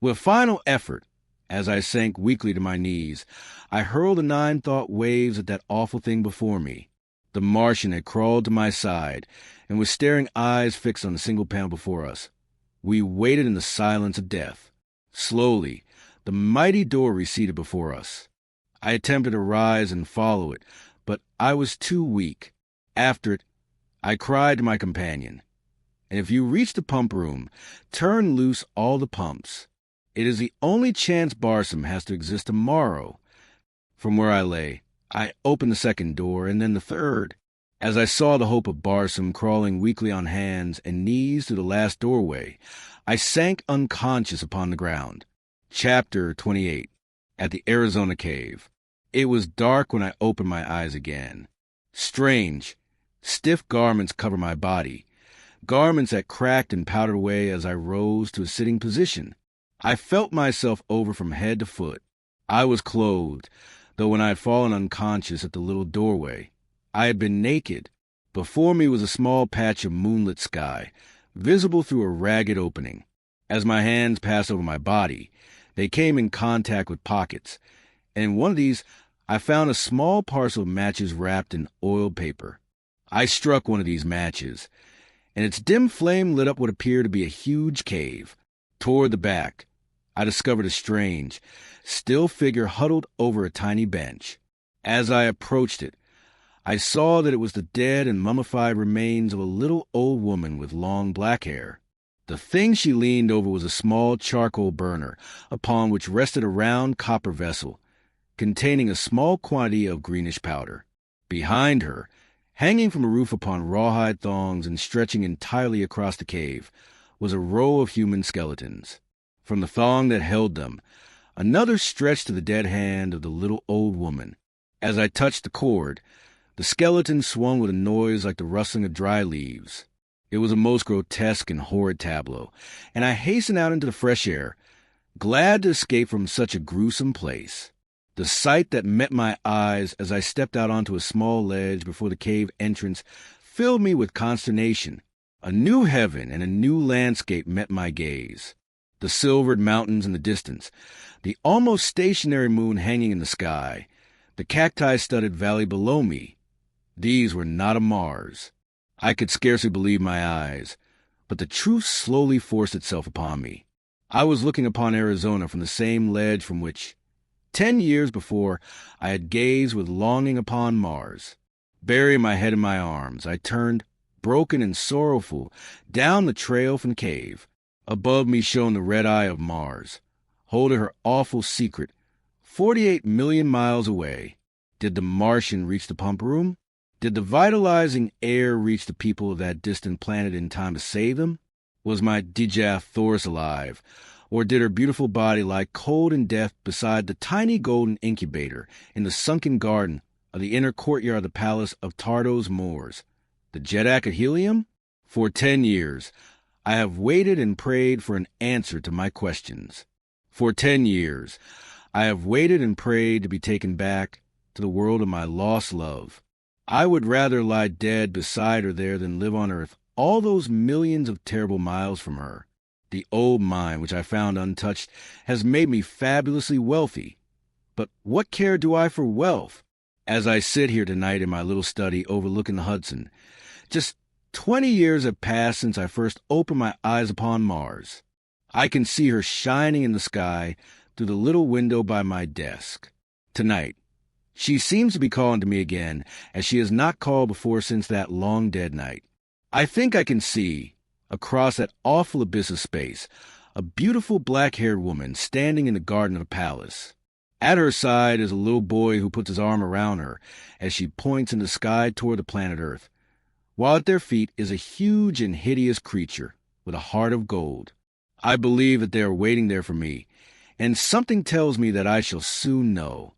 with final effort, as I sank weakly to my knees, I hurled the 9 thought waves at that awful thing before me. The Martian had crawled to my side, and with staring eyes fixed on the single panel before us. We waited in the silence of death. Slowly, the mighty door receded before us. I attempted to rise and follow it, but I was too weak. After it, I cried to my companion, "And if you reach the pump room, turn loose all the pumps. It is the only chance Barsoom has to exist tomorrow." From where I lay, I opened the second door, and then the third. As I saw the hope of Barsoom crawling weakly on hands and knees through the last doorway, I sank unconscious upon the ground. Chapter 28. At the Arizona Cave. It was dark when I opened my eyes again. Strange, stiff garments covered my body, garments that cracked and powdered away as I rose to a sitting position. I felt myself over from head to foot. I was clothed, though when I had fallen unconscious at the little doorway, I had been naked. Before me was a small patch of moonlit sky, visible through a ragged opening. As my hands passed over my body, they came in contact with pockets, and in one of these I found a small parcel of matches wrapped in oiled paper. I struck one of these matches, and its dim flame lit up what appeared to be a huge cave. Toward the back, I discovered a strange, still figure huddled over a tiny bench. As I approached it, I saw that it was the dead and mummified remains of a little old woman with long black hair. The thing she leaned over was a small charcoal burner, upon which rested a round copper vessel, containing a small quantity of greenish powder. Behind her, hanging from a roof upon rawhide thongs and stretching entirely across the cave, was a row of human skeletons. From the thong that held them, another stretched to the dead hand of the little old woman. As I touched the cord, the skeleton swung with a noise like the rustling of dry leaves. It was a most grotesque and horrid tableau, and I hastened out into the fresh air, glad to escape from such a gruesome place. The sight that met my eyes as I stepped out onto a small ledge before the cave entrance filled me with consternation. A new heaven and a new landscape met my gaze. The silvered mountains in the distance, the almost stationary moon hanging in the sky, the cacti-studded valley below me. These were not a Mars. I could scarcely believe my eyes, but the truth slowly forced itself upon me. I was looking upon Arizona from the same ledge from which, 10 years before, I had gazed with longing upon Mars. Burying my head in my arms, I turned, broken and sorrowful, down the trail from the cave. Above me shone the red eye of Mars, holding her awful secret, 48 million miles away. Did the Martian reach the pump room? Did the vitalizing air reach the people of that distant planet in time to save them? Was my Dejah Thoris alive, or did her beautiful body lie cold in death beside the tiny golden incubator in the sunken garden of the inner courtyard of the palace of Tardos Moors? The Jedak of Helium? For 10 years, I have waited and prayed for an answer to my questions. For 10 years, I have waited and prayed to be taken back to the world of my lost love. I would rather lie dead beside her there than live on earth all those millions of terrible miles from her. The old mine, which I found untouched, has made me fabulously wealthy. But what care do I for wealth? As I sit here tonight in my little study overlooking the Hudson, just 20 years have passed since I first opened my eyes upon Mars. I can see her shining in the sky through the little window by my desk. Tonight, she seems to be calling to me again, as she has not called before since that long-dead night. I think I can see, across that awful abyss of space, a beautiful black-haired woman standing in the garden of the palace. At her side is a little boy who puts his arm around her as she points in the sky toward the planet Earth, while at their feet is a huge and hideous creature with a heart of gold. I believe that they are waiting there for me, and something tells me that I shall soon know.